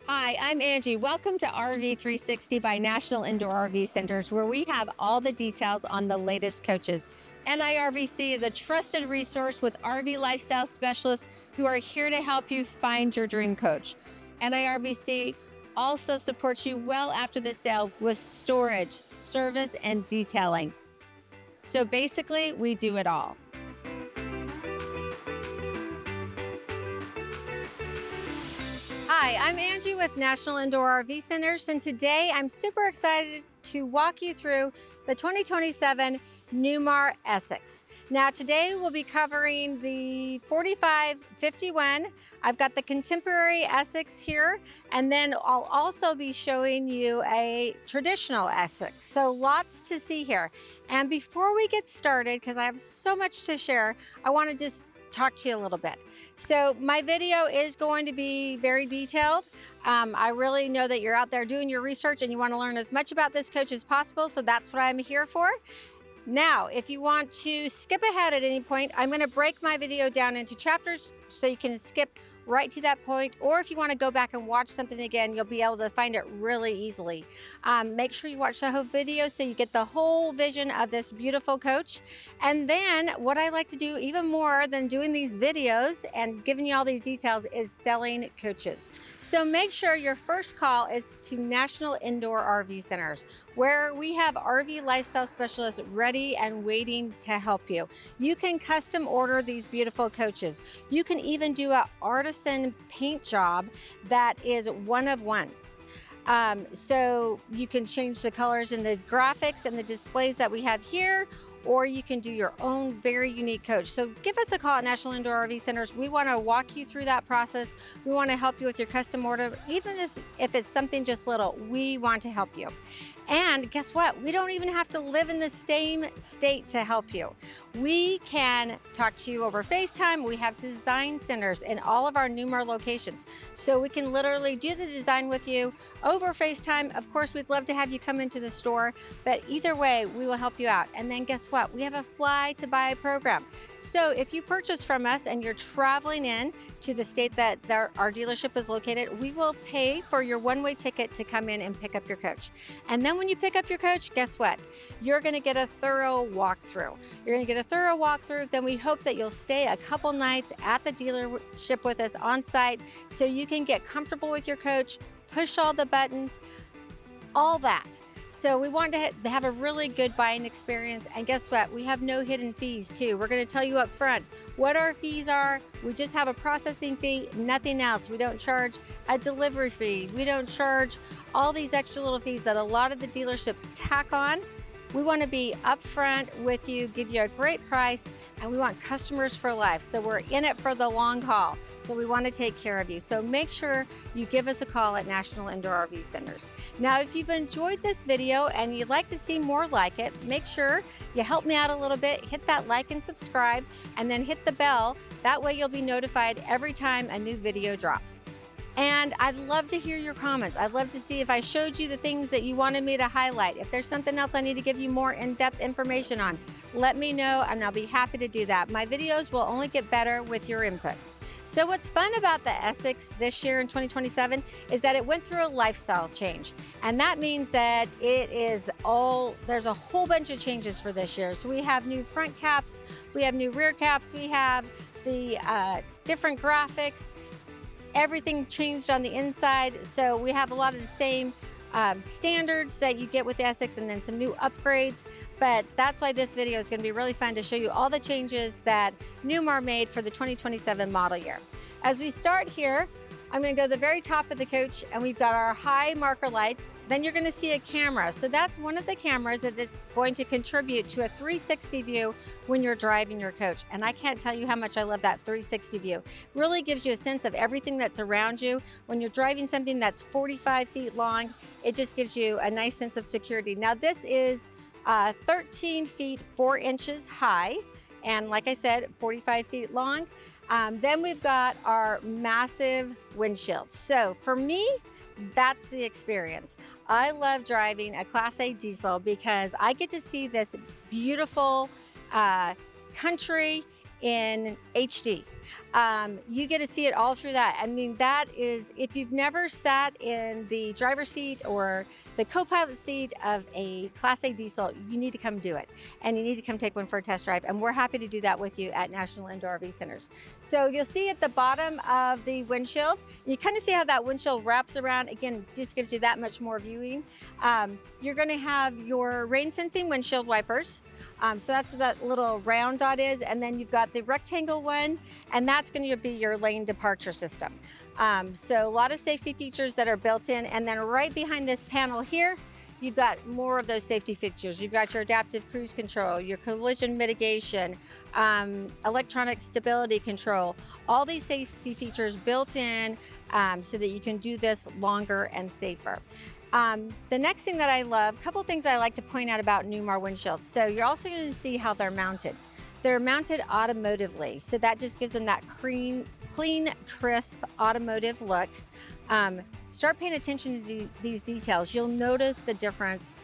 Hi, I'm Angie. Welcome to RV 360 by National Indoor RV Centers, where we have all the details on the latest coaches. NIRVC is a trusted resource with RV lifestyle specialists who are here to help you find your dream coach. NIRVC also supports you well after the sale with storage, service, and detailing. So basically, we do it all. Hi, I'm Angie with National Indoor RV Centers, and today I'm super excited to walk you through the 2027 Newmar Essex. Now today we'll be covering the 4551. I've got the contemporary Essex here, and then I'll also be showing you a traditional Essex. So lots to see here. And before we get started, because I have so much to share, I want to just talk to you a little bit. So my video is going to be very detailed. I really know that you're out there doing your research and you want to learn as much about this coach as possible, so that's what I'm here for. Now, if you want to skip ahead at any point, I'm going to break my video down into chapters so you can skip right to that point, or if you want to go back and watch something again, you'll be able to find it really easily. Make sure you watch the whole video so you get the whole vision of this beautiful coach. And then what I like to do even more than doing these videos and giving you all these details is selling coaches. So make sure your first call is to National Indoor RV Centers, where we have RV lifestyle specialists ready and waiting to help you. You can custom order these beautiful coaches. You can even do an artisan paint job that is one of one. So you can change the colors in the graphics and the displays that we have here, or you can do your own very unique coach. So give us a call at National Indoor RV Centers. We want to walk you through that process. We want to help you with your custom order. Even if it's something just little, we want to help you. And guess what? We don't even have to live in the same state to help you. We can talk to you over FaceTime. We have design centers in all of our Newmar locations. So we can literally do the design with you over FaceTime. Of course, we'd love to have you come into the store, but either way, we will help you out. And then guess what? We have a fly to buy program. So if you purchase from us and you're traveling in to the state that our dealership is located, we will pay for your one-way ticket to come in and pick up your coach. And then when you pick up your coach, guess what? You're going to get a thorough walkthrough. You're going to get a thorough walkthrough. Then we hope that you'll stay a couple nights at the dealership with us on site so you can get comfortable with your coach, push all the buttons, all that. So we want to have a really good buying experience. And guess what? We have no hidden fees too. We're going to tell you up front what our fees are. We just have a processing fee, nothing else. We don't charge a delivery fee. We don't charge all these extra little fees that a lot of the dealerships tack on. We want to be upfront with you, give you a great price, and we want customers for life. So we're in it for the long haul. So we want to take care of you. So make sure you give us a call at National Indoor RV Centers. Now, if you've enjoyed this video and you'd like to see more like it, make sure you help me out a little bit, hit that like and subscribe, and then hit the bell. That way you'll be notified every time a new video drops. And I'd love to hear your comments. I'd love to see if I showed you the things that you wanted me to highlight. If there's something else I need to give you more in-depth information on, let me know and I'll be happy to do that. My videos will only get better with your input. So what's fun about the Essex this year in 2027 is that it went through a lifestyle change. And that means that there's a whole bunch of changes for this year. So we have new front caps, we have new rear caps, we have the different graphics. Everything changed on the inside, so we have a lot of the same standards that you get with the Essex and then some new upgrades, but that's why this video is going to be really fun to show you all the changes that Newmar made for the 2027 model year. As we start here, I'm going to go to the very top of the coach and we've got our high marker lights. Then you're going to see a camera. So that's one of the cameras that is going to contribute to a 360 view when you're driving your coach. And I can't tell you how much I love that 360 view. Really gives you a sense of everything that's around you. When you're driving something that's 45 feet long, it just gives you a nice sense of security. Now this is 13 feet 4 inches high. And like I said, 45 feet long. Then we've got our massive windshield. So for me, that's the experience. I love driving a Class A diesel because I get to see this beautiful country in HD. You get to see it all through that. I mean, that is, if you've never sat in the driver's seat or the co-pilot seat of a Class A diesel, you need to come do it. And you need to come take one for a test drive. And we're happy to do that with you at National Indoor RV Centers. So you'll see at the bottom of the windshield, you kind of see how that windshield wraps around. Again, just gives you that much more viewing. You're going to have your rain sensing windshield wipers. So that's what that little round dot is. And then you've got the rectangle one, and that's going to be your lane departure system. So a lot of safety features that are built in. And then right behind this panel here, you've got more of those safety features. You've got your adaptive cruise control, your collision mitigation, electronic stability control, all these safety features built in so that you can do this longer and safer. The next thing that I love, a couple things I like to point out about Newmar windshields. So you're also going to see how they're mounted. They're mounted automotively, so that just gives them that clean, crisp automotive look. Start paying attention to these details. You'll notice the difference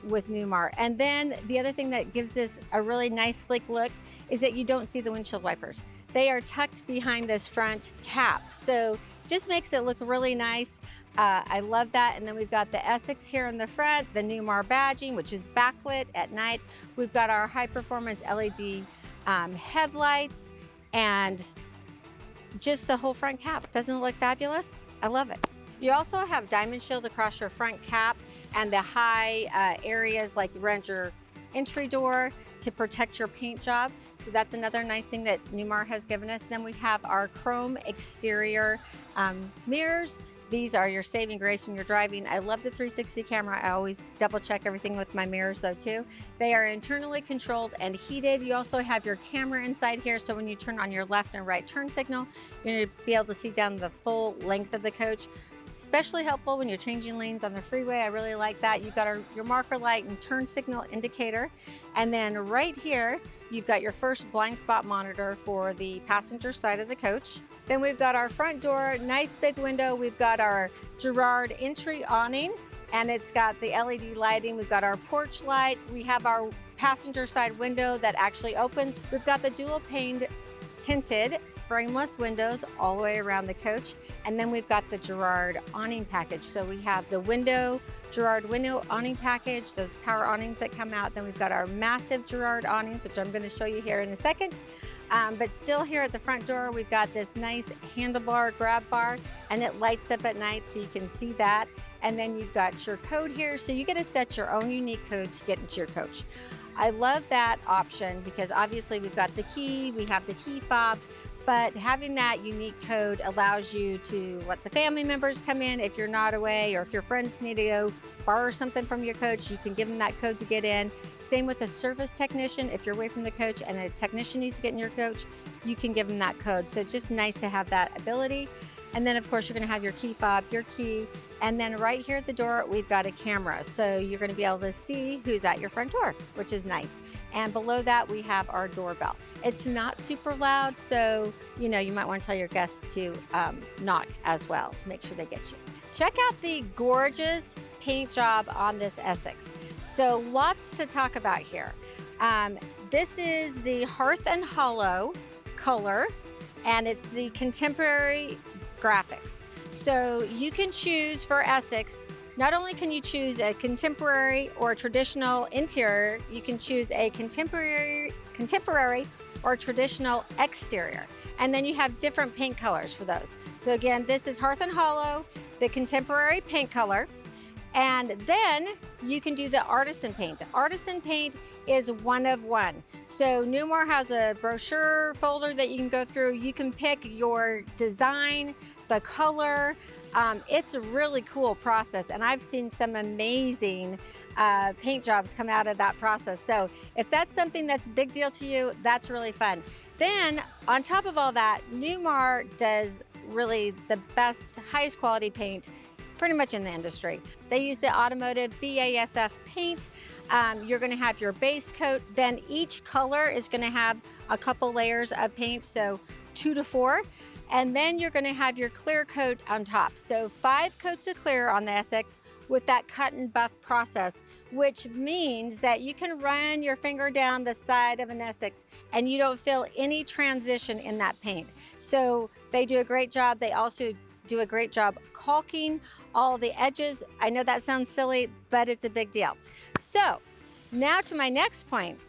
with Newmar. And then the other thing that gives this a really nice sleek look is that you don't see the windshield wipers. They are tucked behind this front cap, so just makes it look really nice. I love that. And then we've got the Essex here in the front, the Newmar badging, which is backlit at night. We've got our high performance LED headlights, and just the whole front cap. Doesn't it look fabulous? I love it. You also have diamond shield across your front cap and the high areas like around your entry door to protect your paint job. So that's another nice thing that Newmar has given us. Then we have our chrome exterior mirrors. These are your saving grace when you're driving. I love the 360 camera. I always double check everything with my mirrors though too. They are internally controlled and heated. You also have your camera inside here, so when you turn on your left and right turn signal, you're going to be able to see down the full length of the coach. Especially helpful when you're changing lanes on the freeway. I really like that. You've got your marker light and turn signal indicator. And then right here, you've got your first blind spot monitor for the passenger side of the coach. Then we've got our front door, nice big window. We've got our Girard entry awning, and it's got the LED lighting. We've got our porch light. We have our passenger side window that actually opens. We've got the dual paned tinted frameless windows all the way around the coach. And then we've got the Girard awning package. So we have the Girard window awning package, those power awnings that come out. Then we've got our massive Girard awnings, which I'm going to show you here in a second. But still here at the front door, we've got this nice handlebar grab bar, and it lights up at night so you can see that. And then you've got your code here. So you get to set your own unique code to get into your coach. I love that option because obviously we've got the key, we have the key fob, but having that unique code allows you to let the family members come in if you're not away, or if your friends need to go borrow something from your coach, you can give them that code to get in. Same with a service technician. If you're away from the coach and a technician needs to get in your coach, you can give them that code. So it's just nice to have that ability. And then of course you're going to have your key fob, your key, and then right here at the door we've got a camera. So you're going to be able to see who's at your front door, which is nice. And below that we have our doorbell. It's not super loud, so you might want to tell your guests to knock as well to make sure they get you. Check out the gorgeous paint job on this Essex. So lots to talk about here. This is the Hearth and Hollow color, and it's the contemporary graphics. So you can choose for Essex, not only can you choose a contemporary or traditional interior, you can choose a contemporary or traditional exterior. And then you have different paint colors for those. So again, this is Hearth and Hollow, the contemporary paint color. And then you can do the artisan paint. The artisan paint is one of one. So Newmar has a brochure folder that you can go through. You can pick your design, the color. It's a really cool process, and I've seen some amazing paint jobs come out of that process. So if that's something that's a big deal to you, that's really fun. Then on top of all that, Newmar does really the best, highest quality paint pretty much in the industry. They use the automotive BASF paint. You're going to have your base coat, then each color is going to have a couple layers of paint, so 2 to 4. And then you're gonna have your clear coat on top. So 5 coats of clear on the Essex with that cut and buff process, which means that you can run your finger down the side of an Essex and you don't feel any transition in that paint. So they do a great job. They also do a great job caulking all the edges. I know that sounds silly, but it's a big deal. So now to my next point.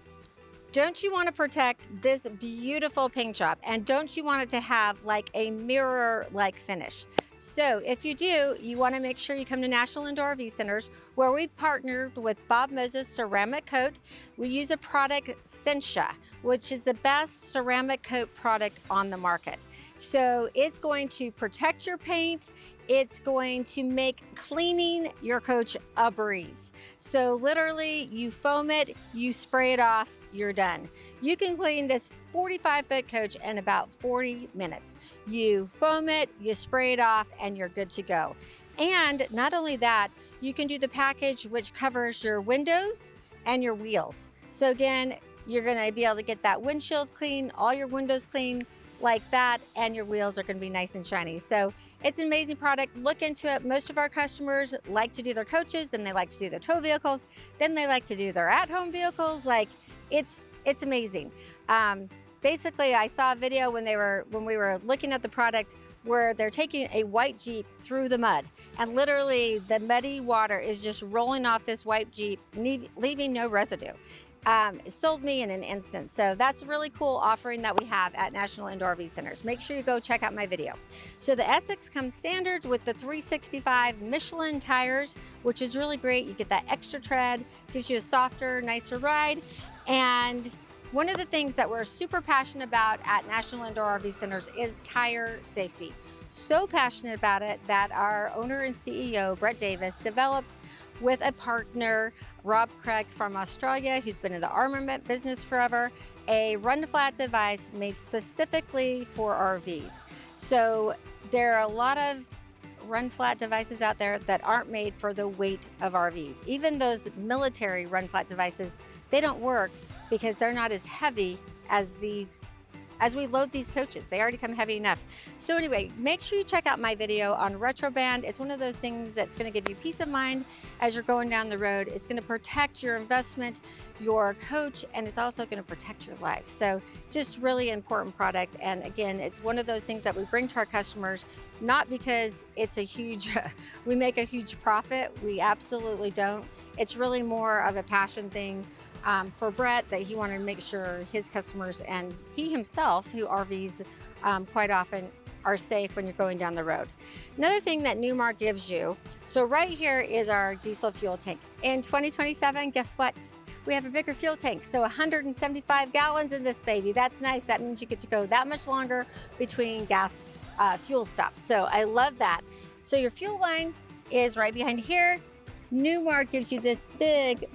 Don't you want to protect this beautiful paint job? And don't you want it to have like a mirror-like finish? So if you do, you want to make sure you come to National Indoor RV Centers, where we've partnered with Bob Moses Ceramic Coat. We use a product, Sentia, which is the best ceramic coat product on the market. So it's going to protect your paint. It's going to make cleaning your coach a breeze. So literally, you foam it, you spray it off, you're done. You can clean this 45-foot coach in about 40 minutes. You foam it, you spray it off, and you're good to go. And not only that, you can do the package which covers your windows and your wheels. So again, you're gonna be able to get that windshield clean, all your windows clean, like that, and your wheels are going to be nice and shiny. So it's an amazing product. Look into it. Most of our customers like to do their coaches, then they like to do their tow vehicles, then they like to do their at-home vehicles. Like it's amazing. Basically, I saw a video when we were looking at the product where they're taking a white Jeep through the mud, and literally the muddy water is just rolling off this white Jeep, leaving no residue. It sold me in an instant. So that's a really cool offering that we have at National Indoor RV Centers. Make sure you go check out my video. So the Essex comes standard with the 365 Michelin tires, which is really great. You get that extra tread, gives you a softer, nicer ride. And one of the things that we're super passionate about at National Indoor RV Centers is tire safety. So passionate about it that our owner and CEO, Brett Davis, developed with a partner, Rob Craig from Australia, who's been in the armament business forever, a run-flat device made specifically for RVs. So there are a lot of run-flat devices out there that aren't made for the weight of RVs. Even those military run-flat devices, they don't work because they're not as heavy as we load these coaches. They already come heavy enough. So anyway, make sure you check out my video on Retroband. It's one of those things that's gonna give you peace of mind as you're going down the road. It's gonna protect your investment, your coach, and it's also gonna protect your life. So just really important product. And again, it's one of those things that we bring to our customers, not because it's a huge, we make a huge profit. We absolutely don't. It's really more of a passion thing for Brett, that he wanted to make sure his customers and he himself, who RVs quite often, are safe when you're going down the road. Another thing that Newmar gives you, so right here is our diesel fuel tank. In 2027, guess what? We have a bigger fuel tank, so 175 gallons in this baby. That's nice. That means you get to go that much longer between gas fuel stops. So I love that. So your fuel line is right behind here. Newmar gives you this big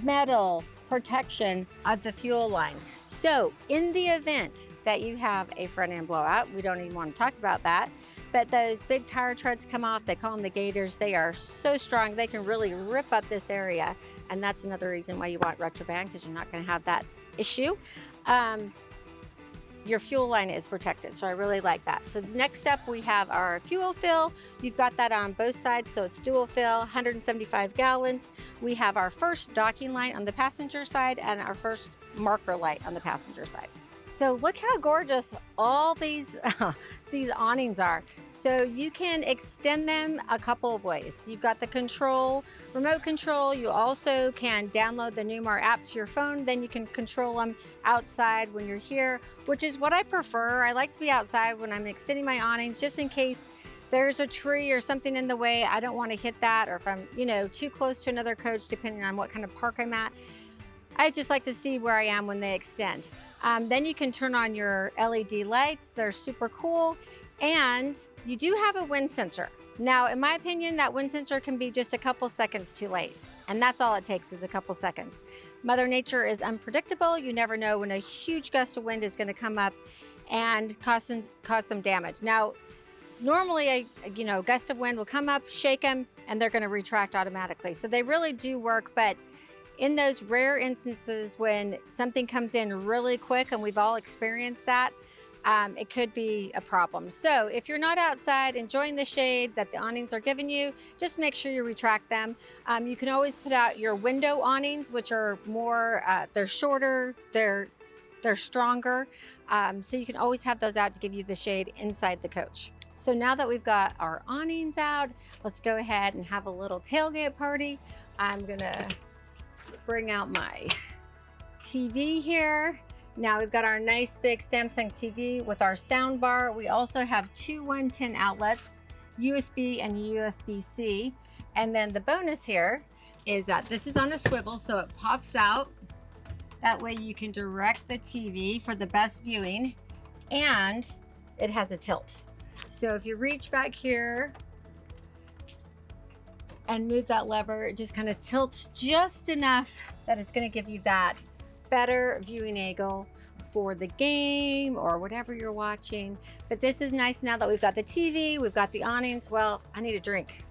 metal protection of the fuel line. So in the event that you have a front end blowout, we don't even want to talk about that, but those big tire treads come off, they call them the gators. They are so strong, they can really rip up this area. And that's another reason why you want Retroband, because you're not going to have that issue. Your fuel line is protected, so I really like that. So next up, we have our fuel fill. You've got that on both sides, so it's dual fill, 175 gallons. We have our first docking light on the passenger side and our first marker light on the passenger side. So look how gorgeous all these awnings are. So you can extend them a couple of ways. You've got the control, remote control. You also can download the Newmar app to your phone. Then you can control them outside when you're here, which is what I prefer. I like to be outside when I'm extending my awnings, just in case there's a tree or something in the way. I don't want to hit that, or if I'm, too close to another coach, depending on what kind of park I'm at. I just like to see where I am when they extend. Then you can turn on your LED lights. They're super cool. And you do have a wind sensor. Now, in my opinion, that wind sensor can be just a couple seconds too late. And that's all it takes, is a couple seconds. Mother Nature is unpredictable. You never know when a huge gust of wind is going to come up and cause some damage. Now, normally a gust of wind will come up, shake them, and they're going to retract automatically. So they really do work, but in those rare instances when something comes in really quick, and we've all experienced that, it could be a problem. So if you're not outside enjoying the shade that the awnings are giving you, just make sure you retract them. You can always put out your window awnings, which are more, they're shorter, they're stronger. So you can always have those out to give you the shade inside the coach. So now that we've got our awnings out, let's go ahead and have a little tailgate party. I'm gonna bring out my TV here. Now we've got our nice big Samsung TV with our sound bar. We also have two 110 outlets, USB and USB-C. And then the bonus here is that this is on a swivel, so it pops out. That way you can direct the TV for the best viewing, and it has a tilt. So if you reach back here and move that lever, it just kind of tilts just enough that it's going to give you that better viewing angle for the game or whatever you're watching. But this is nice now that we've got the TV, we've got the awnings. Well, I need a drink.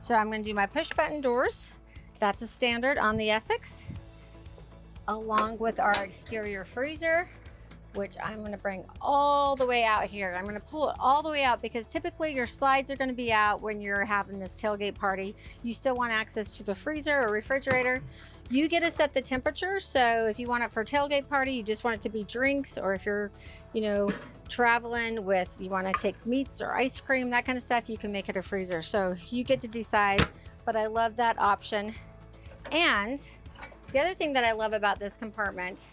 So I'm going to do my push button doors. That's a standard on the Essex, along with our exterior freezer, which I'm gonna bring all the way out here. I'm gonna pull it all the way out because typically your slides are gonna be out when you're having this tailgate party. You still want access to the freezer or refrigerator. You get to set the temperature. So if you want it for a tailgate party, you just want it to be drinks, or if you're, traveling with, you wanna take meats or ice cream, that kind of stuff, you can make it a freezer. So you get to decide, but I love that option. And the other thing that I love about this compartment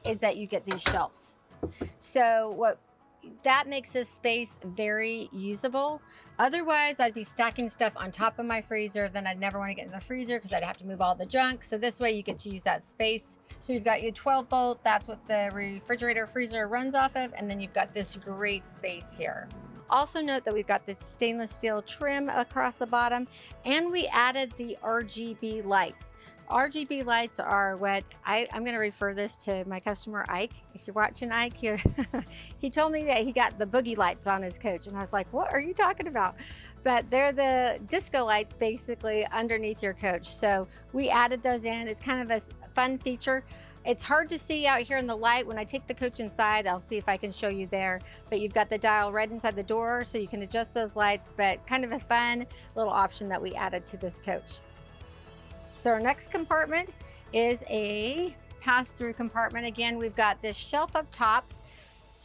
is that you get these shelves. So that makes this space very usable. Otherwise, I'd be stacking stuff on top of my freezer, then I'd never want to get in the freezer because I'd have to move all the junk. So this way you get to use that space. So you've got your 12 volt, that's what the refrigerator freezer runs off of, and then you've got this great space here. Also note that we've got this stainless steel trim across the bottom, and we added the RGB lights. RGB lights are what I'm going to refer this to my customer Ike. If you're watching Ike, he told me that he got the boogie lights on his coach, and I was like, what are you talking about? But they're the disco lights basically underneath your coach. So we added those in. It's kind of a fun feature. It's hard to see out here in the light. When I take the coach inside, I'll see if I can show you there. But you've got the dial right inside the door, so you can adjust those lights, but kind of a fun little option that we added to this coach. So our next compartment is a pass-through compartment. Again, we've got this shelf up top.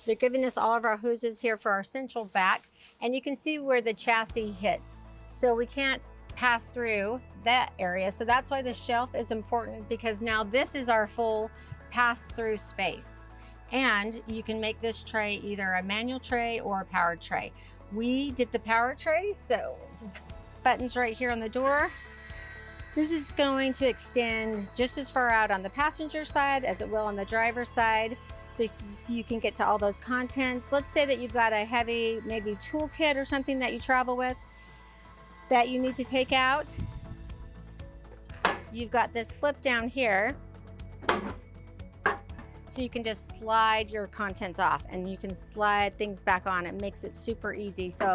They're giving us all of our hoses here for our central back, and you can see where the chassis hits. So we can't pass through that area. So that's why the shelf is important, because now this is our full pass-through space. And you can make this tray either a manual tray or a powered tray. We did the power tray, so buttons right here on the door. This is going to extend just as far out on the passenger side as it will on the driver's side, so you can get to all those contents. Let's say that you've got a heavy, maybe toolkit or something that you travel with that you need to take out. You've got this flip down here, so you can just slide your contents off, and you can slide things back on. It makes it super easy. So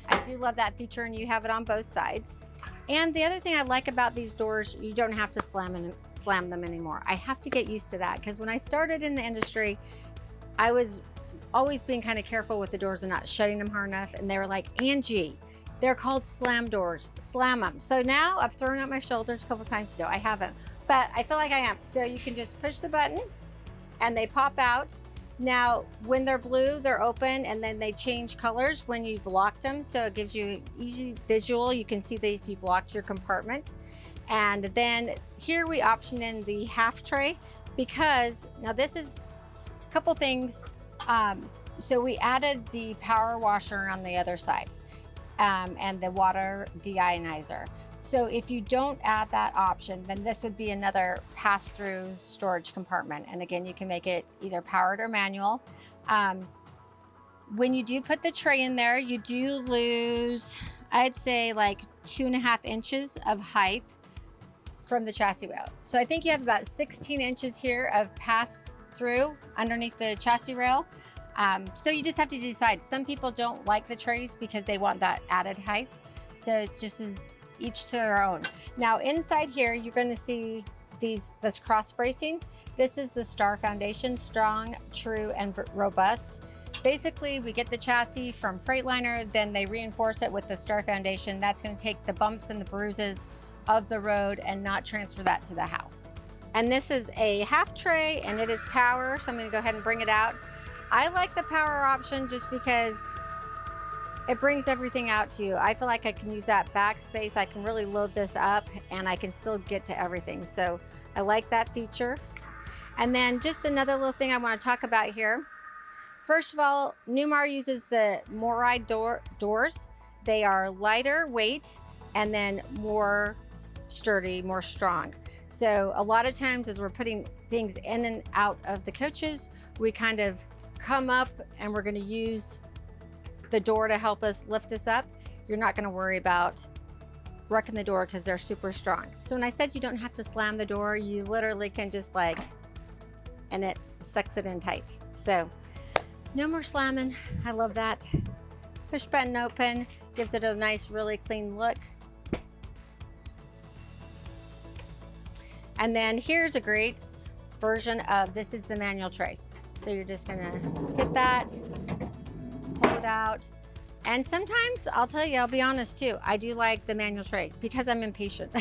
I do love that feature, and you have it on both sides. And the other thing I like about these doors, you don't have to slam them anymore. I have to get used to that, because when I started in the industry, I was always being kind of careful with the doors and not shutting them hard enough. And they were like, Angie, they're called slam doors, slam them. So now I've thrown out my shoulders a couple times. No, I haven't, but I feel like I am. So you can just push the button and they pop out. Now, when they're blue, they're open, and then they change colors when you've locked them. So it gives you an easy visual. You can see that if you've locked your compartment. And then here we option in the half tray, because now this is a couple things. So we added the power washer on the other side, and the water deionizer. So if you don't add that option, then this would be another pass-through storage compartment. And again, you can make it either powered or manual. When you do put the tray in there, you do lose, I'd say, like 2.5 inches of height from the chassis rail. So I think you have about 16 inches here of pass-through underneath the chassis rail. So you just have to decide. Some people don't like the trays because they want that added height. So it just is each to their own. Now inside here, you're going to see this cross bracing. This is the Star Foundation, strong, true, and robust. Basically, we get the chassis from Freightliner, then they reinforce it with the Star Foundation. That's going to take the bumps and the bruises of the road and not transfer that to the house. And this is a half tray and it is power, so I'm going to go ahead and bring it out. I like the power option just because it brings everything out to you. I feel like I can use that back space. I can really load this up and I can still get to everything. So I like that feature. And then just another little thing I want to talk about here. First of all, Newmar uses the Morell doors. They are lighter weight and then more sturdy, more strong. So a lot of times as we're putting things in and out of the coaches, we kind of come up and we're going to use the door to help us lift us up. You're not going to worry about wrecking the door because they're super strong. So when I said you don't have to slam the door, you literally can just and it sucks it in tight. So no more slamming. I love that. Push button open, gives it a nice, really clean look. And then here's a great version of, this is the manual tray. So you're just gonna get that, pull it out. And sometimes, I'll tell you, I'll be honest too, I do like the manual tray because I'm impatient.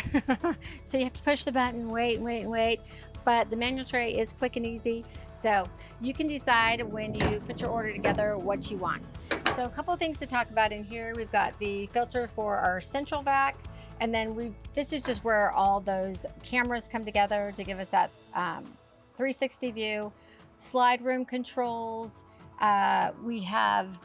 So you have to push the button, wait. But the manual tray is quick and easy. So you can decide when you put your order together what you want. So a couple of things to talk about in here. We've got the filter for our central vac. And then this is just where all those cameras come together to give us that 360 view. Slide room controls. We have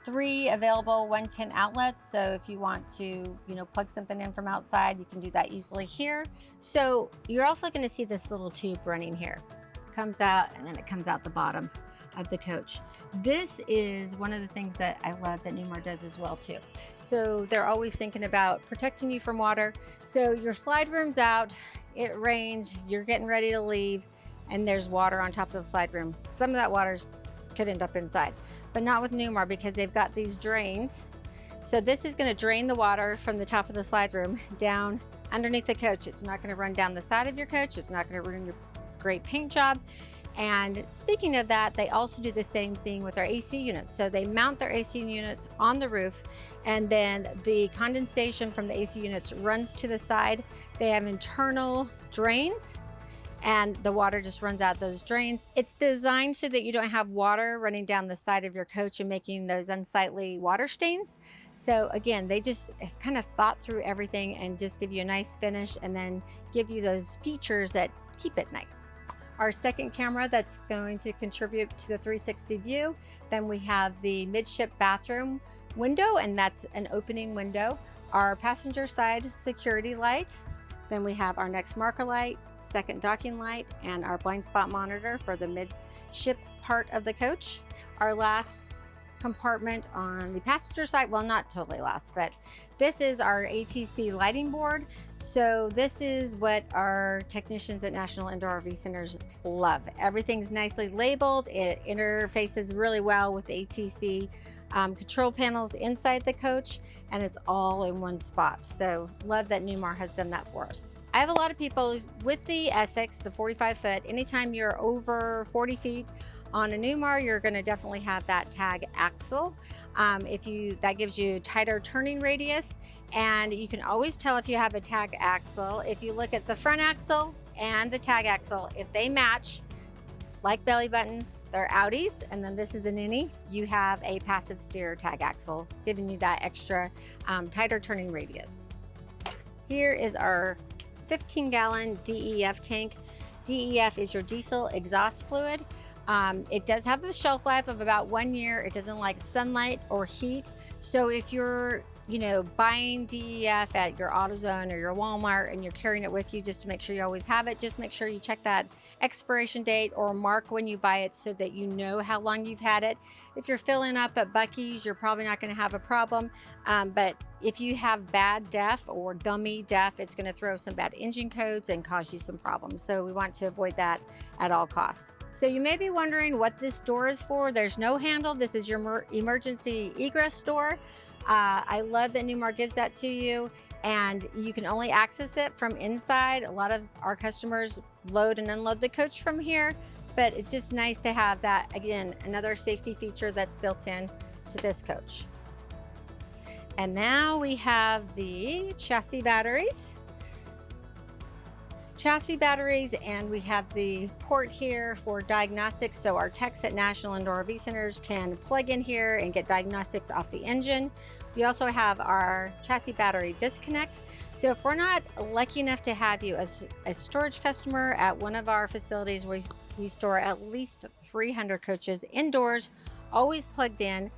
3 available 110 outlets. So if you want to, plug something in from outside, you can do that easily here. So you're also going to see this little tube running here. It comes out and then it comes out the bottom of the coach. This is one of the things that I love that Newmar does as well too. So they're always thinking about protecting you from water. So your slide room's out, it rains, you're getting ready to leave, and there's water on top of the slide room. Some of that water could end up inside, but not with Newmar because they've got these drains. So this is going to drain the water from the top of the slide room down underneath the coach. It's not going to run down the side of your coach. It's not going to ruin your great paint job. And speaking of that, they also do the same thing with our AC units. So they mount their AC units on the roof, and then the condensation from the AC units runs to the side. They have internal drains, and the water just runs out those drains. It's designed so that you don't have water running down the side of your coach and making those unsightly water stains. So again, they just have kind of thought through everything and just give you a nice finish and then give you those features that keep it nice. Our second camera that's going to contribute to the 360 view. Then we have the Midship Bathroom window, and that's an opening window. Our passenger side security light. Then we have our next marker light, second docking light, and our blind spot monitor for the midship part of the coach. Our last compartment on the passenger side, well, not totally last, but this is our ATC lighting board. So this is what our technicians at National Indoor RV Centers love. Everything's nicely labeled. It interfaces really well with the ATC control panels inside the coach, and it's all in one spot. So love that Newmar has done that for us. I have a lot of people with the Essex, the 45 foot, anytime you're over 40 feet on a Newmar, you're going to definitely have that tag axle. That gives you tighter turning radius, and you can always tell if you have a tag axle. If you look at the front axle and the tag axle, if they match, like belly buttons, they're outies, and then this is an innie, you have a passive steer tag axle, giving you that extra tighter turning radius. Here is our 15-gallon DEF tank. DEF is your diesel exhaust fluid. It does have a shelf life of about 1 year. It doesn't like sunlight or heat. So if you're, buying DEF at your AutoZone or your Walmart and you're carrying it with you just to make sure you always have it, just make sure you check that expiration date or mark when you buy it so that you know how long you've had it. If you're filling up at Buc-ee's, you're probably not going to have a problem. But if you have bad DEF or gummy DEF, it's going to throw some bad engine codes and cause you some problems. So we want to avoid that at all costs. So you may be wondering what this door is for. There's no handle. This is your emergency egress door. I love that Newmar gives that to you. and you can only access it from inside. A lot of our customers load and unload the coach from here, but it's just nice to have that, again, another safety feature that's built in to this coach. And now we have the chassis batteries. And we have the port here for diagnostics, so our techs at National Indoor RV Centers can plug in here and get diagnostics off the engine. We also have our chassis battery disconnect. So if we're not lucky enough to have you as a storage customer at one of our facilities where we store at least 300 coaches indoors, always plugged in.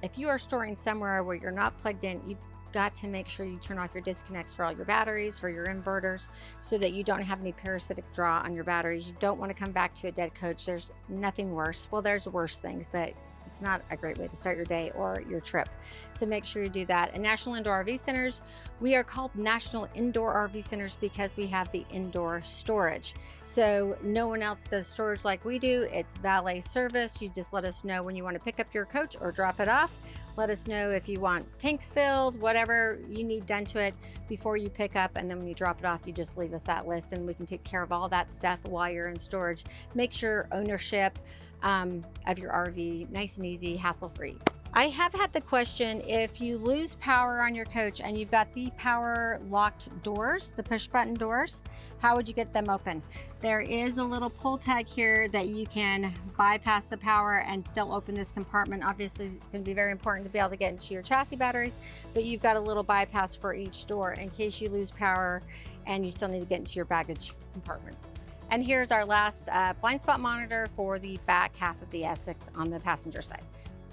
If you are storing somewhere where you're not plugged in, you've got to make sure you turn off your disconnects for all your batteries, for your inverters, so that you don't have any parasitic draw on your batteries. You don't want to come back to a dead coach. There's nothing worse. Well, there's worse things, but it's not a great way to start your day or your trip. So make sure you do that. At National Indoor RV Centers, we are called National Indoor RV Centers because we have the indoor storage. So no one else does storage like we do. It's valet service. You just let us know when you want to pick up your coach or drop it off. Let us know if you want tanks filled, whatever you need done to it before you pick up. And then when you drop it off, you just leave us that list and we can take care of all that stuff while you're in storage. Make sure ownership of your RV nice and easy, hassle-free. I have had the question, if you lose power on your coach and you've got the power locked doors, the push button doors, how would you get them open? There is a little pull tag here that you can bypass the power and still open this compartment. Obviously, it's going to be very important to be able to get into your chassis batteries, but you've got a little bypass for each door in case you lose power and you still need to get into your baggage compartments. And here's our last blind spot monitor for the back half of the Essex on the passenger side.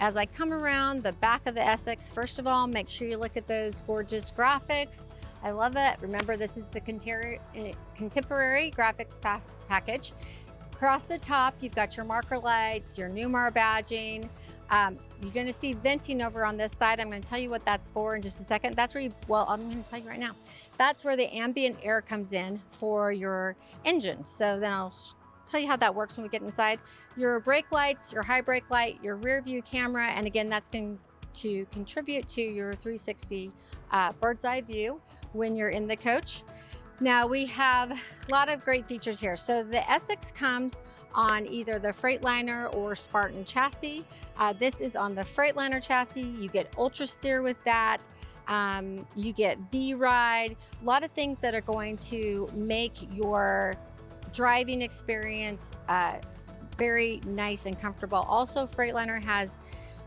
As I come around the back of the Essex, first of all, make sure you look at those gorgeous graphics. I love it. Remember, this is the contemporary graphics package. Across the top, you've got your marker lights, your Newmar badging. You're going to see venting over on this side. I'm going to tell you what that's for in just a second. That's where I'm going to tell you right now. That's where the ambient air comes in for your engine. So then I'll tell you how that works when we get inside. Your brake lights, your high brake light, your rear view camera, and again, that's going to contribute to your 360 bird's eye view when you're in the coach. Now we have a lot of great features here. So the Essex comes on either the Freightliner or Spartan chassis. This is on the Freightliner chassis. You get Ultra Steer with that. You get V-Ride, a lot of things that are going to make your driving experience very nice and comfortable. Also, Freightliner has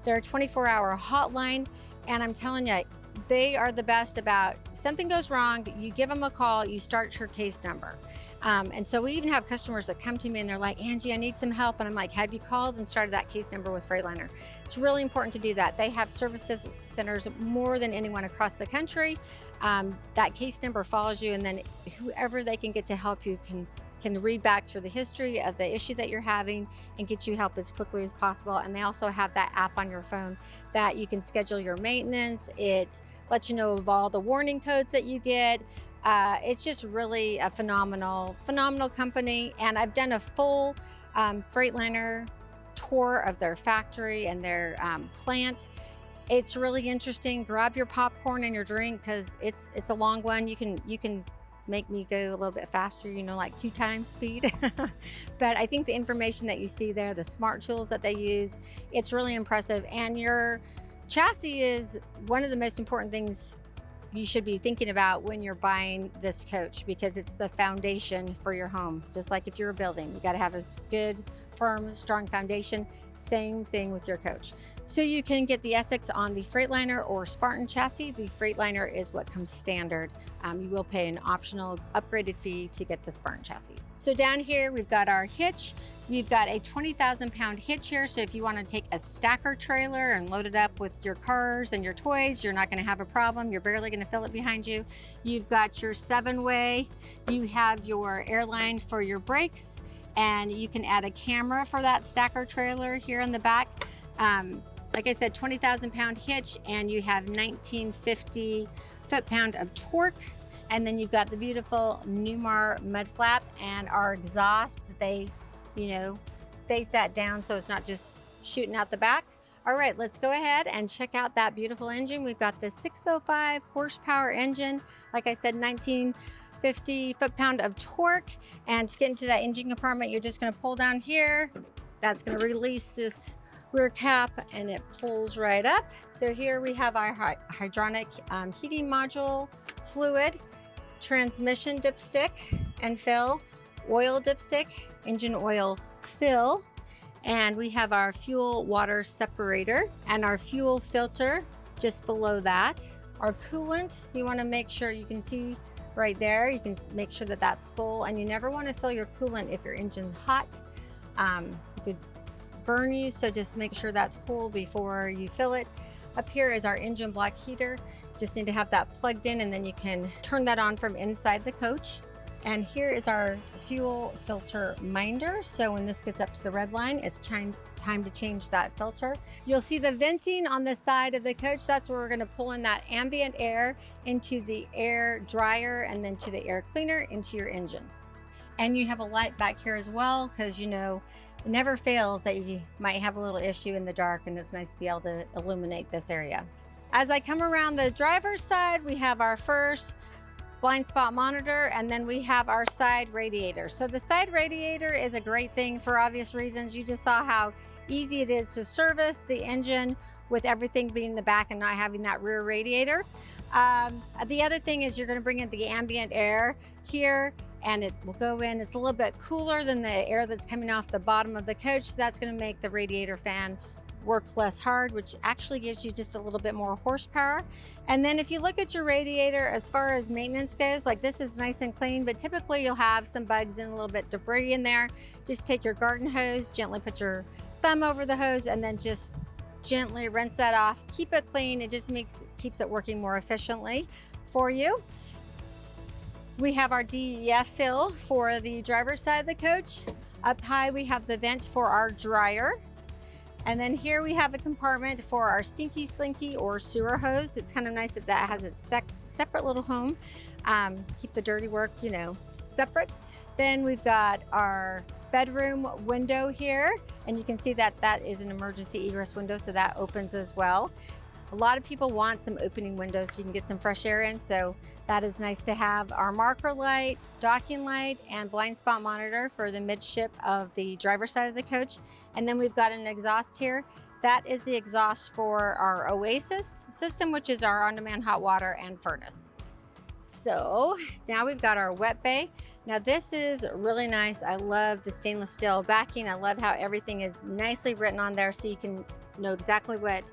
their 24-hour hotline, and I'm telling you, they are the best about if something goes wrong, you give them a call, you start your case number. And so we even have customers that come to me and they're like, Angie, I need some help. And I'm like, have you called and started that case number with Freightliner? It's really important to do that. They have services centers more than anyone across the country. That case number follows you, and then whoever they can get to help you can read back through the history of the issue that you're having and get you help as quickly as possible. And they also have that app on your phone that you can schedule your maintenance. It lets you know of all the warning codes that you get. It's just really a phenomenal company. And I've done a full Freightliner tour of their factory and their plant. It's really interesting. Grab your popcorn and your drink because it's a long one. You can make me go a little bit faster, like 2 times speed. But I think the information that you see there, the smart tools that they use, it's really impressive. And your chassis is one of the most important things you should be thinking about when you're buying this coach, because it's the foundation for your home. Just like if you're a building, you got to have a good, firm, strong foundation. Same thing with your coach. So you can get the Essex on the Freightliner or Spartan chassis. The Freightliner is what comes standard. You will pay an optional upgraded fee to get the Spartan chassis. So down here, we've got our hitch. We've got a 20,000 pound hitch here. So if you want to take a stacker trailer and load it up with your cars and your toys, you're not going to have a problem. You're barely going to fill it behind you. You've got your 7-way. You have your airline for your brakes, and you can add a camera for that stacker trailer here in the back. Like I said, 20,000 pound hitch, and you have 1950 foot-pound of torque. And then you've got the beautiful Newmar mud flap and our exhaust that they, face that down so it's not just shooting out the back. All right, let's go ahead and check out that beautiful engine. We've got the 605 horsepower engine. Like I said, 1950 foot-pound of torque. And to get into that engine compartment, you're just gonna pull down here. That's gonna release this rear cap and it pulls right up. So here we have our hydronic heating module, fluid, transmission dipstick and fill, oil dipstick, engine oil fill, and we have our fuel water separator and our fuel filter just below that. Our coolant, you want to make sure you can see right there, you can make sure that that's full, and you never want to fill your coolant if your engine's hot. It could burn you, so just make sure that's cool before you fill it. Up here is our engine block heater. Just need to have that plugged in, and then you can turn that on from inside the coach. And here is our fuel filter minder. So when this gets up to the red line, it's time to change that filter. You'll see the venting on the side of the coach. That's where we're gonna pull in that ambient air into the air dryer and then to the air cleaner into your engine. And you have a light back here as well, because you know, it never fails that you might have a little issue in the dark, and it's nice to be able to illuminate this area. As I come around the driver's side, we have our first blind spot monitor, and then we have our side radiator. So the side radiator is a great thing for obvious reasons. You just saw how easy it is to service the engine with everything being in the back and not having that rear radiator. The other thing is you're going to bring in the ambient air here, and it will go in. It's a little bit cooler than the air that's coming off the bottom of the coach. That's going to make the radiator fan work less hard, which actually gives you just a little bit more horsepower. And then if you look at your radiator, as far as maintenance goes, like this is nice and clean, but typically you'll have some bugs and a little bit debris in there. Just take your garden hose, gently put your thumb over the hose, and then just gently rinse that off. Keep it clean. It just keeps it working more efficiently for you. We have our DEF fill for the driver's side of the coach. Up high, we have the vent for our dryer. And then here we have a compartment for our stinky slinky or sewer hose. It's kind of nice that that has its separate little home. Keep the dirty work, you know, separate. Then we've got our bedroom window here, and you can see that that is an emergency egress window, so that opens as well. A lot of people want some opening windows so you can get some fresh air in, so that is nice to have. Our marker light, docking light, and blind spot monitor for the midship of the driver's side of the coach. And then we've got an exhaust here. That is the exhaust for our Oasis system, which is our on-demand hot water and furnace. So now we've got our wet bay. Now this is really nice. I love the stainless steel backing. I love how everything is nicely written on there so you can know exactly what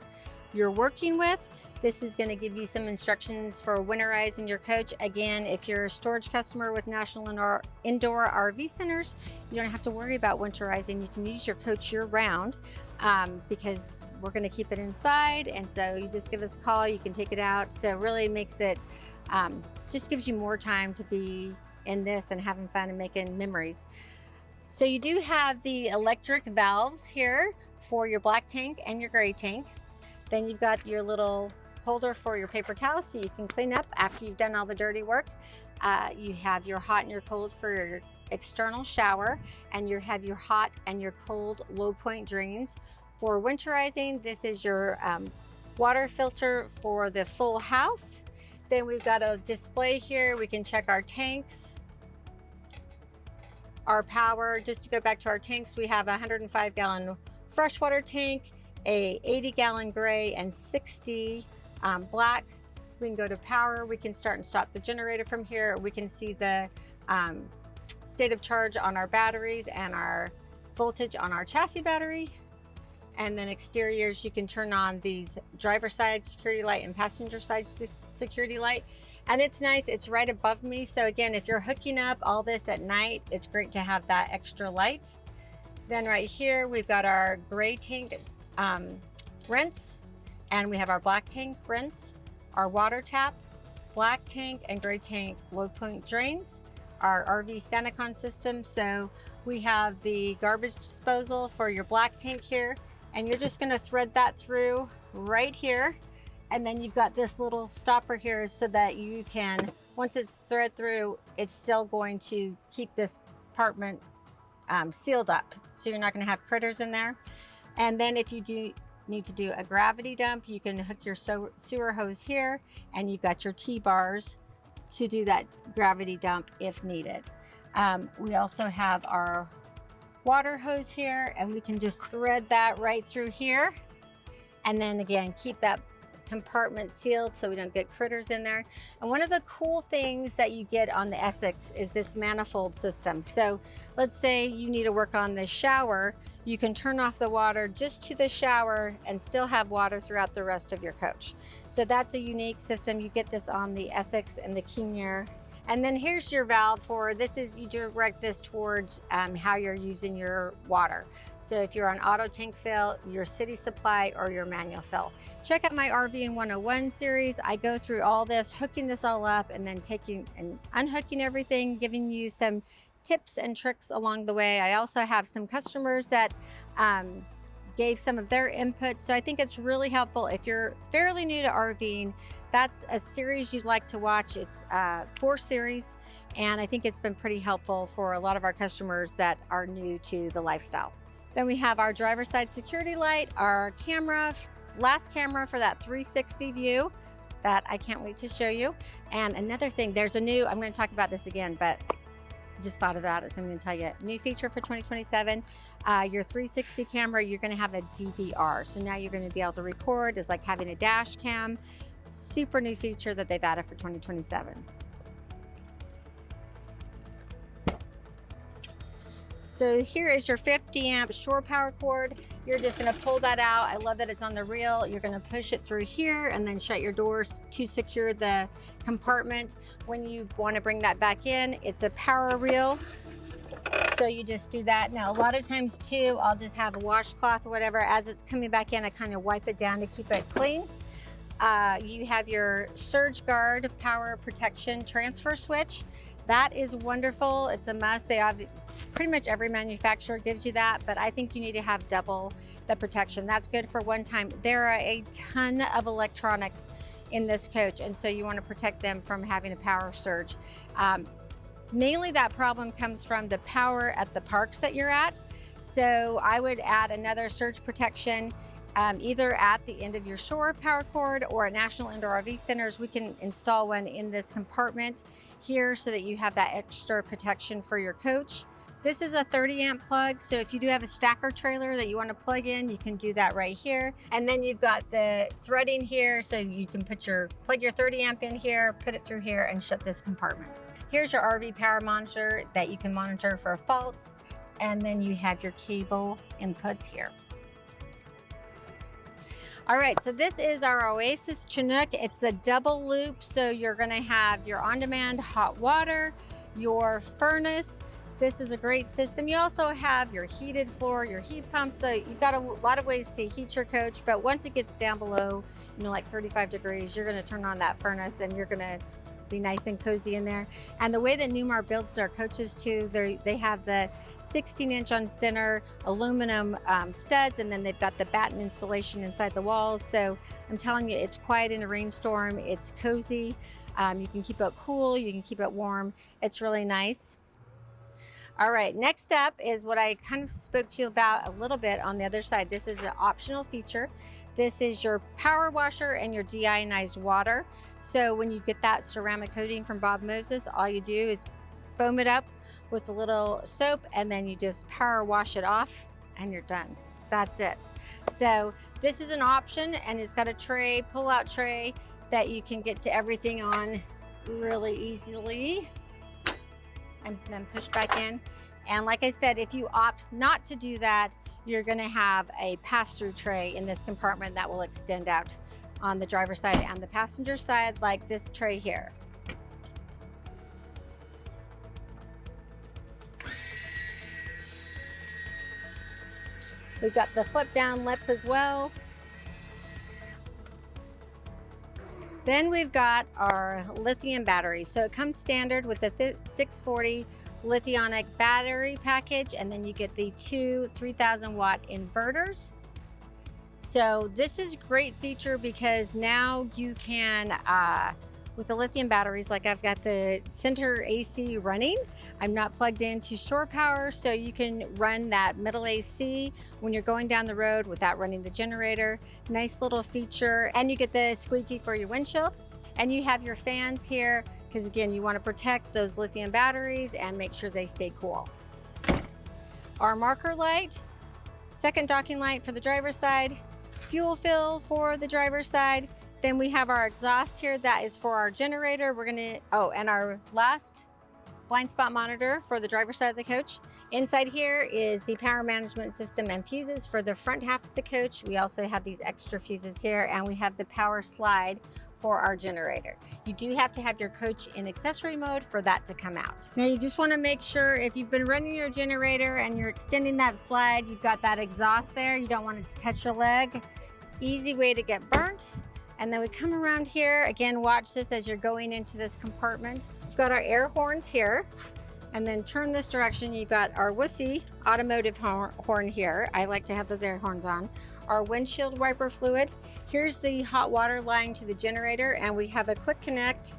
you're working with. This is going to give you some instructions for winterizing your coach. Again, if you're a storage customer with National Indoor RV Centers, you don't have to worry about winterizing. You can use your coach year round because we're going to keep it inside. And so you just give us a call, you can take it out. So it really makes it, just gives you more time to be in this and having fun and making memories. So you do have the electric valves here for your black tank and your gray tank. Then you've got your little holder for your paper towels so you can clean up after you've done all the dirty work. You have your hot and your cold for your external shower, and you have your hot and your cold low point drains. For winterizing, this is your water filter for the full house. Then we've got a display here. We can check our tanks, our power. Just to go back to our tanks, we have a 105-gallon freshwater tank, a 80-gallon gray, and 60 black. We can go to power. We can start and stop the generator from here. We can see the state of charge on our batteries and our voltage on our chassis battery. And then exteriors, you can turn on these driver side security light and passenger side security light. And it's nice, it's right above me. So again, if you're hooking up all this at night, it's great to have that extra light. Then right here, we've got our gray tank rinse, and we have our black tank rinse, our water tap, black tank and gray tank low point drains, our RV SantaCon system. So we have the garbage disposal for your black tank here, and you're just going to thread that through right here. And then you've got this little stopper here so that you can, once it's thread through, it's still going to keep this compartment sealed up. So you're not going to have critters in there. And then if you do need to do a gravity dump, you can hook your sewer hose here, and you've got your T-bars to do that gravity dump if needed. We also have our water hose here, and we can just thread that right through here. And then again, keep that compartment sealed so we don't get critters in there. And one of the cool things that you get on the Essex is this manifold system. So let's say you need to work on the shower, you can turn off the water just to the shower and still have water throughout the rest of your coach. So that's a unique system. You get this on the Essex and the Newmar. And then here's your valve for this. Is you direct this towards how you're using your water. So if you're on auto tank fill, your city supply, or your manual fill. Check out my RV in 101 series. I go through all this, hooking this all up, and then taking and unhooking everything, giving you some tips and tricks along the way. I also have some customers that gave some of their input. So I think it's really helpful if you're fairly new to RVing. That's a series you'd like to watch. It's 4 series, and I think it's been pretty helpful for a lot of our customers that are new to the lifestyle. Then we have our driver's side security light, our camera, last camera for that 360 view that I can't wait to show you. And another thing, there's a new, I'm going to talk about this again, but just thought about it, so I'm going to tell you. New feature for 2027, your 360 camera, you're going to have a DVR. So now you're going to be able to record. It's like having a dash cam. Super new feature that they've added for 2027. So here is your 50 amp shore power cord. You're just gonna pull that out. I love that it's on the reel. You're gonna push it through here and then shut your doors to secure the compartment. When you wanna bring that back in, it's a power reel. So you just do that. Now, a lot of times too, I'll just have a washcloth or whatever. As it's coming back in, I kind of wipe it down to keep it clean. You have your surge guard power protection transfer switch. That is wonderful. It's a must. They have pretty much every manufacturer gives you that, but I think you need to have double the protection. That's good for one time. There are a ton of electronics in this coach, and so you want to protect them from having a power surge. Mainly that problem comes from the power at the parks that you're at. So I would add another surge protection either at the end of your shore power cord or at National Indoor RV Centers. We can install one in this compartment here so that you have that extra protection for your coach. This is a 30 amp plug, so if you do have a stacker trailer that you want to plug in, you can do that right here. And then you've got the threading here, so you can plug your 30 amp in here, put it through here, and shut this compartment. Here's your RV power monitor that you can monitor for faults, and then you have your cable inputs here. All right, so this is our Oasis Chinook. It's a double loop, so you're gonna have your on-demand hot water, your furnace. This is a great system. You also have your heated floor, your heat pump, so you've got a lot of ways to heat your coach, but once it gets down below, like 35 degrees, you're gonna turn on that furnace and you're gonna be nice and cozy in there. And the way that Newmar builds their coaches too, they have the 16-inch on center aluminum studs, and then they've got the batten insulation inside the walls. So I'm telling you, it's quiet in a rainstorm, it's cozy. You can keep it cool, you can keep it warm. It's really nice. All right, next up is what I kind of spoke to you about a little bit on the other side. This is an optional feature. This is your power washer and your deionized water. So when you get that ceramic coating from Bob Moses, all you do is foam it up with a little soap, and then you just power wash it off and you're done. That's it. So this is an option, and it's got a tray, pull-out tray that you can get to everything on really easily, and then push back in. And like I said, if you opt not to do that, you're gonna have a pass-through tray in this compartment that will extend out on the driver's side and the passenger side, like this tray here. We've got the flip down lip as well. Then we've got our lithium battery. So it comes standard with the 640 lithionic battery package, and then you get the 2 3,000 watt inverters. So this is a great feature because now you can with the lithium batteries. Like I've got the center AC running. I'm not plugged into shore power, so you can run that middle AC when you're going down the road without running the generator. Nice little feature. And you get the squeegee for your windshield. And you have your fans here, because again, you want to protect those lithium batteries and make sure they stay cool. Our marker light, second docking light for the driver's side, fuel fill for the driver's side. Then we have our exhaust here, that is for our generator. And our last blind spot monitor for the driver's side of the coach. Inside here is the power management system and fuses for the front half of the coach. We also have these extra fuses here, and we have the power slide for our generator. You do have to have your coach in accessory mode for that to come out. Now you just want to make sure if you've been running your generator and you're extending that slide, you've got that exhaust there. You don't want it to touch your leg. Easy way to get burnt. And then we come around here. Again, watch this as you're going into this compartment. We've got our air horns here. And then turn this direction, you've got our wussy automotive horn here. I like to have those air horns on. Our windshield wiper fluid. Here's the hot water line to the generator, and we have a quick connect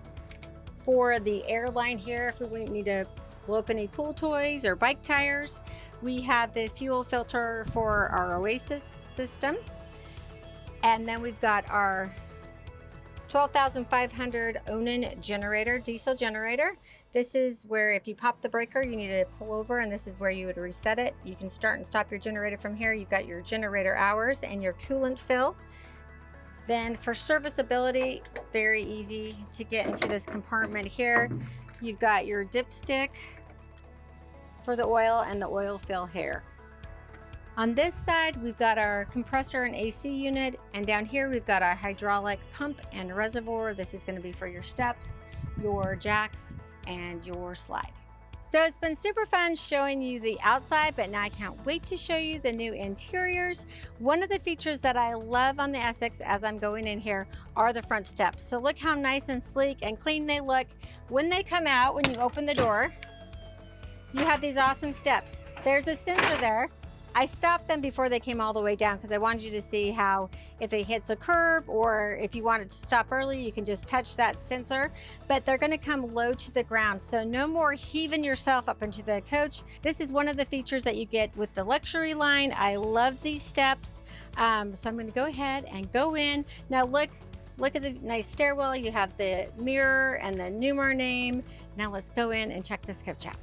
for the air line here if we need to blow up any pool toys or bike tires. We have the fuel filter for our Oasis system. And then we've got our 12,500 Awning generator, diesel generator. This is where if you pop the breaker, you need to pull over, and this is where you would reset it. You can start and stop your generator from here. You've got your generator hours and your coolant fill. Then for serviceability, very easy to get into this compartment here. You've got your dipstick for the oil and the oil fill here. On this side, we've got our compressor and AC unit, and down here we've got our hydraulic pump and reservoir. This is going to be for your steps, your jacks, and your slide. So it's been super fun showing you the outside, but now I can't wait to show you the new interiors. One of the features that I love on the Essex as I'm going in here are the front steps. So look how nice and sleek and clean they look. When they come out, when you open the door, you have these awesome steps. There's a sensor there. I stopped them before they came all the way down because I wanted you to see how if it hits a curb or if you wanted to stop early, you can just touch that sensor, but they're going to come low to the ground. So no more heaving yourself up into the coach. This is one of the features that you get with the luxury line. I love these steps. So I'm going to go ahead and go in. Now look at the nice stairwell. You have the mirror and the Newmar name. Now let's go in and check this coach out.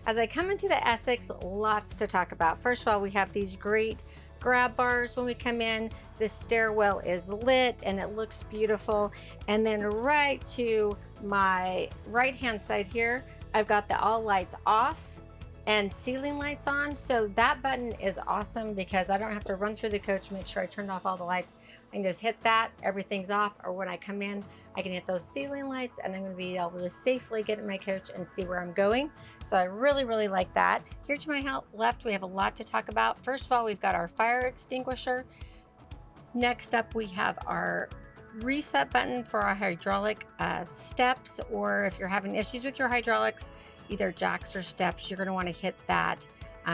As I come into the Essex, lots to talk about. First of all, we have these great grab bars when we come in. This stairwell is lit and it looks beautiful. And then right to my right-hand side here, I've got the all lights off and ceiling lights on. So that button is awesome because I don't have to run through the coach, make sure I turned off all the lights. I can just hit that, everything's off, or when I come in, I can hit those ceiling lights and I'm gonna be able to safely get in my coach and see where I'm going. So I really, really like that. Here to my left, we have a lot to talk about. First of all, we've got our fire extinguisher. Next up, we have our reset button for our hydraulic steps, or if you're having issues with your hydraulics, either jacks or steps, you're going to want to hit that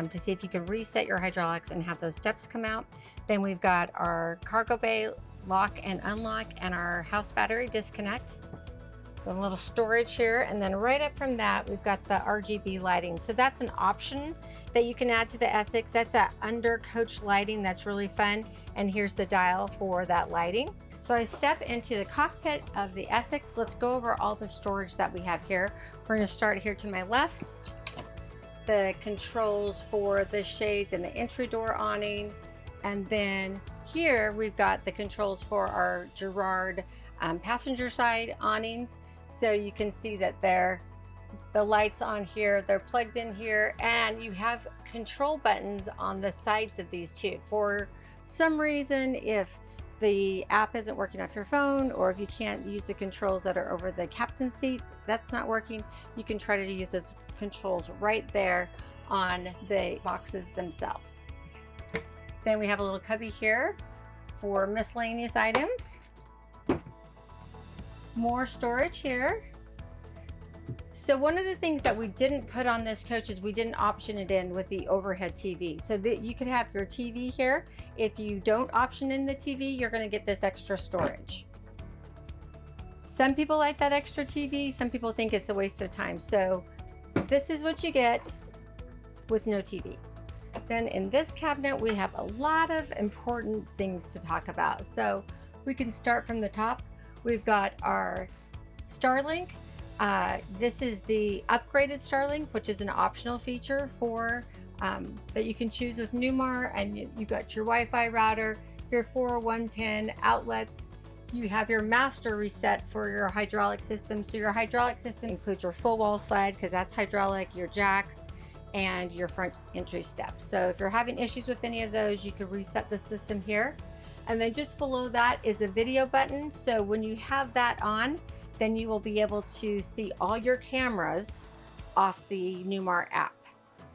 to see if you can reset your hydraulics and have those steps come out. Then we've got our cargo bay lock and unlock and our house battery disconnect. A little storage here, and then right up from that we've got the RGB lighting. So that's an option that you can add to the Essex. That's that under coach lighting that's really fun, and here's the dial for that lighting. So I step into the cockpit of the Essex. Let's go over all the storage that we have here. We're going to start here to my left. The controls for the shades and the entry door awning. And then here we've got the controls for our Girard passenger side awnings. So you can see that the lights on here, they're plugged in here, and you have control buttons on the sides of these too. For some reason, if the app isn't working off your phone, or if you can't use the controls that are over the captain's seat, that's not working, you can try to use those controls right there on the boxes themselves. Then we have a little cubby here for miscellaneous items. More storage here. So one of the things that we didn't put on this coach is we didn't option it in with the overhead TV, so that you could have your TV here. If you don't option in the TV, you're going to get this extra storage. Some people like that extra TV, some people think it's a waste of time. So this is what you get with no TV. Then in this cabinet, we have a lot of important things to talk about. So we can start from the top. We've got our Starlink. This is the upgraded Starlink, which is an optional feature for that you can choose with Newmar, and you got your Wi-Fi router, your 40110 outlets. You have your master reset for your hydraulic system. So your hydraulic system includes your full wall slide, because that's hydraulic, your jacks, and your front entry steps. So if you're having issues with any of those, you can reset the system here. And then just below that is a video button. So when you have that on, then you will be able to see all your cameras off the Newmar app.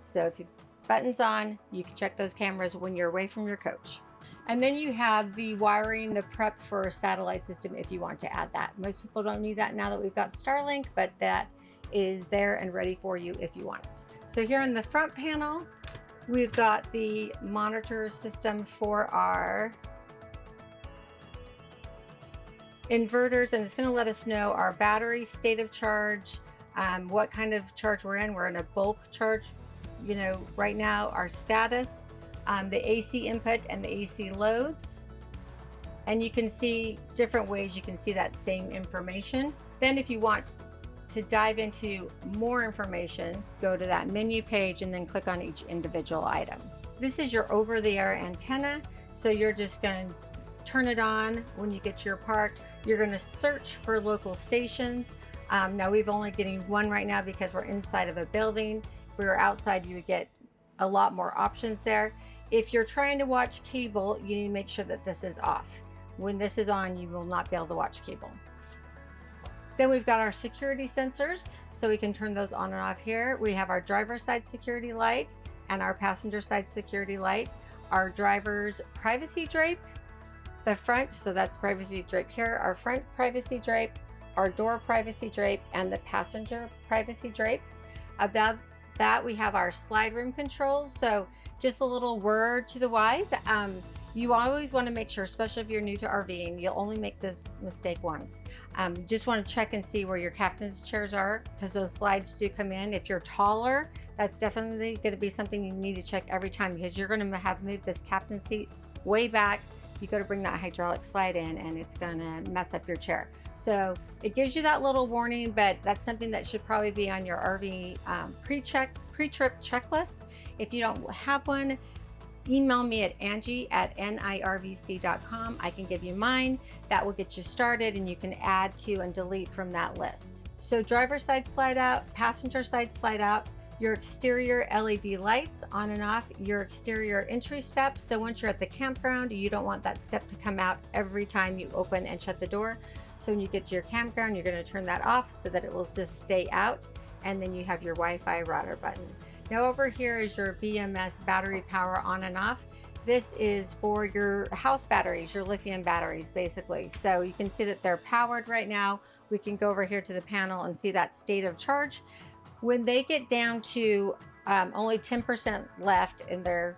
So if the button's on, you can check those cameras when you're away from your coach. And then you have the wiring, the prep for a satellite system if you want to add that. Most people don't need that now that we've got Starlink, but that is there and ready for you if you want it. So here in the front panel, we've got the monitor system for our inverters, and it's going to let us know our battery state of charge, what kind of charge we're in. We're in a bulk charge, right now, our status, the AC input and the AC loads. And you can see different ways you can see that same information. Then if you want to dive into more information, go to that menu page and then click on each individual item. This is your over-the-air antenna. So you're just going to turn it on when you get to your park. You're going to search for local stations. Now we've only getting one right now because we're inside of a building. If we were outside, you would get a lot more options there. If you're trying to watch cable, you need to make sure that this is off. When this is on, you will not be able to watch cable. Then we've got our security sensors, so we can turn those on and off here. We have our driver's side security light and our passenger side security light, our driver's privacy drape, the front, so that's privacy drape here, our front privacy drape, our door privacy drape, and the passenger privacy drape. Above that, we have our slide room controls. So just a little word to the wise. You always want to make sure, especially if you're new to RVing, you'll only make this mistake once. Just want to check and see where your captain's chairs are, because those slides do come in. If you're taller, that's definitely going to be something you need to check every time, because you're going to have moved this captain's seat way back. You got to bring that hydraulic slide in, and it's going to mess up your chair. So it gives you that little warning, but that's something that should probably be on your RV pre-trip checklist. If you don't have one, email me at Angie@nirvc.com. I can give you mine. That will get you started, and you can add to and delete from that list. So driver's side slide out, passenger side slide out, your exterior LED lights on and off, your exterior entry step. So once you're at the campground, you don't want that step to come out every time you open and shut the door. So when you get to your campground, you're going to turn that off so that it will just stay out. And then you have your Wi-Fi router button. Now over here is your BMS battery power on and off. This is for your house batteries, your lithium batteries, basically. So you can see that they're powered right now. We can go over here to the panel and see that state of charge. When they get down to only 10% left in their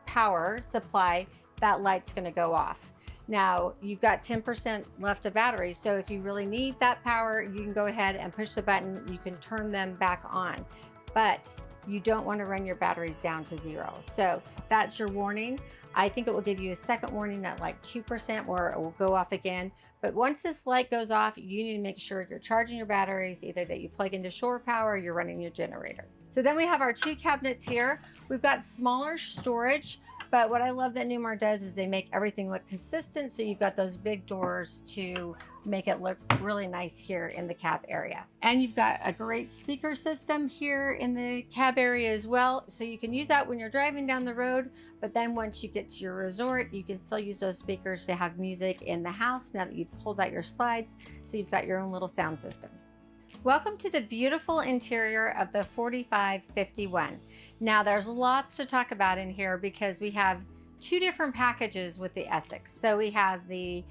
power supply, that light's going to go off. Now you've got 10% left of battery, so if you really need that power, you can go ahead and push the button. You can turn them back on, but you don't want to run your batteries down to 0. So that's your warning. I think it will give you a second warning at like 2% where it will go off again. But once this light goes off, you need to make sure you're charging your batteries, either that you plug into shore power or you're running your generator. So then we have our 2 cabinets here. We've got smaller storage, but what I love that Newmar does is they make everything look consistent. So you've got those big doors to make it look really nice here in the cab area. And you've got a great speaker system here in the cab area as well. So you can use that when you're driving down the road, but then once you get to your resort, you can still use those speakers to have music in the house now that you've pulled out your slides. So you've got your own little sound system. Welcome to the beautiful interior of the 4551. Now there's lots to talk about in here because we have 2 different packages with the Essex. So we have the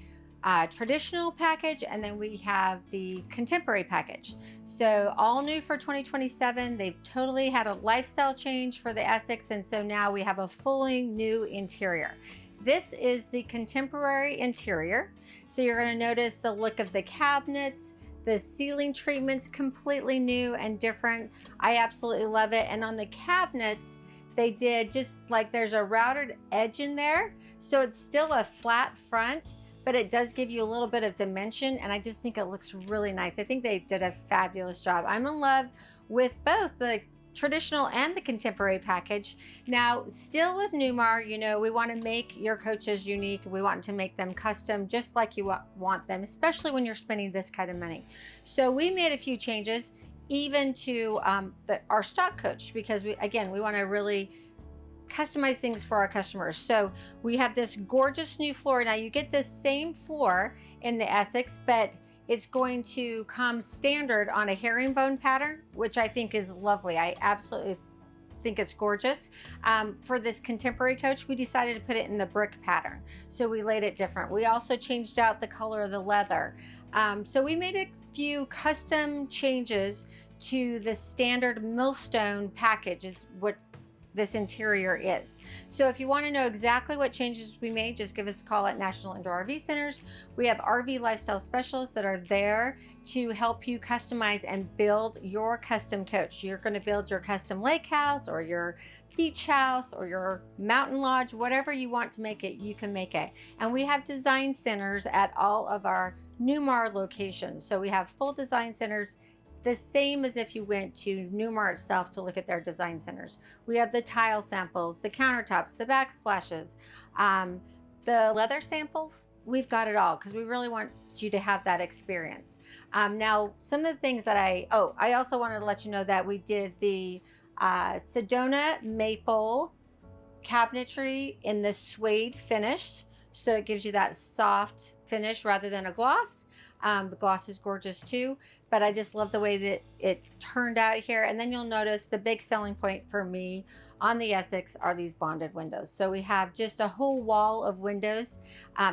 traditional package, and then we have the contemporary package. So all new for 2027. They've totally had a lifestyle change for the Essex, and so now we have a fully new interior. This is the contemporary interior. So you're going to notice the look of the cabinets, the ceiling treatment's completely new and different. I absolutely love it. And on the cabinets, they did just like there's a routed edge in there. So it's still a flat front, but it does give you a little bit of dimension. And I just think it looks really nice. I think they did a fabulous job. I'm in love with both the traditional and the contemporary package. Now, still with Newmar, you know, we want to make your coaches unique. We want to make them custom just like you want them, especially when you're spending this kind of money. So we made a few changes even to our stock coach, because we want to really customize things for our customers. So we have this gorgeous new floor. Now you get the same floor in the Essex, but it's going to come standard on a herringbone pattern, which I think is lovely. I absolutely think it's gorgeous. For this contemporary coach, we decided to put it in the brick pattern. So we laid it different. We also changed out the color of the leather. So we made a few custom changes to the standard millstone package is what this interior is. So if you want to know exactly what changes we made, just give us a call at National Indoor RV Centers. We have RV lifestyle specialists that are there to help you customize and build your custom coach. You're going to build your custom lake house or your beach house or your mountain lodge, whatever you want to make it, you can make it. And we have design centers at all of our Newmar locations. So we have full design centers, the same as if you went to Newmar itself to look at their design centers. We have the tile samples, the countertops, the backsplashes, the leather samples. We've got it all because we really want you to have that experience. Now, some of the things that I also wanted to let you know that we did the Sedona maple cabinetry in the suede finish. So it gives you that soft finish rather than a gloss. The gloss is gorgeous too, but I just love the way that it turned out here. And then you'll notice the big selling point for me on the Essex are these bonded windows. So we have just a whole wall of windows.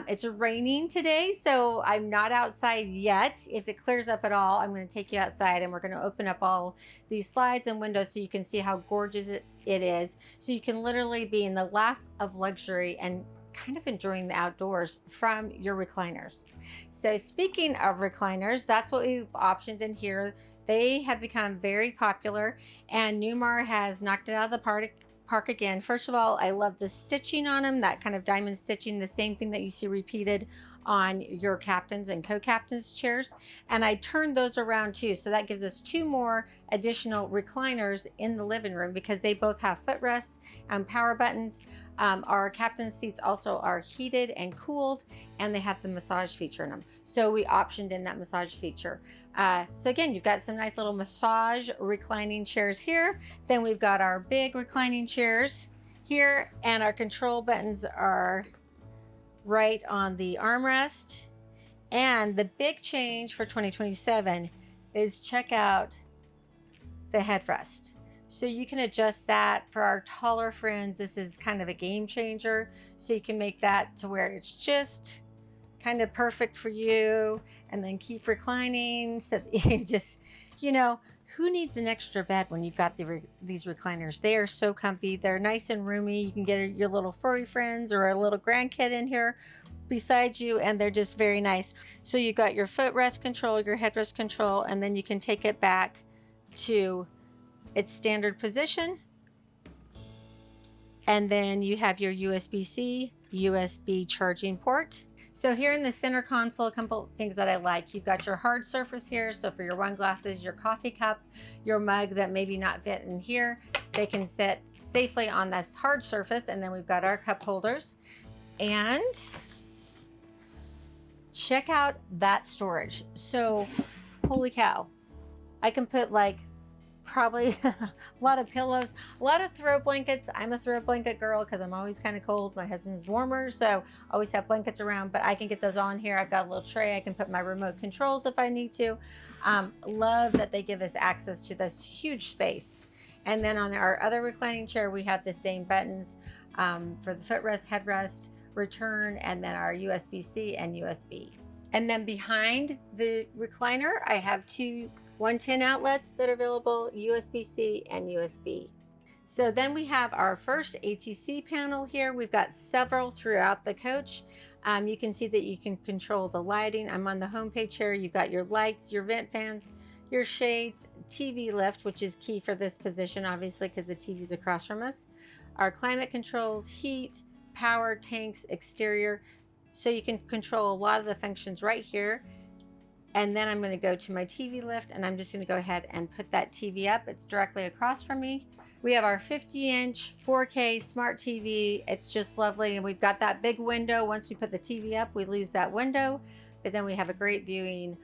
It's raining today, so I'm not outside yet. If it clears up at all, I'm going to take you outside and we're going to open up all these slides and windows so you can see how gorgeous it is. So you can literally be in the lap of luxury and kind of enjoying the outdoors from your recliners. So speaking of recliners, that's what we've optioned in here. They have become very popular and Newmar has knocked it out of the park again. First of all, I love the stitching on them, that kind of diamond stitching, the same thing that you see repeated on your captains and co-captains chairs. And I turned those around too. So that gives us 2 more additional recliners in the living room because they both have footrests and power buttons. Our captain seats also are heated and cooled, and they have the massage feature in them. So we optioned in that massage feature. So again, you've got some nice little massage reclining chairs here. Then we've got our big reclining chairs here, and our control buttons are right on the armrest. And the big change for 2027 is check out the headrest. So you can adjust that for our taller friends. This is kind of a game changer. So you can make that to where it's just kind of perfect for you and then keep reclining. So that you can just, you know, who needs an extra bed when you've got these recliners? They are so comfy. They're nice and roomy. You can get your little furry friends or a little grandkid in here beside you, and they're just very nice. So you got your footrest control, your headrest control, and then you can take it back to its standard position. And then you have your USB-C, USB charging port. So here in the center console, a couple things that I like. You've got your hard surface here. So for your wine glasses, your coffee cup, your mug that maybe not fit in here, they can sit safely on this hard surface. And then we've got our cup holders. And check out that storage. So holy cow, I can put like probably a lot of pillows, a lot of throw blankets. I'm a throw blanket girl because I'm always kind of cold. My husband's warmer, so I always have blankets around, but I can get those on here. I've got a little tray. I can put my remote controls if I need to. Love that they give us access to this huge space. And then on our other reclining chair, we have the same buttons for the footrest, headrest, return, and then our USB-C and USB. And then behind the recliner, I have 2 110 outlets that are available, USB-C and USB. So then we have our first ATC panel here. We've got several throughout the coach. You can see that you can control the lighting. I'm on the home page here. You've got your lights, your vent fans, your shades, TV lift, which is key for this position, obviously, because the TV's across from us. Our climate controls, heat, power, tanks, exterior. So you can control a lot of the functions right here. And then I'm going to go to my TV lift, and I'm just going to go ahead and put that TV up. It's directly across from me. We have our 50-inch 4K smart TV. It's just lovely. And we've got that big window. Once we put the TV up, we lose that window. But then we have a great viewing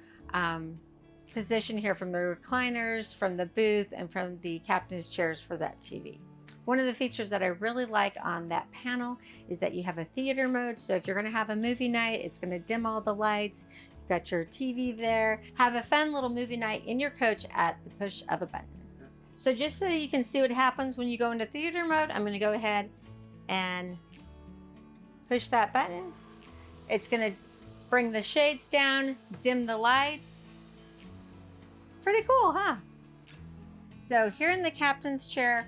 position here from the recliners, from the booth, and from the captain's chairs for that TV. One of the features that I really like on that panel is that you have a theater mode. So if you're going to have a movie night, it's going to dim all the lights. You've got your TV there. Have a fun little movie night in your coach at the push of a button. So just so you can see what happens when you go into theater mode, I'm going to go ahead and push that button. It's going to bring the shades down, dim the lights. Pretty cool, huh? So here in the captain's chair,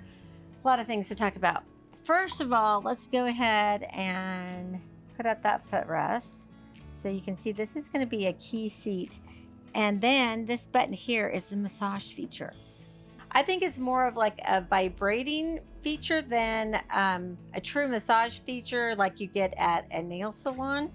a lot of things to talk about. First of all, let's go ahead and put up that footrest. So you can see this is going to be a key seat. And then this button here is the massage feature. I think it's more of like a vibrating feature than a true massage feature like you get at a nail salon,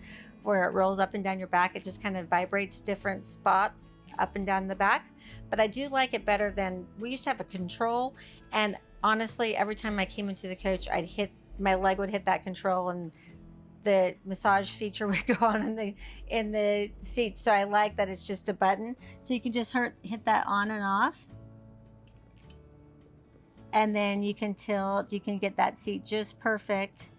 where it rolls up and down your back. It just kind of vibrates different spots up and down the back. But I do like it better than, we used to have a control, and honestly, every time I came into the coach, my leg would hit that control and the massage feature would go on in the seat. So I like that it's just a button. So you can just hit that on and off. And then you can tilt, you can get that seat just perfect,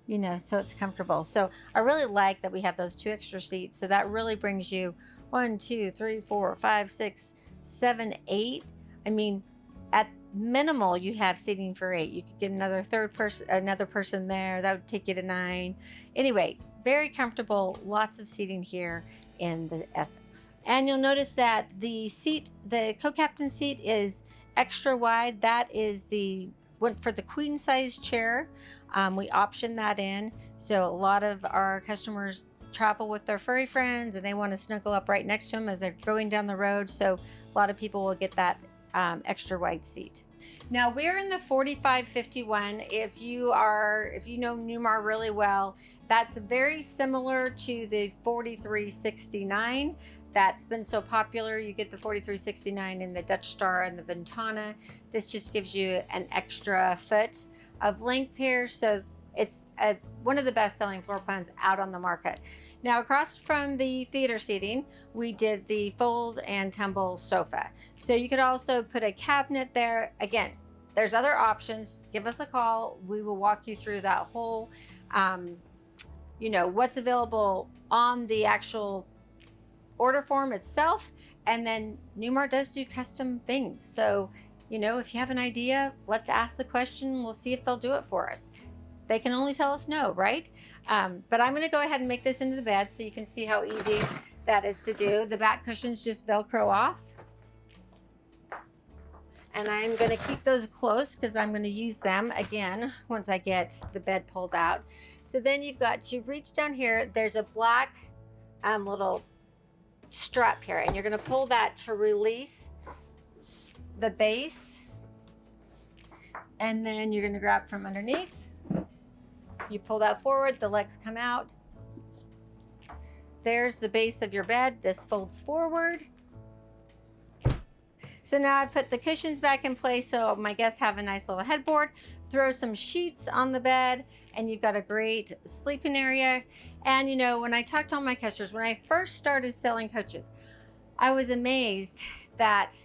you know, so it's comfortable. So I really like that we have those 2 extra seats. So that really brings you 1, 2, 3, 4, 5, 6, 7, 8. I mean, at minimal, you have seating for 8. You could get another person there. That would take you to 9. Anyway, very comfortable. Lots of seating here in the Essex. And you'll notice that the co-captain seat is extra wide. That is went for the queen size chair. We optioned that in. So a lot of our customers travel with their furry friends and they want to snuggle up right next to them as they're going down the road. So a lot of people will get that extra wide seat. Now we're in the 4551. If you know Newmar really well, that's very similar to the 4369. That's been so popular. You get the 4369 in the Dutch Star and the Ventana. This just gives you an extra foot of length here. So it's one of the best selling floor plans out on the market. Now across from the theater seating, we did the fold and tumble sofa. So you could also put a cabinet there. Again, there's other options. Give us a call. We will walk you through that whole, what's available on the actual order form itself. And then Newmar does do custom things. So, if you have an idea, let's ask the question. We'll see if they'll do it for us. They can only tell us no, right? But I'm gonna go ahead and make this into the bed so you can see how easy that is to do. The back cushions just Velcro off. And I'm gonna keep those close because I'm gonna use them again once I get the bed pulled out. So then you've got to reach down here. There's a black little strap here, and you're going to pull that to release the base, and then you're going to grab from underneath. You pull that forward, the legs come out. There's the base of your bed. This folds forward. So now I put the cushions back in place so my guests have a nice little headboard. Throw some sheets on the bed, and you've got a great sleeping area. And when I talked to all my customers, when I first started selling coaches, I was amazed that,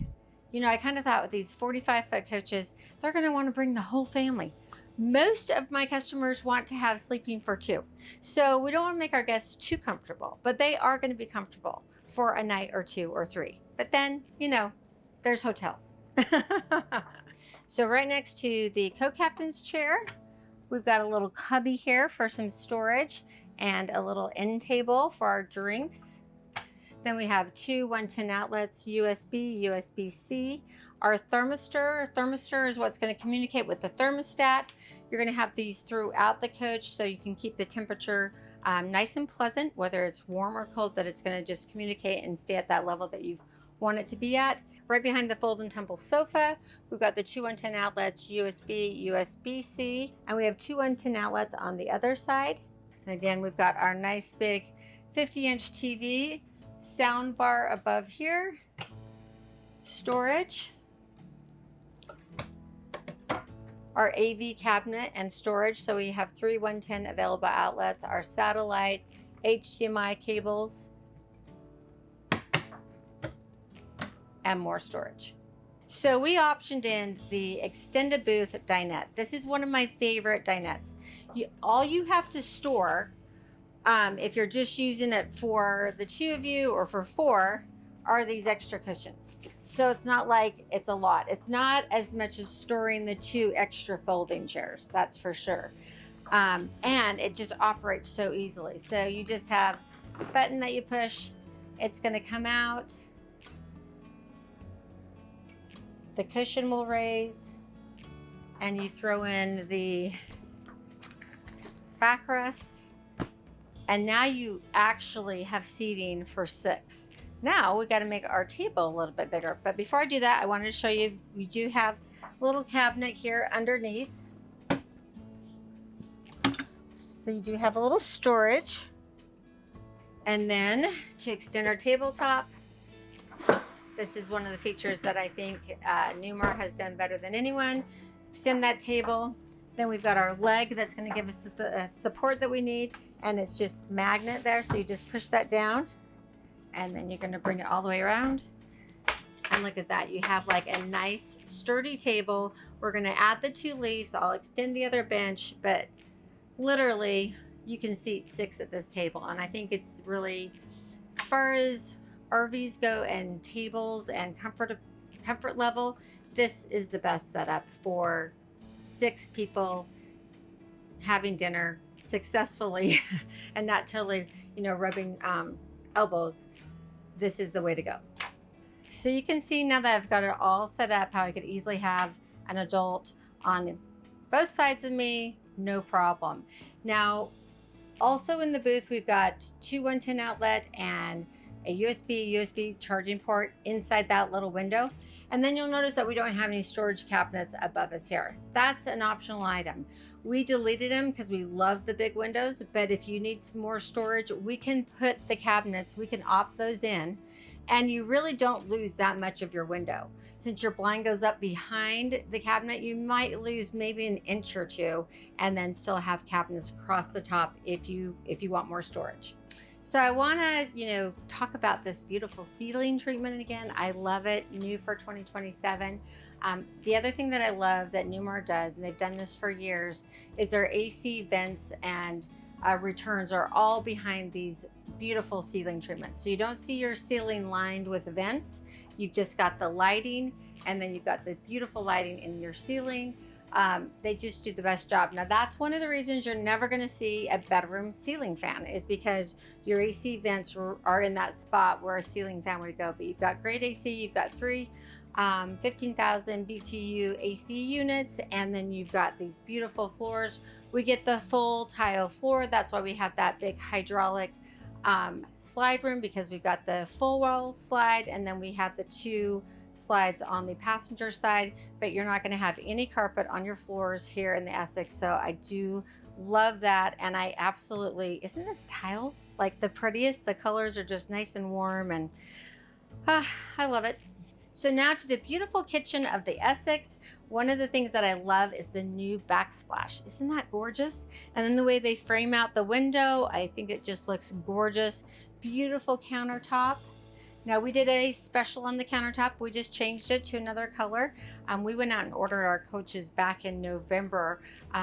I kind of thought with these 45-foot coaches, they're going to want to bring the whole family. Most of my customers want to have sleeping for 2. So we don't want to make our guests too comfortable, but they are going to be comfortable for a night or 2 or 3. But then, there's hotels. So right next to the co-captain's chair, we've got a little cubby here for some storage and a little end table for our drinks. Then we have 2 110 outlets, USB, USB-C. Our thermistor. Thermistor is what's going to communicate with the thermostat. You're going to have these throughout the coach so you can keep the temperature nice and pleasant, whether it's warm or cold, that it's going to just communicate and stay at that level that you want it to be at. Right behind the fold and tumble sofa, we've got the 2 110 outlets, USB, USB-C, and we have 2 110 outlets on the other side. And again, we've got our nice big 50-inch TV, sound bar above here, storage, our AV cabinet and storage. So we have 3 110 available outlets, our satellite, HDMI cables, and more storage. So we optioned in the extended booth dinette. This is one of my favorite dinettes. All you have to store, if you're just using it for the 2 of you or for 4, are these extra cushions. So it's not like it's a lot. It's not as much as storing the 2 extra folding chairs, that's for sure. And it just operates so easily. So you just have a button that you push, it's gonna come out, the cushion will raise, and you throw in the backrest, and now you actually have seating for 6. Now we got to make our table a little bit bigger. But before I do that, I wanted to show you, we do have a little cabinet here underneath. So you do have a little storage. And then to extend our tabletop, this is one of the features that I think Newmar has done better than anyone. Extend that table. Then we've got our leg that's going to give us the support that we need. And it's just magnet there. So you just push that down. And then you're going to bring it all the way around. And look at that. You have like a nice sturdy table. We're going to add the 2 leaves. I'll extend the other bench, but literally you can seat 6 at this table. And I think it's really, as far as RVs go and tables and comfort level, this is the best setup for 6 people having dinner successfully and not totally, rubbing elbows. This is the way to go. So you can see now that I've got it all set up, how I could easily have an adult on both sides of me, no problem. Now, also in the booth, we've got 2 110 outlet and a USB charging port inside that little window. And then you'll notice that we don't have any storage cabinets above us here. That's an optional item. We deleted them because we love the big windows, but if you need some more storage, we can put the cabinets, we can opt those in, and you really don't lose that much of your window. Since your blind goes up behind the cabinet, you might lose maybe an inch or 2 and then still have cabinets across the top if you want more storage. So I want to, talk about this beautiful ceiling treatment again. I love it, new for 2027. The other thing that I love that Newmar does, and they've done this for years, is their AC vents and returns are all behind these beautiful ceiling treatments. So you don't see your ceiling lined with vents. You've just got the lighting, and then you've got the beautiful lighting in your ceiling. They just do the best job. Now that's one of the reasons you're never going to see a bedroom ceiling fan, is because your AC vents are in that spot where a ceiling fan would go. But you've got great AC, you've got 3 15,000 BTU AC units, and then you've got these beautiful floors. We get the full tile floor. That's why we have that big hydraulic slide room, because we've got the full wall slide, and then we have the 2 slides on the passenger side, but you're not going to have any carpet on your floors here in the Essex. So I do love that. And I absolutely, isn't this tile like the prettiest? The colors are just nice and warm, and I love it. So now to the beautiful kitchen of the Essex. One of the things that I love is the new backsplash. Isn't that gorgeous? And then the way they frame out the window, I think it just looks gorgeous. Beautiful countertop. Now we did a special on the countertop. We just changed it to another color. We went out and ordered our coaches back in November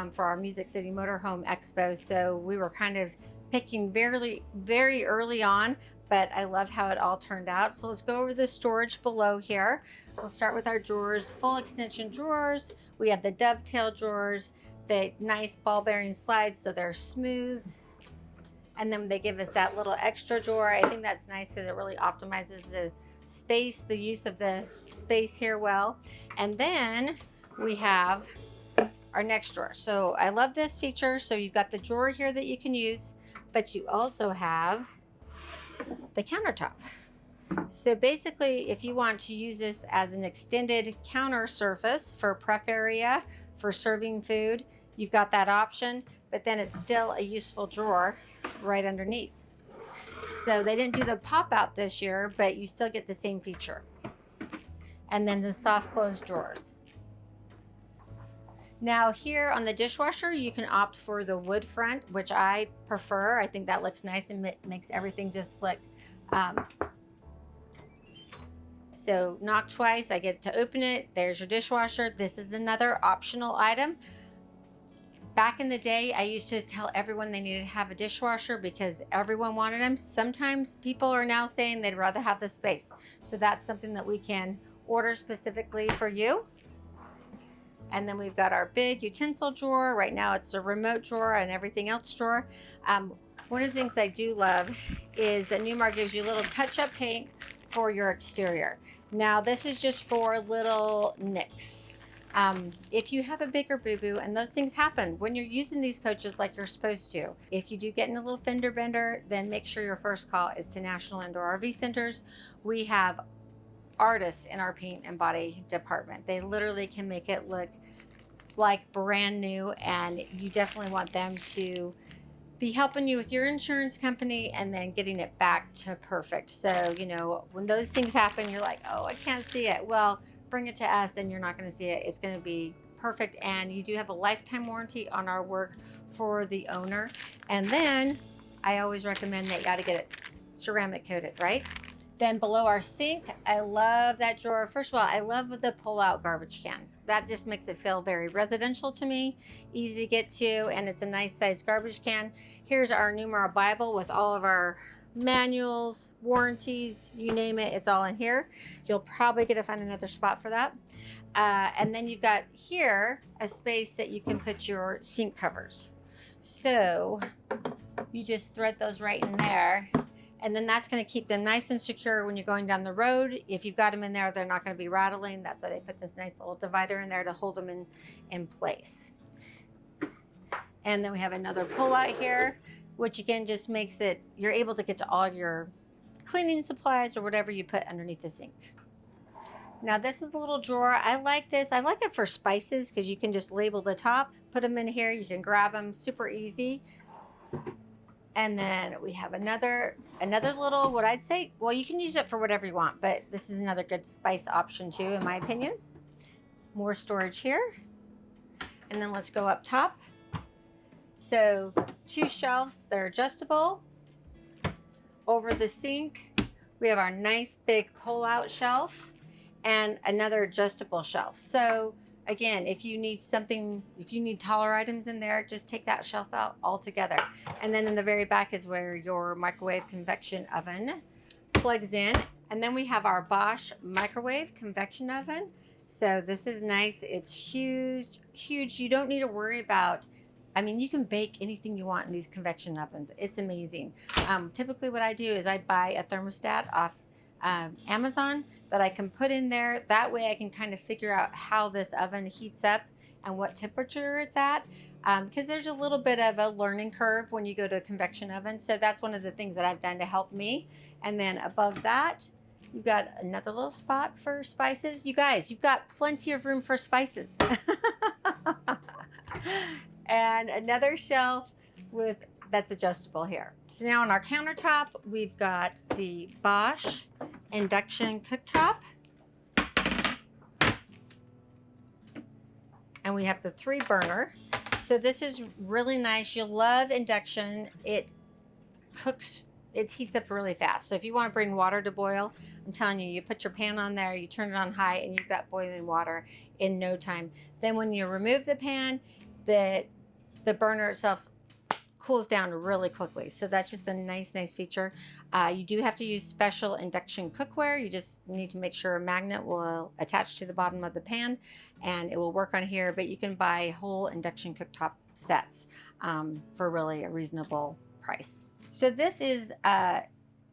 for our Music City Motorhome Expo. So we were kind of picking very early on, but I love how it all turned out. So let's go over the storage below here. We'll start with our drawers, full extension drawers. We have the dovetail drawers, the nice ball bearing slides, so they're smooth. And then they give us that little extra drawer. I think that's nice because it really optimizes space, the use of the space here well. And then we have our next drawer. So I love this feature. So you've got the drawer here that you can use, but you also have the countertop. So basically, if you want to use this as an extended counter surface for prep area, for serving food, you've got that option, but then it's still a useful drawer right underneath. So they didn't do the pop out this year, but you still get the same feature. And then the soft close drawers. Now here on the dishwasher, you can opt for the wood front, which I prefer. I think that looks nice and makes everything just look, so knock twice, I get to open it. There's your dishwasher. This is another optional item. Back in the day, I used to tell everyone they needed to have a dishwasher because everyone wanted them. Sometimes people are now saying they'd rather have the space. So that's something that we can order specifically for you. And then we've got our big utensil drawer. Right now it's a remote drawer and everything else drawer. One of the things I do love is that Newmar gives you a little touch-up paint for your exterior. Now this is just for little nicks. If you have a bigger boo-boo, and those things happen when you're using these coaches like you're supposed to, if you do get in a little fender bender, then make sure your first call is to National Indoor RV Centers. We have artists in our paint and body department. They literally can make it look like brand new, and you definitely want them to be helping you with your insurance company and then getting it back to perfect. So, you know, when those things happen, you're like, oh, I can't see it. Well, bring it to us and you're not going to see it. It's going to be perfect. And you do have a lifetime warranty on our work for the owner. And then I always recommend that you got to get it ceramic coated, right? Then below our sink, I love that drawer. First of all, I love the pull-out garbage can. That just makes it feel very residential to me, easy to get to, and it's a nice sized garbage can. Here's our Newmar Bible with all of our manuals, warranties, you name it, it's all in here. You'll probably get to find another spot for that. And then you've got here a space that you can put your sink covers. So you just thread those right in there. And then that's going to keep them nice and secure when you're going down the road. If you've got them in there, they're not going to be rattling. That's why they put this nice little divider in there to hold them in place. And then we have another pull out here, which again just makes it, you're able to get to all your cleaning supplies or whatever you put underneath the sink. Now this is a little drawer. I like this. I like it for spices because you can just label the top, put them in here. You can grab them super easy. And then we have another little, what I'd say, well, you can use it for whatever you want, but this is another good spice option too, in my opinion. More storage here. And then let's go up top. So 2 shelves, they're adjustable. Over the sink, we have our nice big pull-out shelf and another adjustable shelf. So again, if you need something, if you need taller items in there, just take that shelf out altogether. And then in the very back is where your microwave convection oven plugs in. And then we have our Bosch microwave convection oven. So this is nice. It's huge, huge. You don't need to worry about, I mean, you can bake anything you want in these convection ovens. It's amazing. Typically what I do is I buy a thermostat off Amazon that I can put in there. That way I can kind of figure out how this oven heats up and what temperature it's at, because there's a little bit of a learning curve when you go to a convection oven. So that's one of the things that I've done to help me. And then above that, you've got another little spot for spices. You guys, you've got plenty of room for spices. And another shelf with that's adjustable here. So now on our countertop, we've got the Bosch induction cooktop. And we have the 3 burner. So this is really nice. You'll love induction. It cooks, it heats up really fast. So if you want to bring water to boil, I'm telling you, you put your pan on there, you turn it on high, and you've got boiling water in no time. Then when you remove the pan, the burner itself cools down really quickly. So that's just a nice feature. You do have to use special induction cookware. You just need to make sure a magnet will attach to the bottom of the pan and it will work on here, but you can buy whole induction cooktop sets for really a reasonable price. So this is a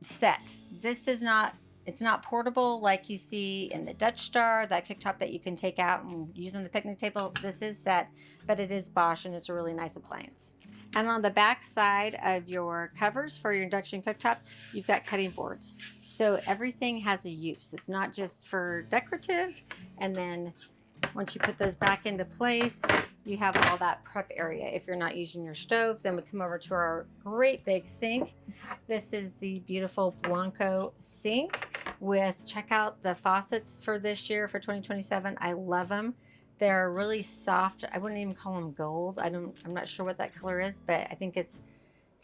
set. This does not it's not portable like you see in the Dutch Star, that cooktop that you can take out and use on the picnic table. This is set, but it is Bosch and it's a really nice appliance. And on the back side of your covers for your induction cooktop, you've got cutting boards. So everything has a use. It's not just for decorative. And then once you put those back into place, you have all that prep area. If you're not using your stove, then we come over to our great big sink. This is the beautiful Blanco sink with, check out the faucets for this year, for 2027. I love them. They're really soft. I wouldn't even call them gold. I'm not sure what that color is, but I think it's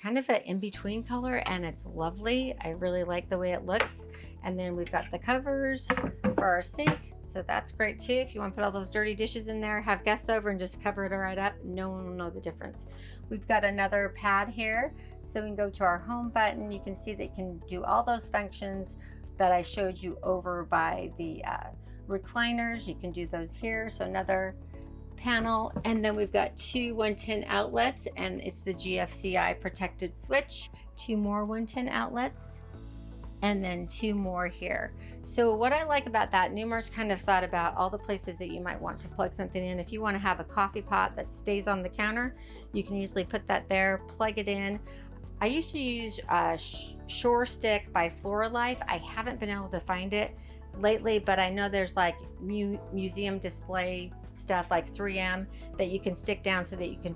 kind of an in-between color and it's lovely. I really like the way it looks. And then we've got the covers for our sink. So that's great too. If you want to put all those dirty dishes in there, have guests over and just cover it right up, no one will know the difference. We've got another pad here. So we can go to our home button. You can see that you can do all those functions that I showed you over by the recliners. You can do those here. So another panel, and then we've got two 110 outlets, and it's the GFCI protected switch. Two more 110 outlets, and then two more here. So what I like about that, Newmar's kind of thought about all the places that you might want to plug something in. If you want to have a coffee pot that stays on the counter, you can easily put that there, plug it in. I used to use Shore Stick by Floralife. I haven't been able to find it lately, but I know there's like museum display stuff like 3M that you can stick down so that you can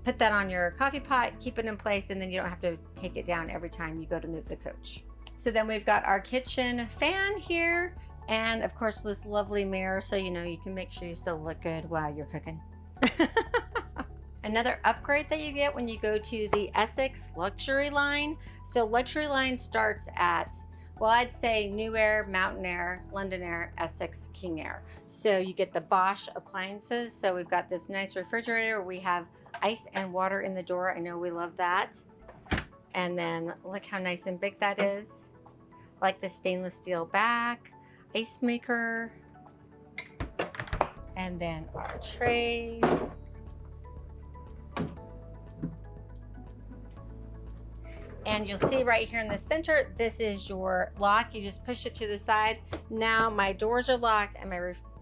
put that on your coffee pot, keep it in place, and then you don't have to take it down every time you go to move the coach. So then we've got our kitchen fan here, and of course this lovely mirror, so you know you can make sure you still look good while you're cooking. Another upgrade that you get when you go to the Essex luxury line. So luxury line starts at, well, I'd say New Air, Mountain Air, London Air, Essex, King Air. So you get the Bosch appliances. So we've got this nice refrigerator. We have ice and water in the door. I know we love that. And then look how nice and big that is. I like the stainless steel back, ice maker, and then our trays. And you'll see right here in the center, this is your lock. You just push it to the side. Now my doors are locked and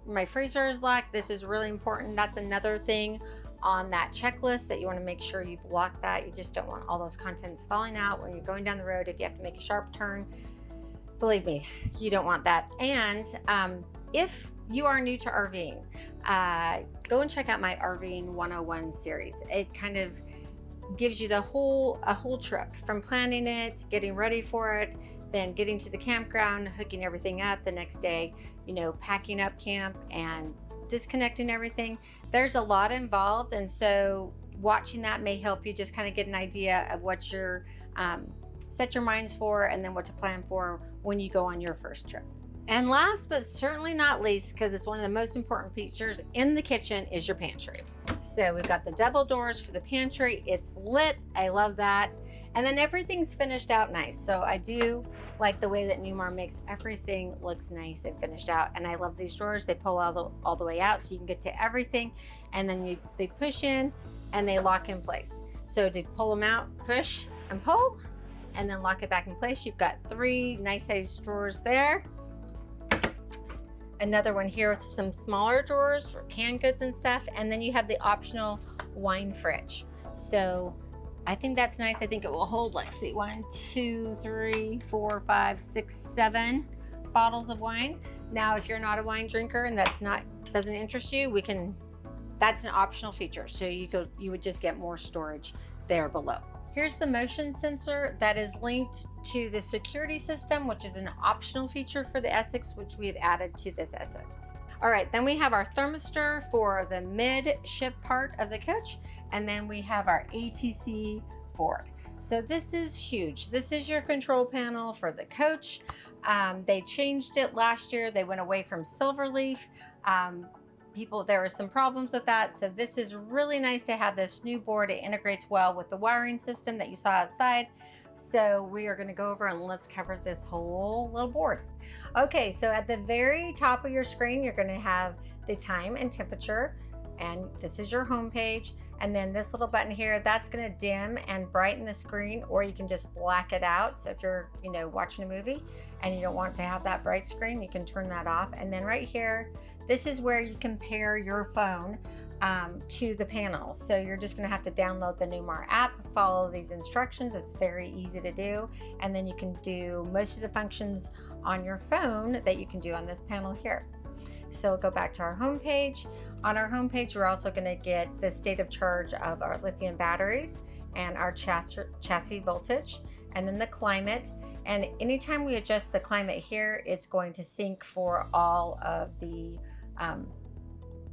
my freezer is locked. This is really important. That's another thing on that checklist that you want to make sure you've locked that. You just don't want all those contents falling out when you're going down the road. If you have to make a sharp turn, believe me, you don't want that. And if you are new to RVing, go and check out my RVing 101 series. It kind of gives you a whole trip, from planning it, getting ready for it, then getting to the campground, hooking everything up the next day, you know, packing up camp and disconnecting everything. There's a lot involved, and so watching that may help you just kind of get an idea of what you're set your minds for, and then what to plan for when you go on your first trip. And last but certainly not least, because it's one of the most important features in the kitchen, is your pantry. So we've got the double doors for the pantry. It's lit. I love that. And then everything's finished out nice. So I do like the way that Newmar makes everything looks nice and finished out. And I love these drawers. They pull all the way out so you can get to everything. And then they push in and they lock in place. So to pull them out, push and pull, and then lock it back in place. You've got 3 nice sized drawers there. Another one here with some smaller drawers for canned goods and stuff. And then you have the optional wine fridge. So I think that's nice. I think it will hold, let's see, 1, 2, 3, 4, 5, 6, 7 bottles of wine. Now, if you're not a wine drinker and doesn't interest you, that's an optional feature. So you would just get more storage there below. Here's the motion sensor that is linked to the security system, which is an optional feature for the Essex, which we have added to this Essex. All right, then we have our thermistor for the midship part of the coach, and then we have our ATC board. So this is huge. This is your control panel for the coach. They changed it last year. They went away from Silverleaf. There were some problems with that. So this is really nice to have this new board. It integrates well with the wiring system that you saw outside. So we are going to go over and let's cover this whole little board. Okay, so at the very top of your screen, you're going to have the time and temperature. and this is your home page. And then this little button here, that's gonna dim and brighten the screen, or you can just black it out. So if you're, watching a movie and you don't want to have that bright screen, you can turn that off. And then right here, this is where you can pair your phone to the panel. So you're just gonna have to download the Newmar app, follow these instructions. It's very easy to do. And then you can do most of the functions on your phone that you can do on this panel here. So we'll go back to our home page. On our home page, we're also gonna get the state of charge of our lithium batteries and our chassis voltage, and then the climate. And anytime we adjust the climate here, it's going to sync for all of the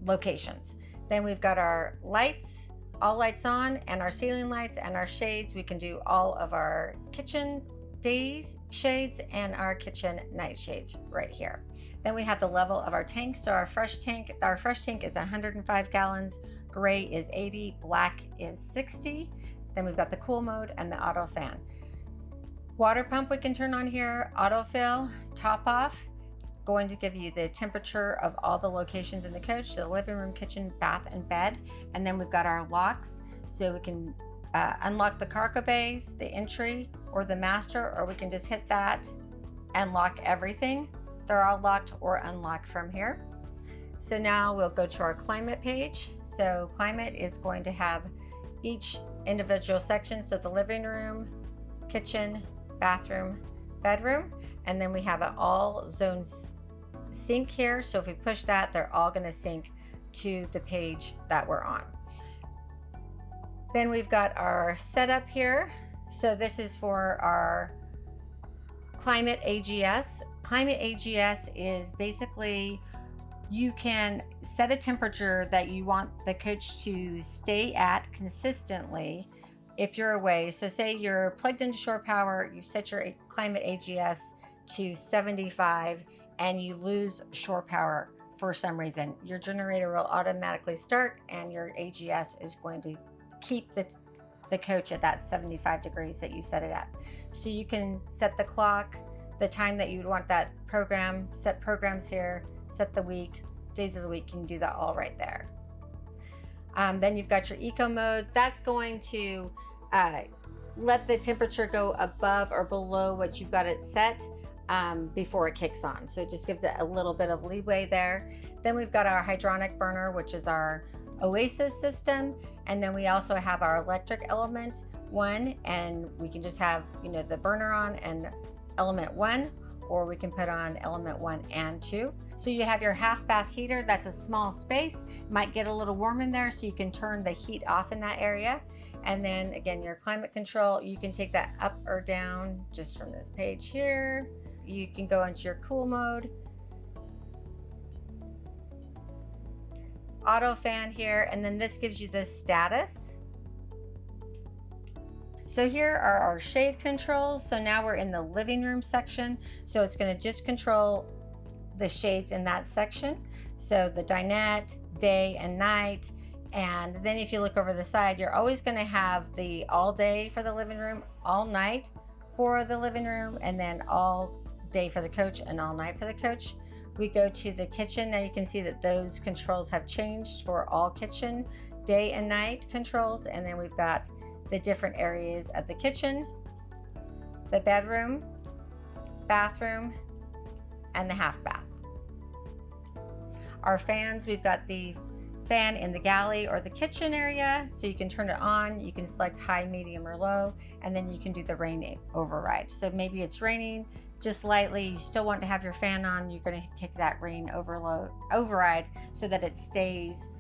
locations. Then we've got our lights, all lights on, and our ceiling lights and our shades. We can do all of our kitchen days shades and our kitchen night shades right here. Then we have the level of our tank. So our fresh tank is 105 gallons, gray is 80, black is 60. Then we've got the cool mode and the auto fan. Water pump we can turn on here, autofill, top off, going to give you the temperature of all the locations in the coach, so the living room, kitchen, bath, and bed. And then we've got our locks, so we can unlock the cargo bays, the entry, or the master, or we can just hit that and lock everything. They're all locked or unlocked from here. So now we'll go to our climate page. So climate is going to have each individual section, so the living room, kitchen, bathroom, bedroom, and then we have it all zones sync here. So if we push that, they're all going to sync to the page that we're on. Then we've got our setup here. So this is for our climate AGS. Climate AGS is basically, you can set a temperature that you want the coach to stay at consistently if you're away. So say you're plugged into shore power, you've set your climate AGS to 75 and you lose shore power for some reason. Your generator will automatically start and your AGS is going to keep the coach at that 75 degrees that you set it at. So you can set the clock, the time that you would want that program, set programs here, set the week, days of the week, you can do that all right there. Then you've got your eco mode. That's going to let the temperature go above or below what you've got it set before it kicks on. So it just gives it a little bit of leeway there. Then we've got our hydronic burner, which is our Oasis system. And then we also have our electric element 1, and we can just have, the burner on and element 1, or we can put on element 1 and 2. So you have your half bath heater. That's a small space, might get a little warm in there, so you can turn the heat off in that area. And then again, your climate control, you can take that up or down just from this page here. You can go into your cool mode, auto fan here, and then this gives you the status. So here are our shade controls. So now we're in the living room section. So it's going to just control the shades in that section. So the dinette, day and night. And then if you look over the side, you're always going to have the all day for the living room, all night for the living room, and then all day for the coach and all night for the coach. We go to the kitchen. Now you can see that those controls have changed for all kitchen, day and night controls. And then we've got the different areas of the kitchen, the bedroom, bathroom, and the half bath. Our fans, we've got the fan in the galley or the kitchen area, so you can turn it on, you can select high, medium, or low, and then you can do the rain override. So maybe it's raining just lightly, you still want to have your fan on, you're going to take that rain override so that it stays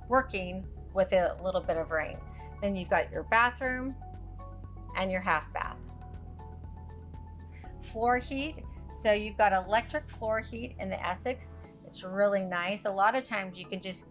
working with a little bit of rain. Then you've got your bathroom and your half bath. Floor heat, so you've got electric floor heat in the Essex. It's really nice. A lot of times you can just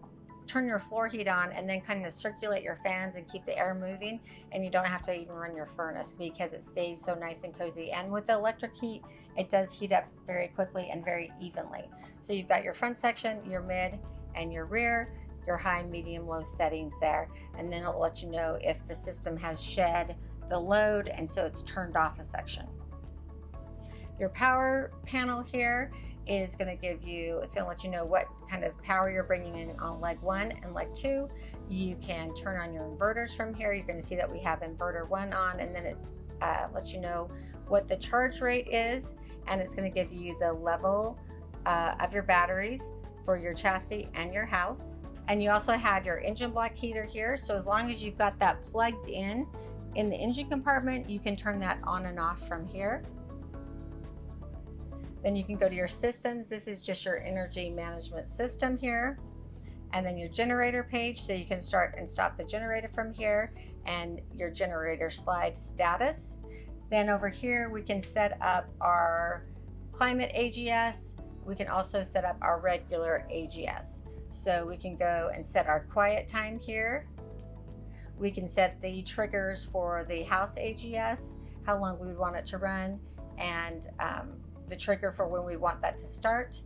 turn your floor heat on and then kind of circulate your fans and keep the air moving, and you don't have to even run your furnace because it stays so nice and cozy. And with the electric heat, it does heat up very quickly and very evenly. So you've got your front section, your mid, and your rear, your high, medium, low settings there, and then it'll let you know if the system has shed the load and so it's turned off a section. Your power panel here is going to give you, it's going to let you know what kind of power you're bringing in on leg 1 and leg 2. You can turn on your inverters from here. You're going to see that we have inverter 1 on, and then it lets you know what the charge rate is, and it's going to give you the level of your batteries for your chassis and your house. And you also have your engine block heater here. So as long as you've got that plugged in the engine compartment, you can turn that on and off from here. Then you can go to your systems. This is just your energy management system here. And then your generator page, so you can start and stop the generator from here, and your generator slide status. Then over here, we can set up our climate AGS. We can also set up our regular AGS. So we can go and set our quiet time here. We can set the triggers for the house AGS, how long we would want it to run, and the trigger for when we want that to start.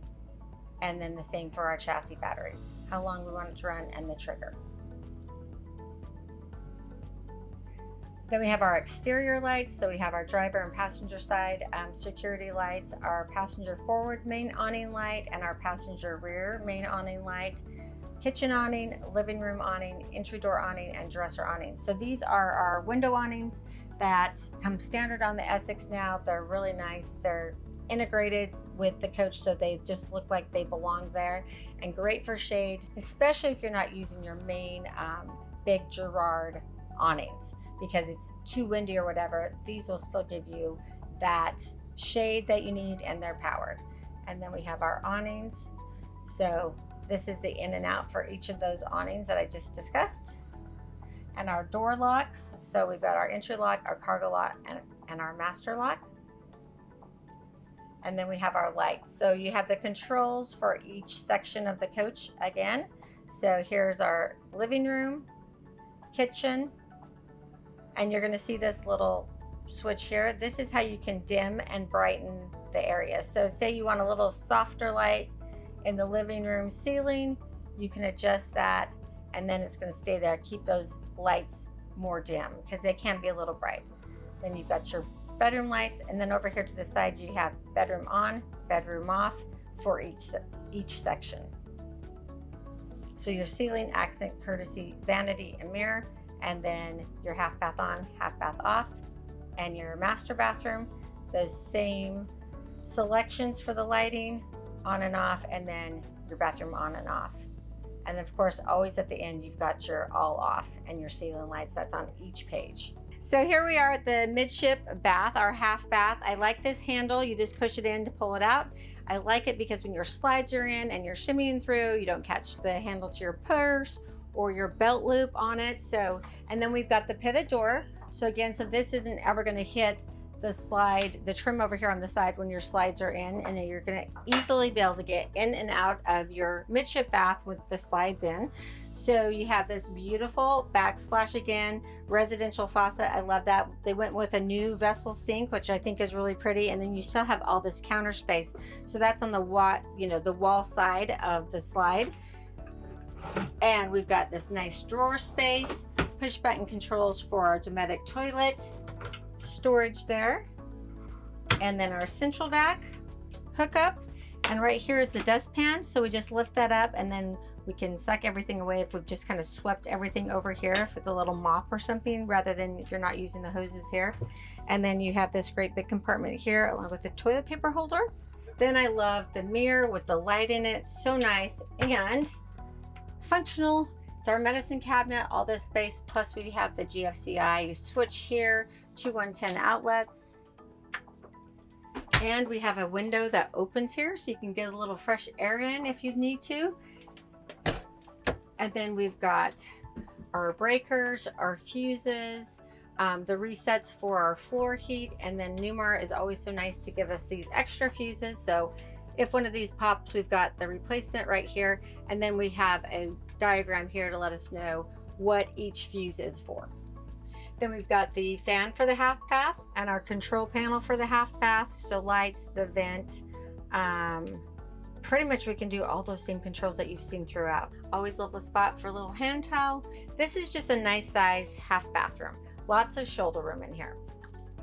And then the same for our chassis batteries, how long we want it to run and the trigger. Then we have our exterior lights. So we have our driver and passenger side security lights, our passenger forward main awning light, and our passenger rear main awning light, kitchen awning, living room awning, entry door awning, and dresser awning. So these are our window awnings that come standard on the Essex now. They're really nice. They're integrated with the coach, so they just look like they belong there, and great for shade, especially if you're not using your main big Girard awnings because it's too windy or whatever. These will still give you that shade that you need, and they're powered. And then we have our awnings. So this is the in and out for each of those awnings that I just discussed. And our door locks. So we've got our entry lock, our cargo lock, and our master lock. And then we have our lights. So you have the controls for each section of the coach again. So here's our living room, kitchen, and you're gonna see this little switch here. This is how you can dim and brighten the area. So say you want a little softer light in the living room ceiling, you can adjust that, and then it's gonna stay there. Keep those lights more dim because they can be a little bright. Then you've got your bedroom lights, and then over here to the side you have bedroom on, bedroom off for each section. So your ceiling, accent, courtesy, vanity, and mirror, and then your half bath on, half bath off, and your master bathroom, the same selections for the lighting, on and off, and then your bathroom on and off. And then of course, always at the end, you've got your all off and your ceiling lights. That's on each page. So here we are at the midship bath, our half bath. I like this handle. You just push it in to pull it out. I like it because when your slides are in and you're shimmying through, you don't catch the handle to your purse or your belt loop on it. So, and then we've got the pivot door. So again, so this isn't ever gonna hit the slide, the trim over here on the side when your slides are in, and you're gonna easily be able to get in and out of your midship bath with the slides in. So you have this beautiful backsplash again, residential faucet. I love that. They went with a new vessel sink, which I think is really pretty. And then you still have all this counter space. So that's on the wall side of the slide. And we've got this nice drawer space, push button controls for our Dometic toilet, storage there, and then our central vac hookup. And right here is the dustpan. So we just lift that up, and then we can suck everything away if we've just kind of swept everything over here with a little mop or something, rather than if you're not using the hoses here. And then you have this great big compartment here along with the toilet paper holder. Then I love the mirror with the light in it. So nice and functional. It's our medicine cabinet, all this space, plus we have the GFCI switch here, 2 110 outlets. And we have a window that opens here so you can get a little fresh air in if you need to. And then we've got our breakers, our fuses, the resets for our floor heat. And then Newmar is always so nice to give us these extra fuses. So if one of these pops, we've got the replacement right here. And then we have a diagram here to let us know what each fuse is for. Then we've got the fan for the half bath and our control panel for the half bath. So lights, the vent, pretty much we can do all those same controls that you've seen throughout. Always love the spot for a little hand towel. This is just a nice size half bathroom. Lots of shoulder room in here.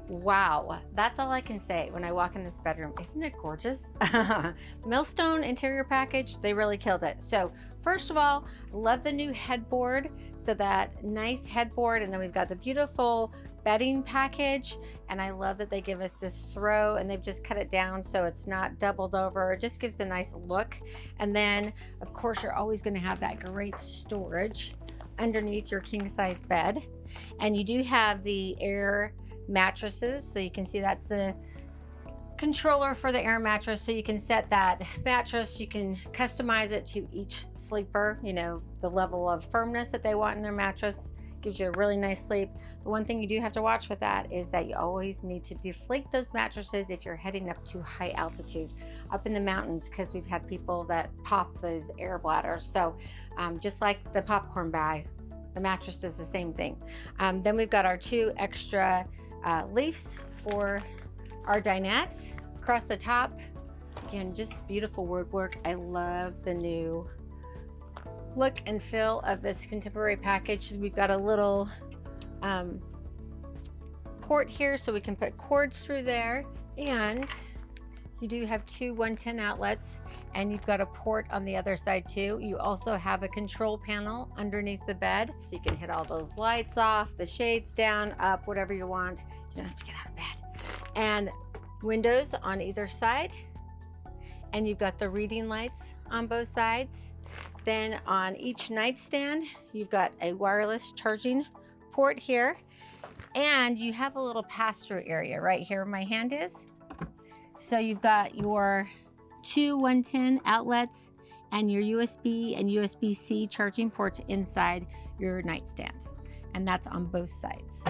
Wow, that's all I can say when I walk in this bedroom. Isn't it gorgeous? Millstone interior package, they really killed it. So first of all, love the new headboard. So that nice headboard, and then we've got the beautiful bedding package, and I love that they give us this throw, and they've just cut it down so it's not doubled over. It just gives a nice look. And then of course you're always going to have that great storage underneath your king size bed, and you do have the air mattresses, so you can see that's the controller for the air mattress. So you can set that mattress, you can customize it to each sleeper, you know, the level of firmness that they want in their mattress. Gives you a really nice sleep. The one thing you do have to watch with that is that you always need to deflate those mattresses if you're heading up to high altitude, up in the mountains, because we've had people that pop those air bladders. So just like the popcorn bag, the mattress does the same thing. Then we've got our 2 extra leaves for our dinette across the top. Again, just beautiful woodwork. I love the new look and feel of this contemporary package. We've got a little port here so we can put cords through there, and you do have 2 110 outlets, and you've got a port on the other side too. You also have a control panel underneath the bed, so you can hit all those lights off, the shades down, up, whatever you want. You don't have to get out of bed. And windows on either side, and you've got the reading lights on both sides. Then on each nightstand, you've got a wireless charging port here, and you have a little pass-through area right here where my hand is. So you've got your 2 110 outlets and your USB and USB-C charging ports inside your nightstand, and that's on both sides.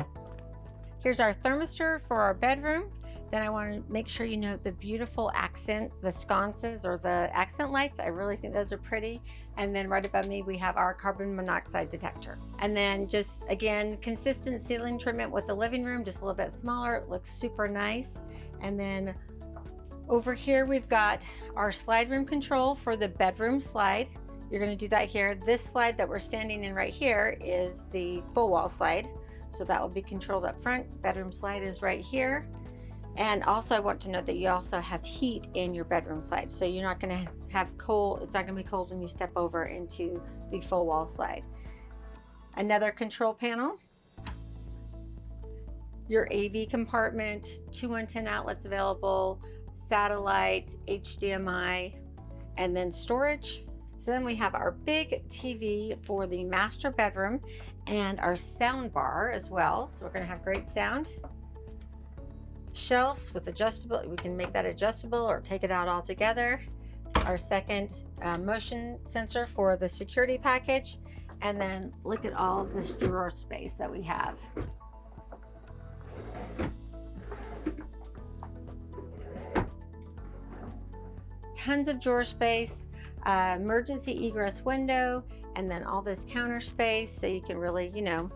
Here's our thermistor for our bedroom. Then I want to make sure you note the beautiful accent, the sconces or the accent lights. I really think those are pretty. And then right above me, we have our carbon monoxide detector. And then just again, consistent ceiling trim with the living room, just a little bit smaller. It looks super nice. And then over here, we've got our slide room control for the bedroom slide. You're going to do that here. This slide that we're standing in right here is the full wall slide. So that will be controlled up front. Bedroom slide is right here. And also I want to note that you also have heat in your bedroom slide. So you're not going to have cold, it's not going to be cold when you step over into the full wall slide. Another control panel. Your AV compartment, 2 110 outlets available, satellite, HDMI, and then storage. So then we have our big TV for the master bedroom and our sound bar as well. So we're going to have great sound. Shelves with adjustable, we can make that adjustable or take it out altogether. Our second motion sensor for the security package. And then look at all of this drawer space that we have. Tons of drawer space, emergency egress window, and then all this counter space, so you can really, you know,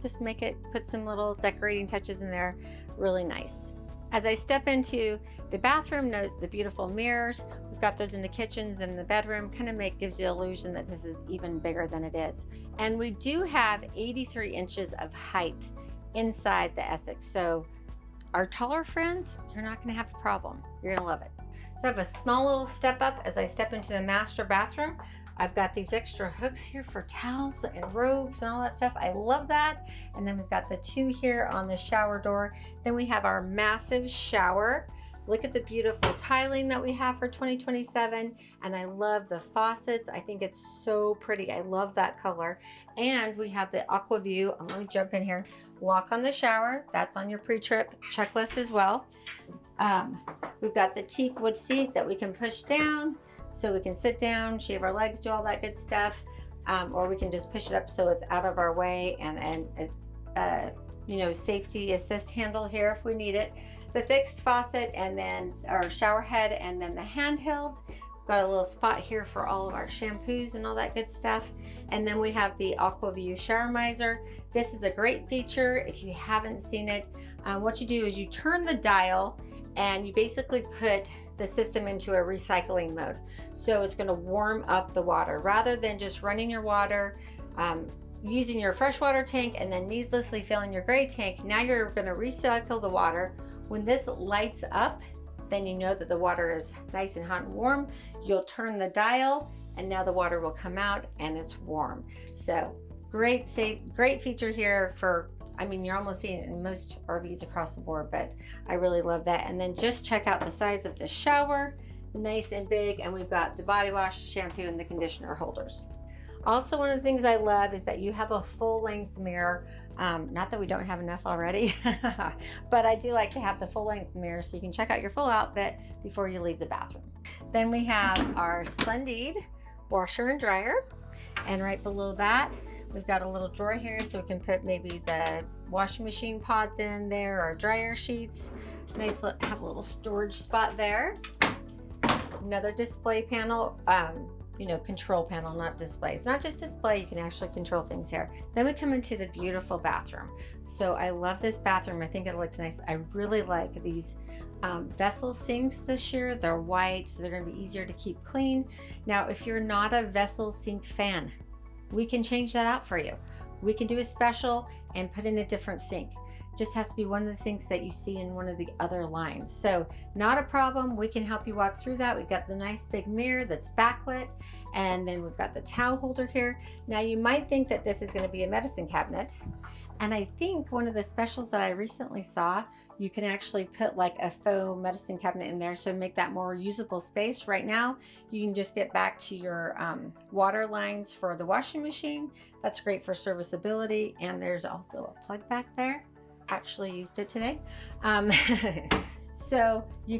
just make it, put some little decorating touches in there. Really nice. As I step into the bathroom, note the beautiful mirrors. We've got those in the kitchens and the bedroom. Kind of gives you the illusion that this is even bigger than it is. And we do have 83 inches of height inside the Essex. So our taller friends, you're not going to have a problem. You're going to love it. So I have a small little step up as I step into the master bathroom. I've got these extra hooks here for towels and robes and all that stuff. I love that. And then we've got the 2 here on the shower door. Then we have our massive shower. Look at the beautiful tiling that we have for 2027. And I love the faucets. I think it's so pretty. I love that color. And we have the aqua view. Let me jump in here. Lock on the shower. That's on your pre-trip checklist as well. We've got the teak wood seat that we can push down so we can sit down, shave our legs, do all that good stuff. Or we can just push it up so it's out of our way, and you know, safety assist handle here if we need it. The fixed faucet, and then our shower head, and then the handheld. Got a little spot here for all of our shampoos and all that good stuff. And then we have the AquaView shower miser. This is a great feature. If you haven't seen it, what you do is you turn the dial and you basically put the system into a recycling mode. So it's going to warm up the water rather than just running your water, using your freshwater tank and then needlessly filling your gray tank, now you're going to recycle the water. When this lights up, then you know that the water is nice and hot and warm. You'll turn the dial and now the water will come out and it's warm. So great feature here for, I mean, you're almost seeing it in most RVs across the board, but I really love that. And then just check out the size of the shower, nice and big. And we've got the body wash, shampoo, and the conditioner holders. Also, one of the things I love is that you have a full length mirror. Not that we don't have enough already, but I do like to have the full length mirror so you can check out your full outfit before you leave the bathroom. Then we have our Splendid washer and dryer. And right below that, we've got a little drawer here so we can put maybe the washing machine pods in there or dryer sheets. Nice, have a little storage spot there. Another display panel, control panel, not display. It's not just display, you can actually control things here. Then we come into the beautiful bathroom. So I love this bathroom. I think it looks nice. I really like these vessel sinks this year. They're white, so they're gonna be easier to keep clean. Now, if you're not a vessel sink fan, we can change that out for you. We can do a special and put in a different sink. Just has to be one of the sinks that you see in one of the other lines. So not a problem, we can help you walk through that. We've got the nice big mirror that's backlit, and then we've got the towel holder here. Now you might think that this is gonna be a medicine cabinet, and I think one of the specials that I recently saw, you can actually put like a faux medicine cabinet in there, so make that more usable space. Right now, you can just get back to your water lines for the washing machine. That's great for serviceability, and there's also a plug back there. Actually used it today. So you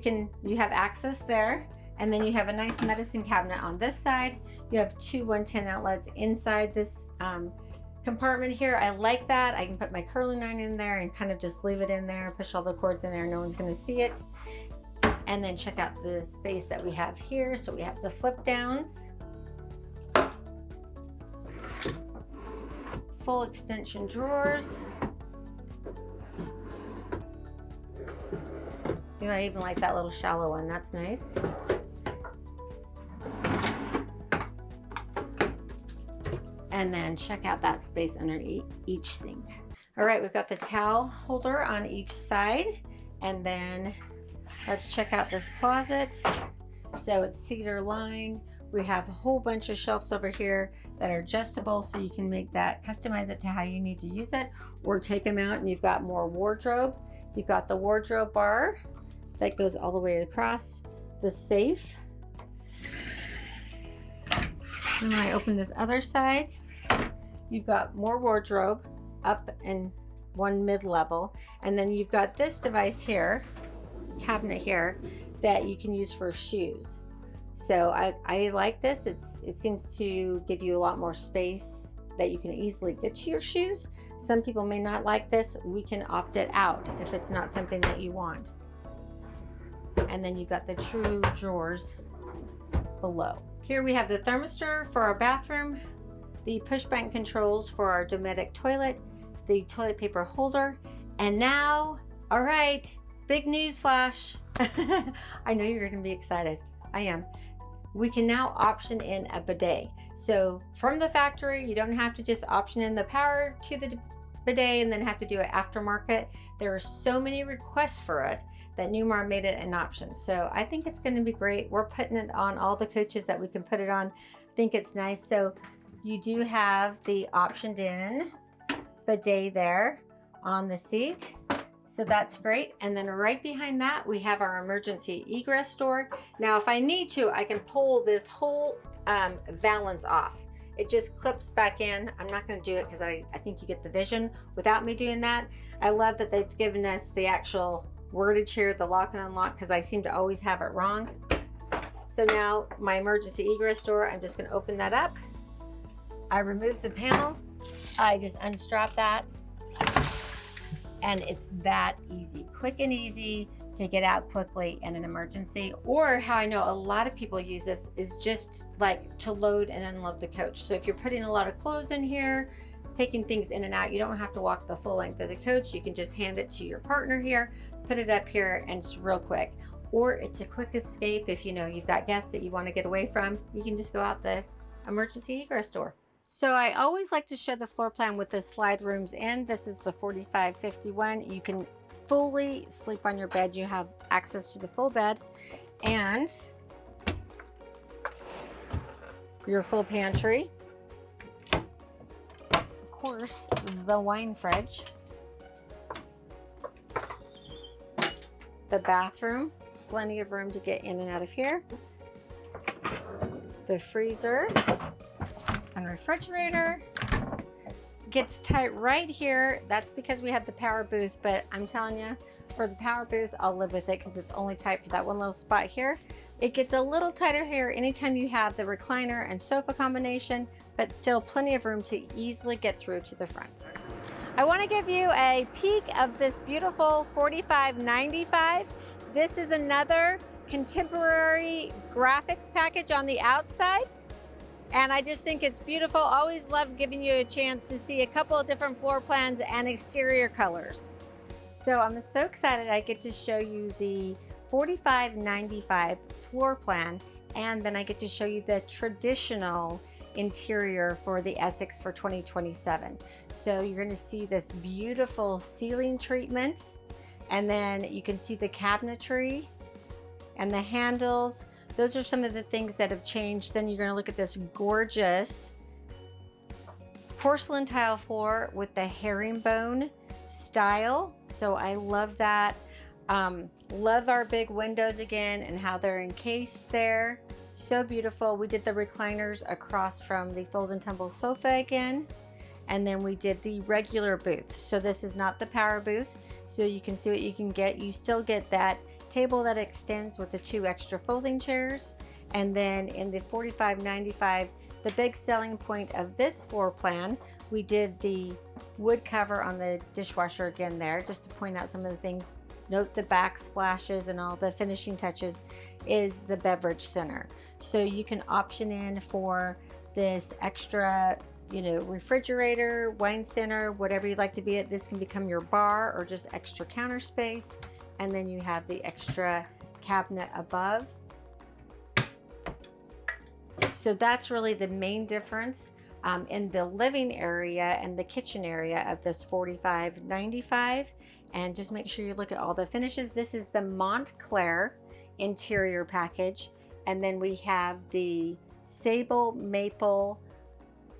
have access there, and then you have a nice medicine cabinet on this side. You have two 110 outlets inside this compartment here. I like that. I can put my curling iron in there and kind of just leave it in there, push all the cords in there, no one's going to see it. And then check out the space that we have here. So we have the flip downs, full extension drawers. I even like that little shallow one. That's nice. And then check out that space under each sink. All right, we've got the towel holder on each side. And then let's check out this closet. So it's cedar lined. We have a whole bunch of shelves over here that are adjustable, so you can make that, customize it to how you need to use it, or take them out and you've got more wardrobe. You've got the wardrobe bar that goes all the way across, the safe. And when I open this other side, you've got more wardrobe up and one mid-level. And then you've got this device here, cabinet here, that you can use for shoes. So I like this. It seems to give you a lot more space that you can easily get to your shoes. Some people may not like this. We can opt it out if it's not something that you want. And then you've got the true drawers below. Here we have the thermistor for our bathroom, the push button controls for our Dometic toilet, the toilet paper holder, and now, all right, big news flash. I know you're gonna be excited. I am. We can now option in a bidet. So from the factory, you don't have to just option in the power to the bidet and then have to do it aftermarket. There are so many requests for it that Newmar made it an option. So I think it's going to be great. We're putting it on all the coaches that we can put it on. I think it's nice. So you do have the optioned in bidet there on the seat. So that's great. And then right behind that, we have our emergency egress door. Now, if I need to, I can pull this whole valance off. It just clips back in. I'm not gonna do it because I think you get the vision without me doing that. I love that they've given us the actual wordage here, the lock and unlock, because I seem to always have it wrong. So now my emergency egress door, I'm just gonna open that up. I remove the panel. I just unstrap that. And it's that easy, quick and easy to get out quickly in an emergency. Or how I know a lot of people use this is just like to load and unload the coach. So if you're putting a lot of clothes in here, taking things in and out, you don't have to walk the full length of the coach. You can just hand it to your partner here, put it up here, and it's real quick. Or it's a quick escape if you know you've got guests that you want to get away from. You can just go out the emergency egress door. So I always like to show the floor plan with the slide rooms in. This is the 4551. You can fully sleep on your bed. You have access to the full bed and your full pantry. Of course, the wine fridge. The bathroom, plenty of room to get in and out of here. The freezer and refrigerator gets tight right here. That's because we have the power booth, but I'm telling you, for the power booth, I'll live with it because it's only tight for that one little spot here. It gets a little tighter here anytime you have the recliner and sofa combination, but still plenty of room to easily get through to the front. I want to give you a peek of this beautiful 4595. This is another contemporary graphics package on the outside. And I just think it's beautiful. Always love giving you a chance to see a couple of different floor plans and exterior colors. So I'm so excited I get to show you the 4595 floor plan, and then I get to show you the traditional interior for the Essex for 2027. So you're going to see this beautiful ceiling treatment, and then you can see the cabinetry and the handles. Those are some of the things that have changed. Then you're going to look at this gorgeous porcelain tile floor with the herringbone style. So I love that. Love our big windows again and how they're encased there. So beautiful. We did the recliners across from the fold and tumble sofa again. And then we did the regular booth. So this is not the power booth. So you can see what you can get. You still get that table that extends with the 2 extra folding chairs. And then in the 4595, the big selling point of this floor plan, we did the wood cover on the dishwasher again there, just to point out some of the things. Note the backsplashes and all the finishing touches is the beverage center. So you can option in for this extra, refrigerator, wine center, whatever you'd like to be at. This can become your bar or just extra counter space. And then you have the extra cabinet above. So that's really the main difference in the living area and the kitchen area of this 4595. And just make sure you look at all the finishes. This is the Montclair interior package. And then we have the sable maple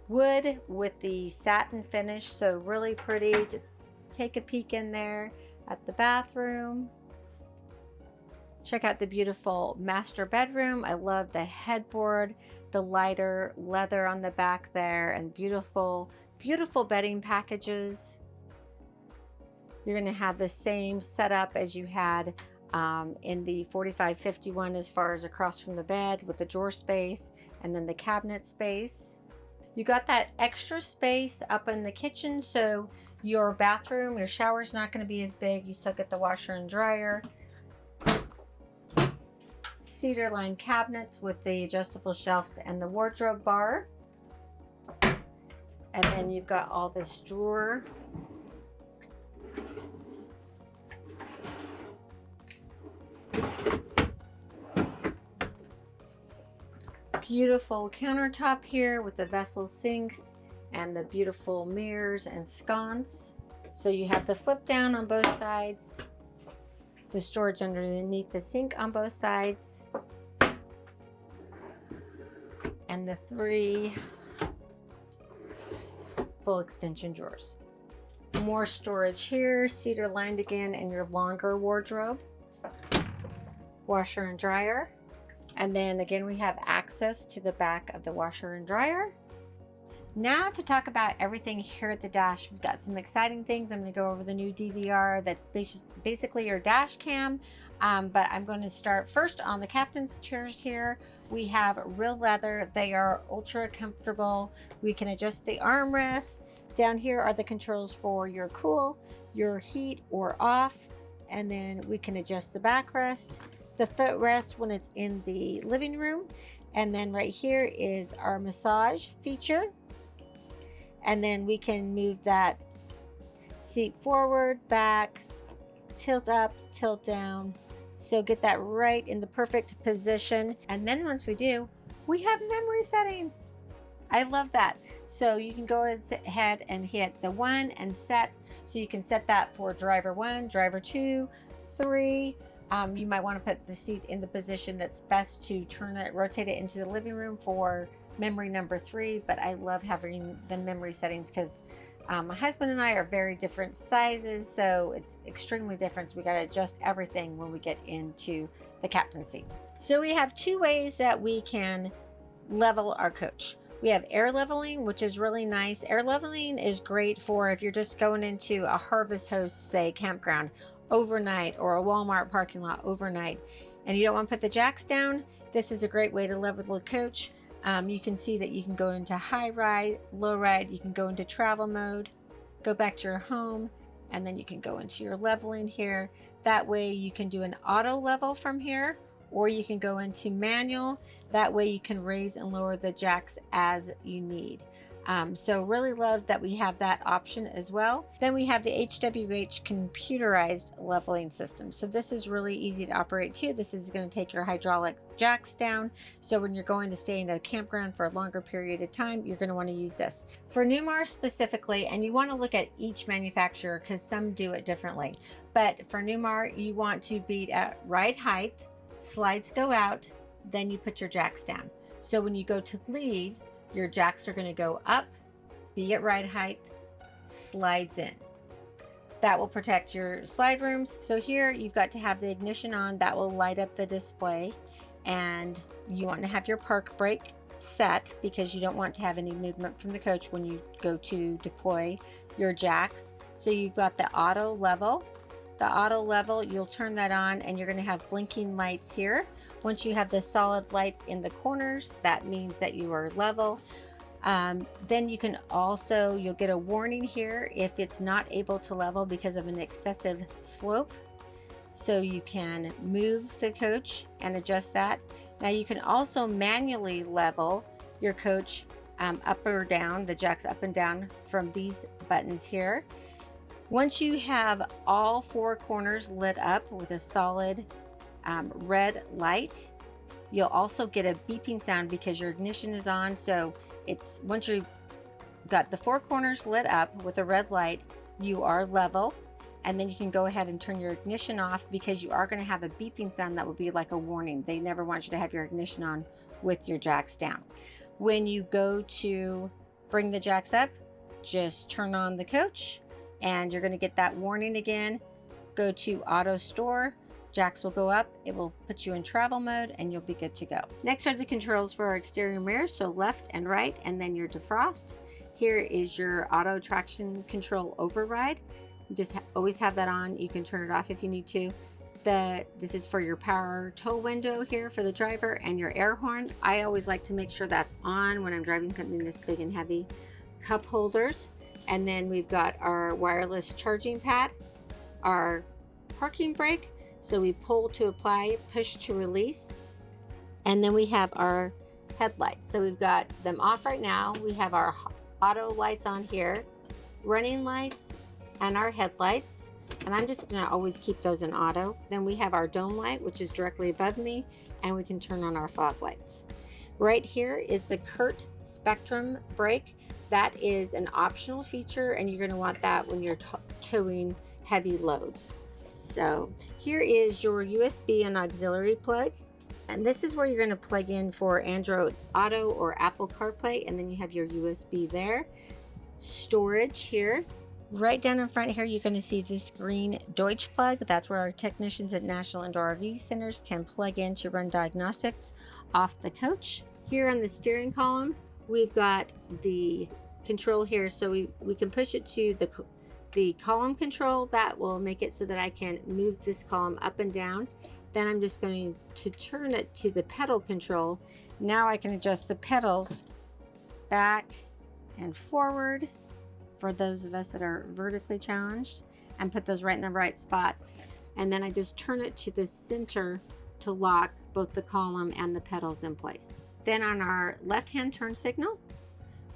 wood with the satin finish. So really pretty. Just take a peek in there at the bathroom. Check out the beautiful master bedroom. I love the headboard, the lighter leather on the back there, and beautiful, beautiful bedding packages. You're going to have the same setup as you had in the 4551 as far as across from the bed with the drawer space and then the cabinet space. You got that extra space up in the kitchen, so your bathroom, your shower's not going to be as big. You still get the washer and dryer. Cedar lined cabinets with the adjustable shelves and the wardrobe bar. And then you've got all this drawer. Beautiful countertop here with the vessel sinks and the beautiful mirrors and sconce. So you have the flip down on both sides, the storage underneath the sink on both sides, and the 3 full extension drawers. More storage here, cedar lined again, and your longer wardrobe, washer and dryer. And then again, we have access to the back of the washer and dryer. Now to talk about everything here at the dash, we've got some exciting things. I'm going to go over the new DVR that's basically your dash cam, but I'm going to start first on the captain's chairs here. We have real leather. They are ultra comfortable. We can adjust the armrests. Down here are the controls for your cool, your heat or off, and then we can adjust the backrest, the footrest when it's in the living room, and then right here is our massage feature. And then we can move that seat forward, back, tilt up, tilt down. So get that right in the perfect position. And then once we do, we have memory settings. I love that. So you can go ahead and hit the 1 and set. So you can set that for driver 1, driver 2, 3. You might want to put the seat in the position that's best to turn it, rotate it into the living room for memory number 3. But I love having the memory settings because my husband and I are very different sizes, so it's extremely different. So we got to adjust everything when we get into the captain seat. So we have 2 ways that we can level our coach. We have air leveling, which is really nice. Air leveling is great for if you're just going into a Harvest Host, say, campground overnight, or a Walmart parking lot overnight, and you don't want to put the jacks down. This is a great way to level the coach. You can see that you can go into high ride, low ride, you can go into travel mode, go back to your home, and then you can go into your leveling here. That way you can do an auto level from here, or you can go into manual. That way you can raise and lower the jacks as you need. So really love that we have that option as well. Then we have the HWH computerized leveling system. So this is really easy to operate too. This is going to take your hydraulic jacks down. So when you're going to stay in a campground for a longer period of time, you're going to want to use this. For Newmar specifically, and you want to look at each manufacturer because some do it differently. But for Newmar, you want to be at ride height, slides go out, then you put your jacks down. So when you go to leave, your jacks are going to go up, be at ride height, slides in. That will protect your slide rooms. So here you've got to have the ignition on. That will light up the display. And you want to have your park brake set because you don't want to have any movement from the coach when you go to deploy your jacks. So you've got the auto level. The auto level, you'll turn that on and you're going to have blinking lights here. Once you have the solid lights in the corners, that means that you are level. Then you can also, you'll get a warning here if it's not able to level because of an excessive slope. So you can move the coach and adjust that. Now you can also manually level your coach up or down, the jacks up and down from these buttons here. Once you have all 4 corners lit up with a solid red light, you'll also get a beeping sound because your ignition is on. So it's once you've got the 4 corners lit up with a red light, you are level. And then you can go ahead and turn your ignition off because you are going to have a beeping sound that will be like a warning. They never want you to have your ignition on with your jacks down. When you go to bring the jacks up, just turn on the coach. And you're going to get that warning again. Go to auto store, jacks will go up, it will put you in travel mode, and you'll be good to go. Next are the controls for our exterior mirrors, so left and right, and then your defrost. Here is your auto traction control override. You just always have that on. You can turn it off if you need to. This is for your power tow window here for the driver, and your air horn. I always like to make sure that's on when I'm driving something this big and heavy. Cup holders. And then we've got our wireless charging pad, our parking brake. So we pull to apply, push to release. And then we have our headlights. So we've got them off right now. We have our auto lights on here, running lights, and our headlights. And I'm just gonna always keep those in auto. Then we have our dome light, which is directly above me, and we can turn on our fog lights. Right here is the CURT Spectrum brake. That is an optional feature, and you're going to want that when you're towing heavy loads. So here is your USB and auxiliary plug, and this is where you're going to plug in for Android Auto or Apple CarPlay, and then you have your USB there. Storage here. Right down in front here, you're going to see this green Deutsch plug. That's where our technicians at National Indoor RV Centers can plug in to run diagnostics off the coach. Here on the steering column, we've got the control here, so we can push it to the column control. That will make it so that I can move this column up and down. Then I'm just going to turn it to the pedal control. Now I can adjust the pedals back and forward for those of us that are vertically challenged, and put those right in the right spot. And then I just turn it to the center to lock both the column and the pedals in place. Then on our left-hand turn signal,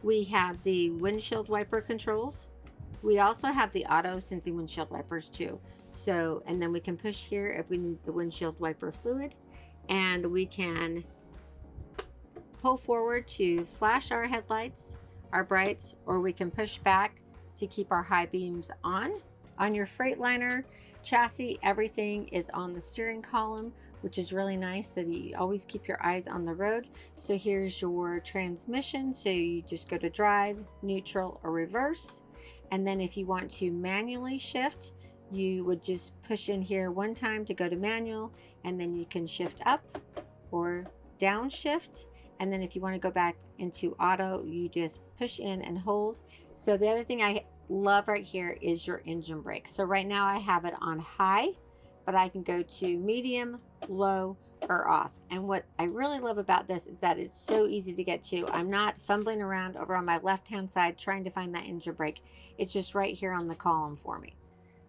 we have the windshield wiper controls. We also have the auto sensing windshield wipers too. So, and then we can push here if we need the windshield wiper fluid, and we can pull forward to flash our headlights, our brights, or we can push back to keep our high beams on. On your Freightliner chassis, everything is on the steering column, which is really nice, so that you always keep your eyes on the road. So here's your transmission. So you just go to drive, neutral, or reverse. And then if you want to manually shift, you would just push in here one time to go to manual, and then you can shift up or downshift. And then if you want to go back into auto, you just push in and hold. So the other thing I love right here is your engine brake. So right now I have it on high, but I can go to medium, low, or off. And what I really love about this is that it's so easy to get to. I'm not fumbling around over on my left hand side trying to find that engine brake. It's just right here on the column for me.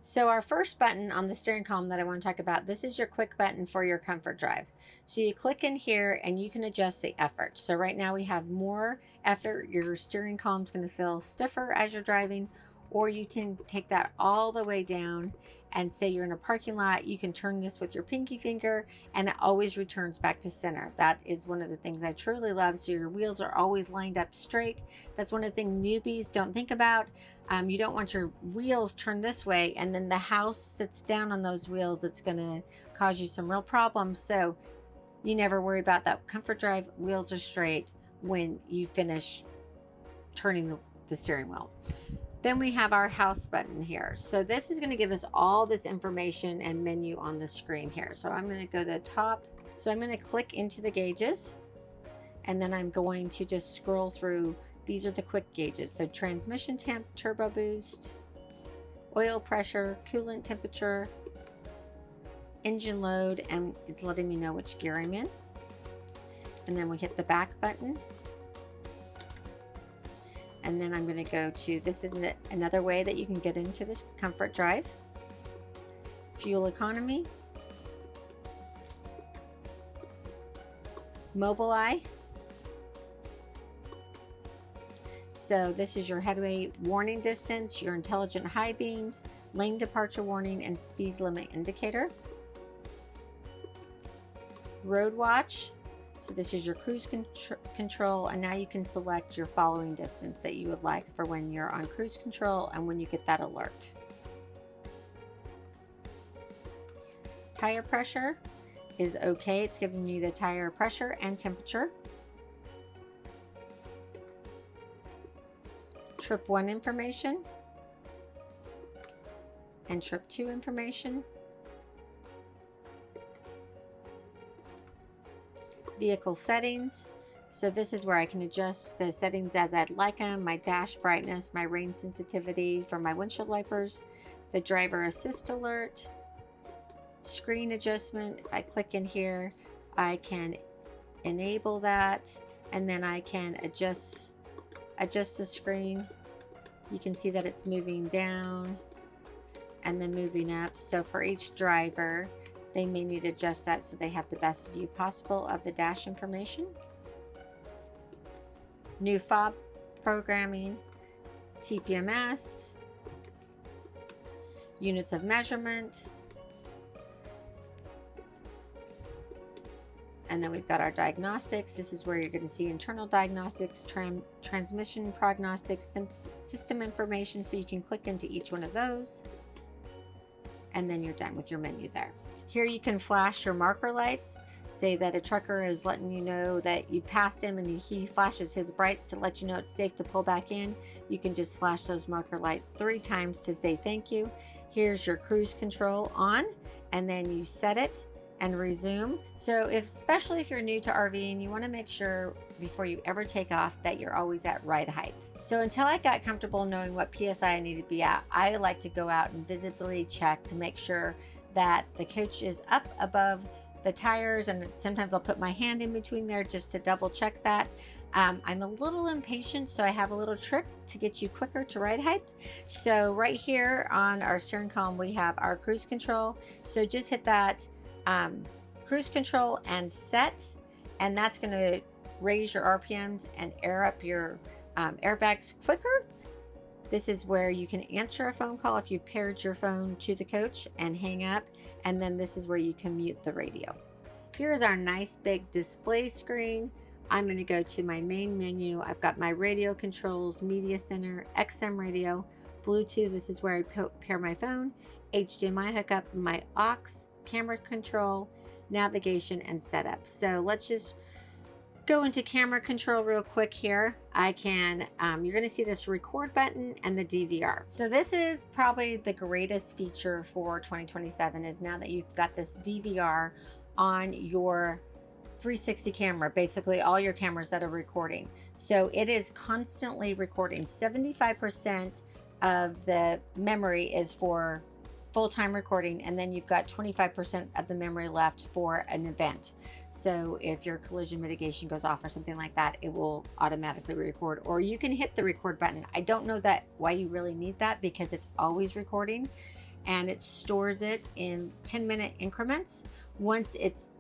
So our first button on the steering column that I want to talk about, this is your quick button for your comfort drive. So you click in here and you can adjust the effort. So right now we have more effort. Your steering column is going to feel stiffer as you're driving, or you can take that all the way down and say you're in a parking lot, you can turn this with your pinky finger and it always returns back to center. That is one of the things I truly love. So your wheels are always lined up straight. That's one of the things newbies don't think about. You don't want your wheels turned this way and then the house sits down on those wheels. It's going to cause you some real problems. So you never worry about that. Comfort drive, wheels are straight when you finish turning the steering wheel. Then we have our house button here. So this is going to give us all this information and menu on the screen here. So I'm going to go to the top. So I'm going to click into the gauges, and then I'm going to just scroll through. These are the quick gauges. So transmission temp, turbo boost, oil pressure, coolant temperature, engine load, and it's letting me know which gear I'm in. And then we hit the back button. And then I'm going to go to, this is another way that you can get into the comfort drive. Fuel economy. Mobileye. So this is your headway warning distance, your intelligent high beams, lane departure warning, and speed limit indicator. Road watch. So this is your cruise control, and now you can select your following distance that you would like for when you're on cruise control and when you get that alert. Tire pressure is okay. It's giving you the tire pressure and temperature. Trip 1 information and trip 2 information. Vehicle settings. So this is where I can adjust the settings as I'd like them. My dash brightness, my rain sensitivity for my windshield wipers, the driver assist alert, screen adjustment. If I click in here, I can enable that, and then I can adjust the screen. You can see that it's moving down and then moving up. So for each driver, they may need to adjust that so they have the best view possible of the dash information. New fob programming, TPMS, units of measurement, and then we've got our diagnostics. This is where you're going to see internal diagnostics, transmission prognostics, system information, so you can click into each one of those, and then you're done with your menu there. Here you can flash your marker lights. Say that a trucker is letting you know that you've passed him and he flashes his brights to let you know it's safe to pull back in. You can just flash those marker lights 3 times to say thank you. Here's your cruise control on, and then you set it and resume. So especially if you're new to RVing, you want to make sure before you ever take off that you're always at ride height. So until I got comfortable knowing what PSI I needed to be at, I like to go out and visibly check to make sure that the coach is up above the tires, and sometimes I'll put my hand in between there just to double check that. I'm a little impatient, so I have a little trick to get you quicker to ride height. So right here on our steering column, we have our cruise control. So just hit that cruise control and set, and that's going to raise your RPMs and air up your airbags quicker. This is where you can answer a phone call if you've paired your phone to the coach and hang up. And then this is where you can mute the radio. Here is our nice big display screen. I'm going to go to my main menu. I've got my radio controls, media center, XM radio, Bluetooth. This is where I pair my phone, HDMI hookup, my aux, camera control, navigation, and setup. So let's just go into camera control real quick here. I can, you're going to see this record button and the DVR. So this is probably the greatest feature for 2027 is now that you've got this DVR on your 360 camera, basically all your cameras that are recording. So it is constantly recording. 75% of the memory is for full-time recording, and then you've got 25% of the memory left for an event. So if your collision mitigation goes off or something like that, it will automatically record, or you can hit the record button. I don't know that why you really need that, because it's always recording and it stores it in 10-minute increments. Once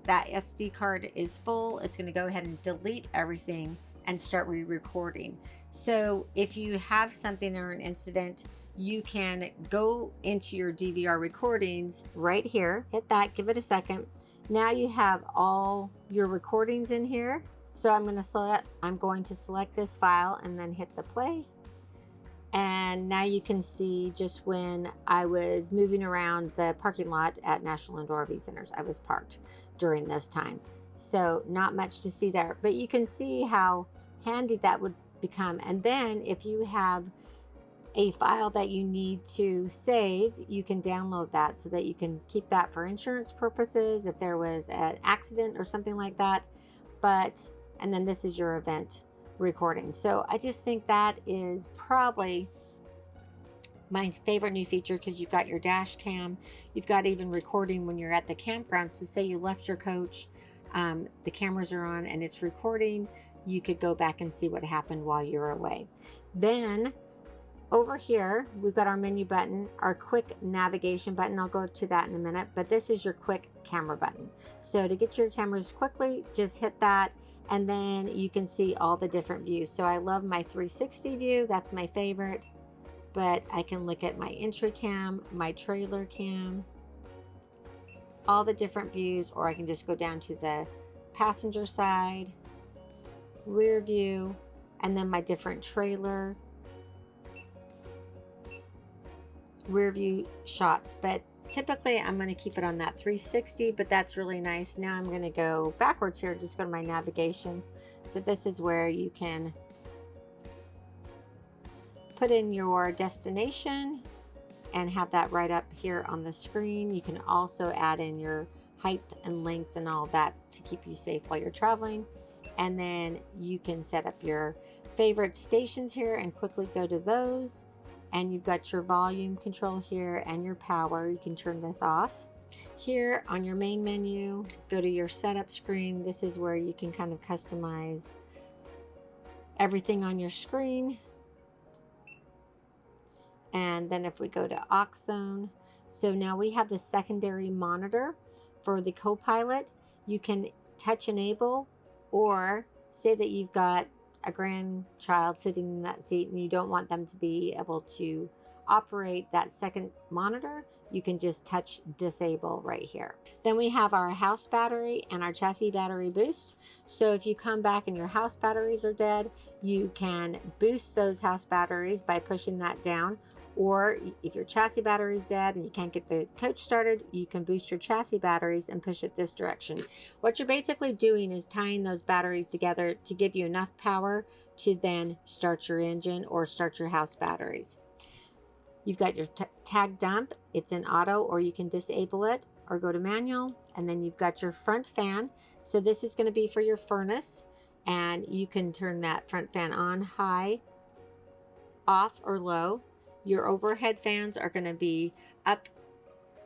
that SD card is full, it's going to go ahead and delete everything and start re-recording. So if you have something or an incident, you can go into your DVR recordings right here, hit that, give it a second. Now you have all your recordings in here. So I'm going to select this file and then hit the play. And now you can see just when I was moving around the parking lot at National Indoor RV Centers, I was parked during this time. So not much to see there, but you can see how handy that would become. And then if you have a file that you need to save, you can download that so that you can keep that for insurance purposes if there was an accident or something like that. And then this is your event recording. So I just think that is probably my favorite new feature, because you've got your dash cam, you've got even recording when you're at the campground. So say you left your coach, the cameras are on and it's recording, you could go back and see what happened while you're away. Then over here, we've got our menu button, our quick navigation button. I'll go to that in a minute, but this is your quick camera button. So to get your cameras quickly, just hit that, and then you can see all the different views. So I love my 360 view, that's my favorite, but I can look at my entry cam, my trailer cam, all the different views, or I can just go down to the passenger side, rear view, and then my different trailer rear view shots. But typically I'm going to keep it on that 360, but that's really nice. Now I'm going to go backwards here, just go to my navigation. So this is where you can put in your destination and have that right up here on the screen. You can also add in your height and length and all that to keep you safe while you're traveling. And then you can set up your favorite stations here and quickly go to those. And you've got your volume control here and your power. You can turn this off. Here on your main menu, go to your setup screen. This is where you can kind of customize everything on your screen. And then if we go to aux zone, so now we have the secondary monitor for the co-pilot. You can touch enable, or say that you've got a grandchild sitting in that seat and you don't want them to be able to operate that second monitor, you can just touch disable right here. Then we have our house battery and our chassis battery boost. So if you come back and your house batteries are dead, you can boost those house batteries by pushing that down. Or if your chassis battery is dead and you can't get the coach started, you can boost your chassis batteries and push it this direction. What you're basically doing is tying those batteries together to give you enough power to then start your engine or start your house batteries. You've got your tag dump. It's in auto, or you can disable it or go to manual. And then you've got your front fan. So this is going to be for your furnace, and you can turn that front fan on, high, off, or low. Your overhead fans are going to be up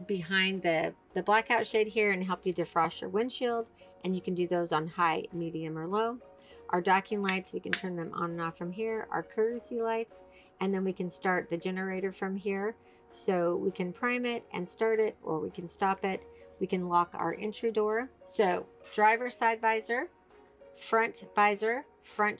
behind the blackout shade here and help you defrost your windshield, and you can do those on high, medium, or low. Our docking lights, we can turn them on and off from here. Our courtesy lights, and then we can start the generator from here. So we can prime it and start it, or we can stop it. We can lock our entry door. So driver side visor, front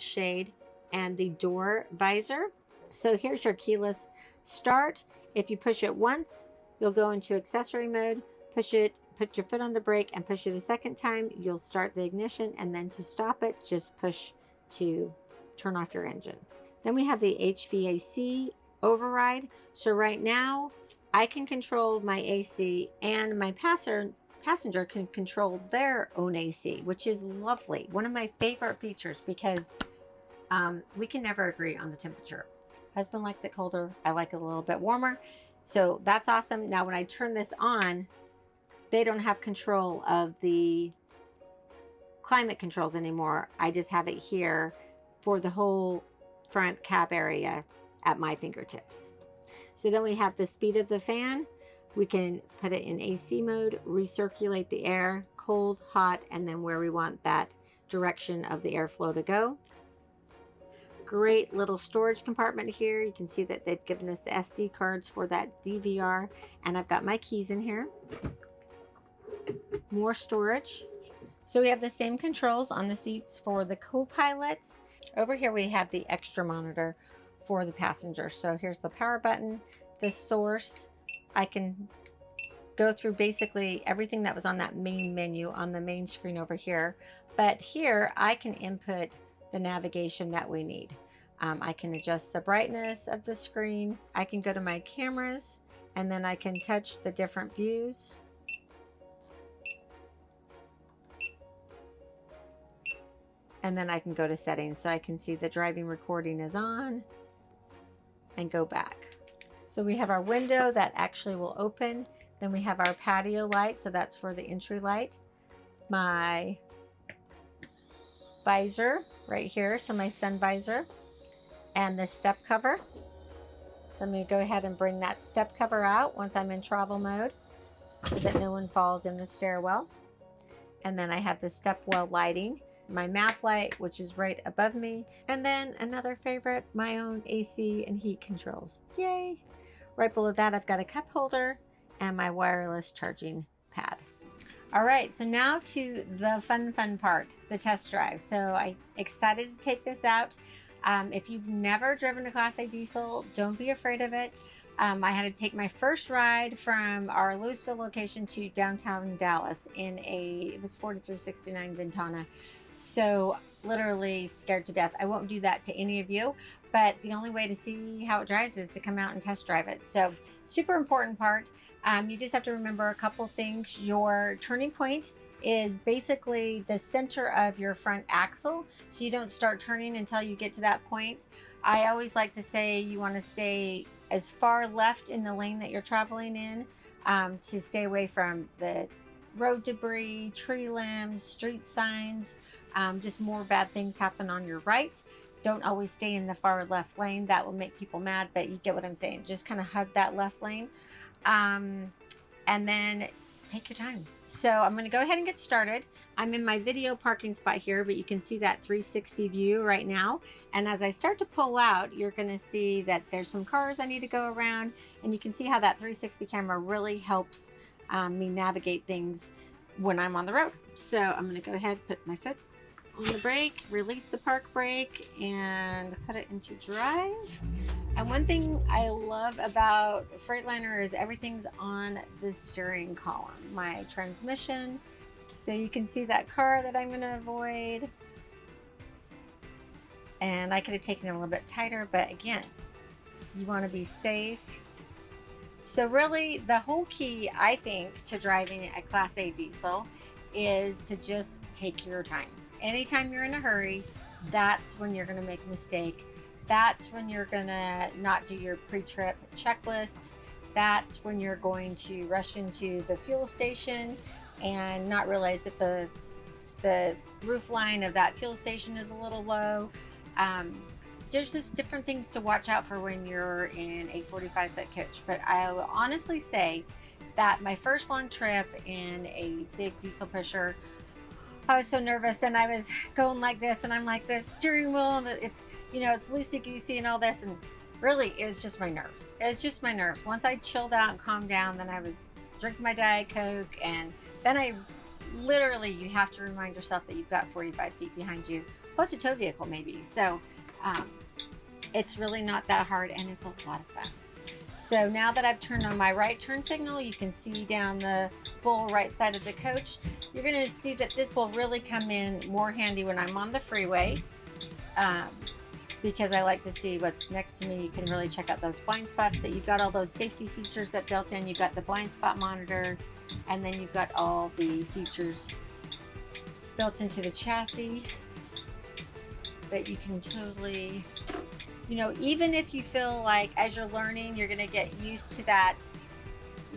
shade, and the door visor. So here's your keyless start. If you push it once, you'll go into accessory mode. Push it put your foot on the brake and push it a second time, you'll start the ignition, and then to stop it, just push to turn off your engine. Then we have the HVAC override. So right now I can control my AC, and my passenger can control their own AC, which is lovely. One of my favorite features, because we can never agree on the temperature. Husband likes it colder. I like it a little bit warmer. So that's awesome. Now, when I turn this on, they don't have control of the climate controls anymore. I just have it here for the whole front cab area at my fingertips. So then we have the speed of the fan. We can put it in AC mode, recirculate the air, cold, hot, and then where we want that direction of the airflow to go. Great little storage compartment here. You can see that they've given us the SD cards for that DVR, and I've got my keys in here. More storage. So we have the same controls on the seats for the co-pilot. Over here we have the extra monitor for the passenger. So here's the power button, the source. I can go through basically everything that was on that main menu on the main screen over here. But here I can input the navigation that we need. I can adjust the brightness of the screen. I can go to my cameras, and then I can touch the different views. And then I can go to settings, so I can see the driving recording is on and go back. So we have our window that actually will open. Then we have our patio light, so that's for the entry light. My visor right here, so my sun visor, and the step cover. So I'm going to go ahead and bring that step cover out once I'm in travel mode so that no one falls in the stairwell. And then I have the step well lighting, my map light, which is right above me, and then another favorite, my own AC and heat controls. Yay! Right below that, I've got a cup holder and my wireless charging pad. All right, so now to the fun part, the test drive. So I'm excited to take this out. If you've never driven a Class A diesel, don't be afraid of it. I had to take my first ride from our Louisville location to downtown Dallas in it was 4369 Ventana. So literally scared to death. I won't do that to any of you, but the only way to see how it drives is to come out and test drive it. So super important part. You just have to remember a couple things. Your turning point is basically the center of your front axle. So you don't start turning until you get to that point. I always like to say you want to stay as far left in the lane that you're traveling in to stay away from the road debris, tree limbs, street signs. Just more bad things happen on your right. Don't always stay in the far left lane. That will make people mad, but you get what I'm saying. Just kind of hug that left lane. And then take your time. So I'm going to go ahead and get started. I'm in my video parking spot here, but you can see that 360 view right now. And as I start to pull out, you're going to see that there's some cars I need to go around, and you can see how that 360 camera really helps me navigate things when I'm on the road. So I'm going to go ahead, put my foot on the brake, release the park brake, and put it into drive. And one thing I love about Freightliner is everything's on the steering column. My transmission, so you can see that car that I'm going to avoid. And I could have taken it a little bit tighter, but again, you want to be safe. So really, the whole key, I think, to driving a Class A diesel is to just take your time. Anytime you're in a hurry, that's when you're going to make a mistake. That's when you're going to not do your pre-trip checklist. That's when you're going to rush into the fuel station and not realize that the roof line of that fuel station is a little low. There's just different things to watch out for when you're in a 45-foot coach. But I will honestly say that my first long trip in a big diesel pusher, I was so nervous, and I was going like this, and I'm like, the steering wheel, it's, you know, it's loosey-goosey and all this, and really, it was just my nerves. It was just my nerves. Once I chilled out and calmed down, then I was drinking my Diet Coke, and then I literally, you have to remind yourself that you've got 45 feet behind you, plus a tow vehicle maybe. So it's really not that hard, and it's a lot of fun. So now that I've turned on my right turn signal, you can see down the full right side of the coach. You're going to see that this will really come in more handy when I'm on the freeway, because I like to see what's next to me. You can really check out those blind spots, but you've got all those safety features that built in. You've got the blind spot monitor, and then you've got all the features built into the chassis that you can totally, you know, even if you feel like as you're learning, you're going to get used to that,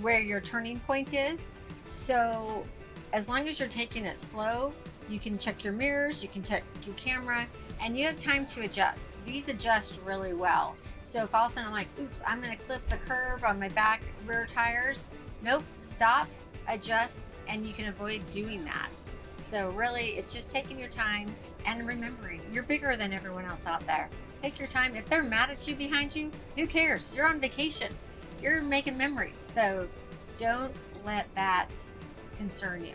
where your turning point is. So as long as you're taking it slow, you can check your mirrors, you can check your camera, and you have time to adjust. These adjust really well. So if all of a sudden I'm like, oops, I'm going to clip the curb on my back rear tires. Nope, stop, adjust, and you can avoid doing that. So really, it's just taking your time and remembering you're bigger than everyone else out there. Take your time. If they're mad at you behind you, who cares? You're on vacation. You're making memories. So don't let that concern you.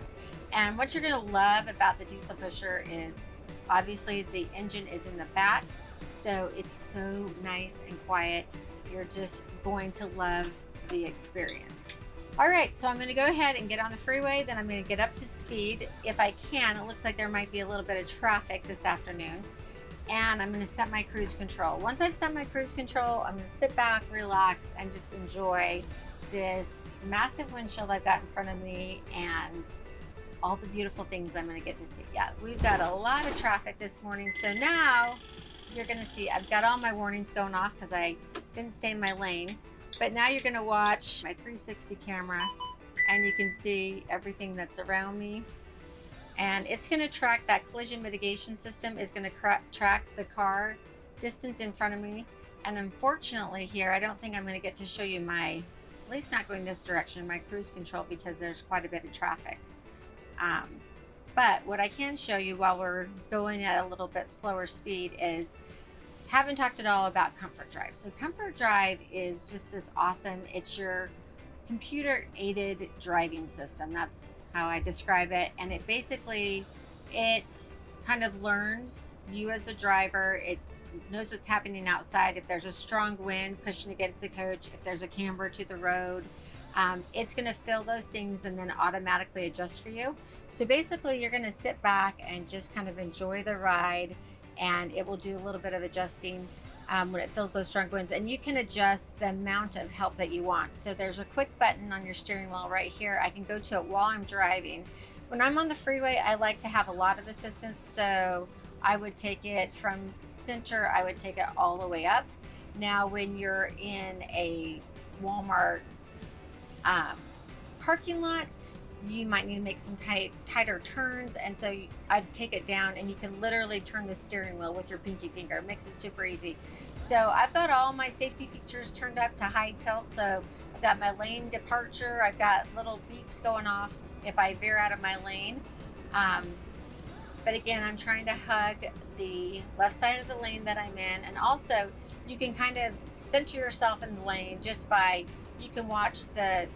And what you're going to love about the diesel pusher is obviously the engine is in the back. So it's so nice and quiet. You're just going to love the experience. All right, so I'm going to go ahead and get on the freeway, then I'm going to get up to speed if I can. It looks like there might be a little bit of traffic this afternoon, and I'm going to set my cruise control. Once I've set my cruise control, I'm going to sit back, relax, and just enjoy this massive windshield I've got in front of me and all the beautiful things I'm going to get to see. Yeah, we've got a lot of traffic this morning, so now you're going to see I've got all my warnings going off because I didn't stay in my lane. But now you're going to watch my 360 camera, and you can see everything that's around me. And it's going to track that collision mitigation system is going to track the car distance in front of me. And unfortunately here, I don't think I'm going to get to show you my, at least not going this direction, my cruise control, because there's quite a bit of traffic. But what I can show you while we're going at a little bit slower speed is, haven't talked at all about Comfort Drive. So Comfort Drive is just this awesome, it's your computer aided driving system. That's how I describe it. And it basically, it kind of learns you as a driver. It knows what's happening outside. If there's a strong wind pushing against the coach, if there's a camber to the road, it's going to feel those things and then automatically adjust for you. So basically you're going to sit back and just kind of enjoy the ride, and it will do a little bit of adjusting when it feels those strong winds, and you can adjust the amount of help that you want. So there's a quick button on your steering wheel right here. I can go to it while I'm driving. When I'm on the freeway, I like to have a lot of assistance, so I would take it from center, I would take it all the way up. Now when you're in a Walmart parking lot, you might need to make some tighter turns, and so I'd take it down, and you can literally turn the steering wheel with your pinky finger. It makes it super easy. So I've got all my safety features turned up to high tilt. So I've got my lane departure. I've got little beeps going off if I veer out of my lane. But again, I'm trying to hug the left side of the lane that I'm in, and also you can kind of center yourself in the lane just by, you can watch the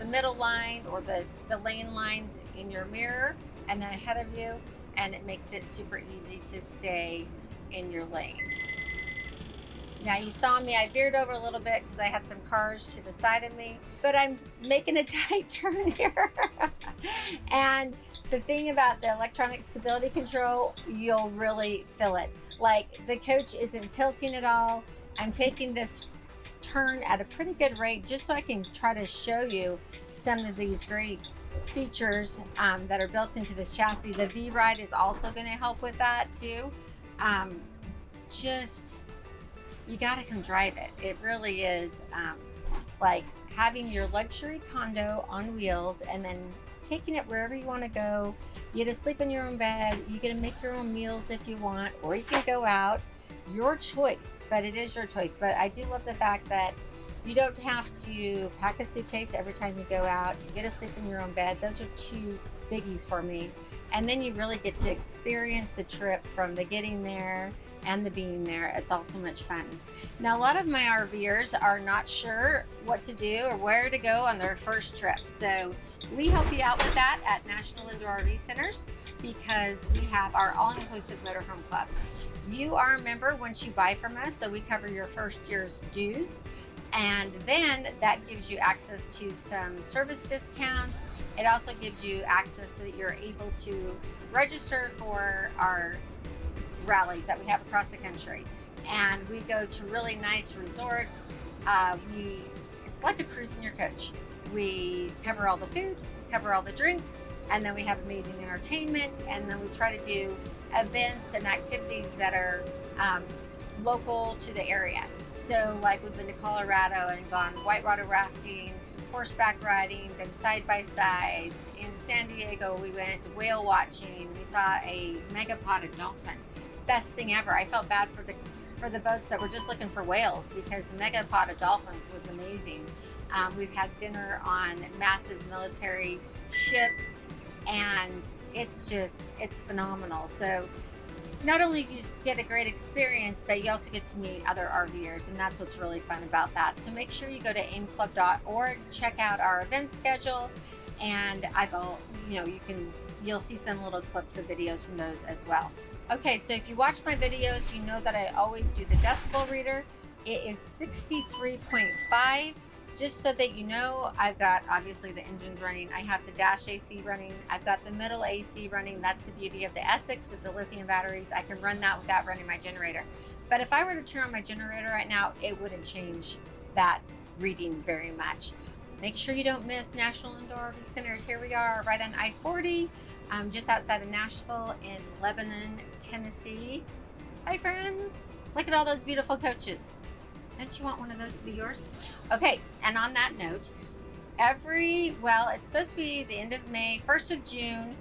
middle line or the lane lines in your mirror and then ahead of you, and it makes it super easy to stay in your lane. Now you saw me, I veered over a little bit because I had some cars to the side of me, but I'm making a tight turn here. And the thing about the electronic stability control, you'll really feel it. Like the coach isn't tilting at all. I'm taking this turn at a pretty good rate just so I can try to show you some of these great features that are built into this chassis. The V-Ride is also going to help with that too. Just, you got to come drive it. It really is like having your luxury condo on wheels and then taking it wherever you want to go. You get to sleep in your own bed. You get to make your own meals if you want, or you can go out. Your choice, but it is your choice. But I do love the fact that you don't have to pack a suitcase every time you go out. You get to sleep in your own bed. Those are two biggies for me. And then you really get to experience the trip from the getting there and the being there. It's all so much fun. Now, a lot of my RVers are not sure what to do or where to go on their first trip. So we help you out with that at National Indoor RV Centers, because we have our all-inclusive Motorhome Club. You are a member once you buy from us, so we cover your first year's dues. And then that gives you access to some service discounts. It also gives you access so that you're able to register for our rallies that we have across the country. And we go to really nice resorts. It's like a cruise in your coach. We cover all the food, cover all the drinks, and then we have amazing entertainment. And then we try to do events and activities that are local to the area. So like we've been to Colorado and gone whitewater rafting, horseback riding, done side-by-sides. In San Diego, we went whale watching. We saw a megapod dolphin. Best thing ever. I felt bad for the boats that were just looking for whales because the megapod of dolphins was amazing. We've had dinner on massive military ships, and it's phenomenal. So not only do you get a great experience, but you also get to meet other RVers, and that's what's really fun about that. So make sure you go to aimclub.org, check out our event schedule, and you'll see some little clips of videos from those as well. Okay, so if you watch my videos, you know that I always do the decibel reader. It is 63.5. Just so that you know, I've got obviously the engines running. I have the dash AC running. I've got the middle AC running. That's the beauty of the Essex with the lithium batteries. I can run that without running my generator. But if I were to turn on my generator right now, it wouldn't change that reading very much. Make sure you don't miss National Indoor RV Centers. Here we are right on I-40, just outside of Nashville in Lebanon, Tennessee. Hi friends, look at all those beautiful coaches. Don't you want one of those to be yours? Okay, and on that note, it's supposed to be the end of May, 1st of June,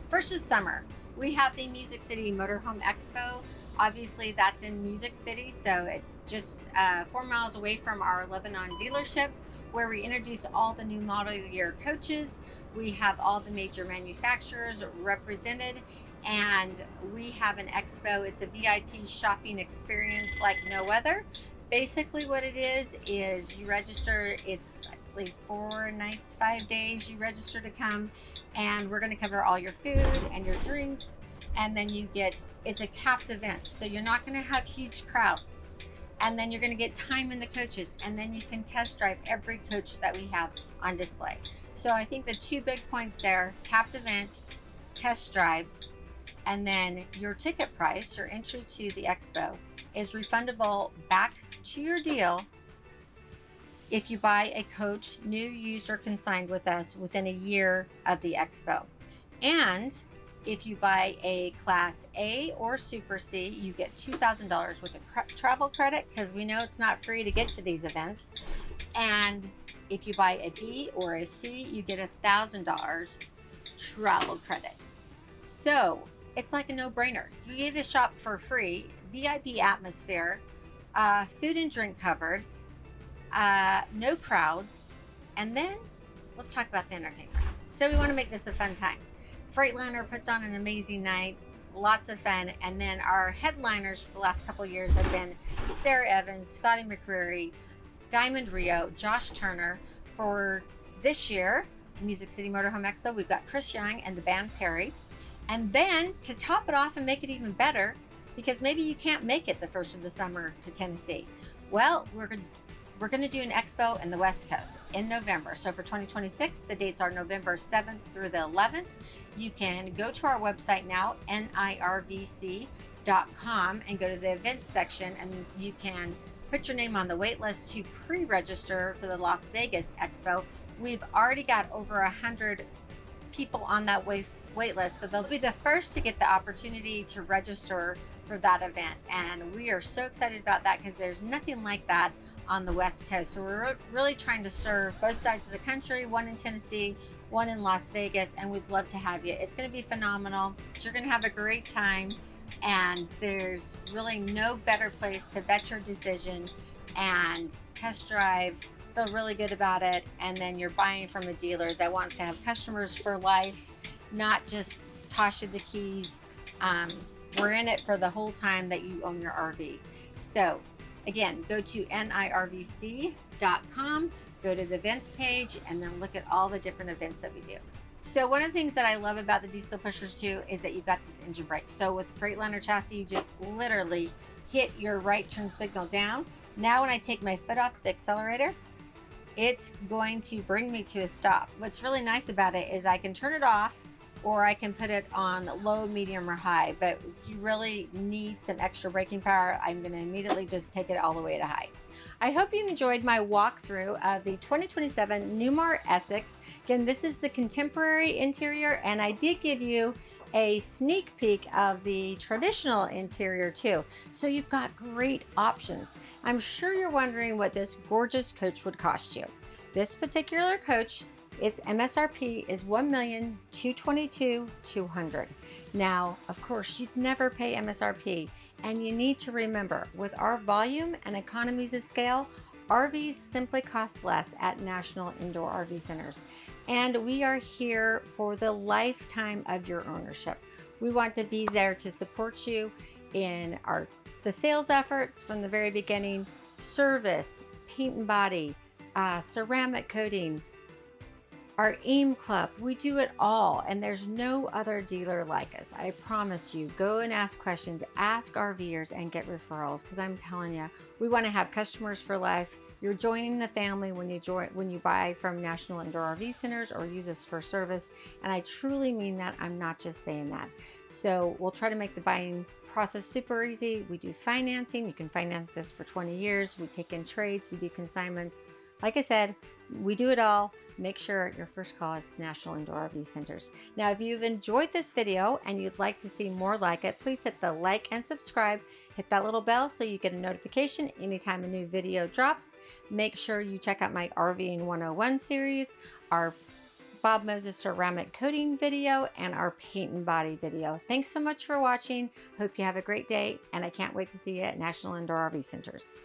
1st of summer. We have the Music City Motorhome Expo. Obviously, that's in Music City, so it's just 4 miles away from our Lebanon dealership, where we introduce all the new model year coaches. We have all the major manufacturers represented, and we have an expo. It's a VIP shopping experience like no other. Basically what it is you register. It's like 4 nights, 5 days. You register to come, and we're going to cover all your food and your drinks. And then it's a capped event. So you're not going to have huge crowds. And then you're going to get time in the coaches. And then you can test drive every coach that we have on display. So I think the 2 big points there, capped event, test drives, and then your ticket price, your entry to the expo, is refundable back to your deal if you buy a coach, new, used, or consigned with us within a year of the expo. And if you buy a Class A or Super C, you get $2,000 worth of travel credit, because we know it's not free to get to these events. And if you buy a B or a C, you get $1,000 travel credit. So it's like a no-brainer. You get to shop for free, VIP atmosphere, food and drink covered, no crowds, and then let's talk about the entertainment. So we want to make this a fun time. Freightliner puts on an amazing night, lots of fun, and then our headliners for the last couple of years have been Sarah Evans, Scotty McCreery, Diamond Rio, Josh Turner. For this year, Music City Motorhome Expo, we've got Chris Young and the band Perry. And then to top it off and make it even better, because maybe you can't make it the first of the summer to Tennessee. Well, we're going to do an expo in the West Coast in November. So for 2026, the dates are November 7th through the 11th. You can go to our website now, NIRVC.com, and go to the events section, and you can put your name on the wait list to pre-register for the Las Vegas Expo. We've already got over 100 people on that wait list, so they'll be the first to get the opportunity to register for that event. And we are so excited about that, because there's nothing like that on the West Coast. So we're really trying to serve both sides of the country, one in Tennessee, one in Las Vegas, and we'd love to have you. It's going to be phenomenal. You're going to have a great time, and there's really no better place to vet your decision and test drive, feel really good about it, and then you're buying from a dealer that wants to have customers for life, not just toss you the keys. We're in it for the whole time that you own your RV. So again, go to NIRVC.com, go to the events page, and then look at all the different events that we do. So one of the things that I love about the diesel pushers too is that you've got this engine brake. So with the Freightliner chassis, you just literally hit your right turn signal down, Now when I take my foot off the accelerator, it's going to bring me to a stop. What's really nice about it is I can turn it off, or I can put it on low, medium, or high, but if you really need some extra braking power, I'm gonna immediately just take it all the way to high. I hope you enjoyed my walkthrough of the 2027 Newmar Essex. Again, this is the contemporary interior, and I did give you a sneak peek of the traditional interior too. So you've got great options. I'm sure you're wondering what this gorgeous coach would cost you. This particular coach, its MSRP is $1,222,200. Now, of course, you'd never pay MSRP, and you need to remember, with our volume and economies of scale, RVs simply cost less at National Indoor RV Centers. And we are here for the lifetime of your ownership. We want to be there to support you in the sales efforts from the very beginning, service, paint and body, ceramic coating, our AIM Club. We do it all, and there's no other dealer like us. I promise you. Go and ask questions, ask RVers, and get referrals, because I'm telling you, we want to have customers for life. You're joining the family when you buy from National Indoor RV Centers or use us for service, and I truly mean that. I'm not just saying that. So we'll try to make the buying process super easy. We do financing. You can finance this for 20 years. We take in trades. We do consignments. Like I said, we do it all. Make sure your first call is to National Indoor RV Centers. Now, if you've enjoyed this video and you'd like to see more like it, please hit the like and subscribe. Hit that little bell so you get a notification anytime a new video drops. Make sure you check out my RVing 101 series, our Bob Moses ceramic coating video, and our paint and body video. Thanks so much for watching. Hope you have a great day, and I can't wait to see you at National Indoor RV Centers.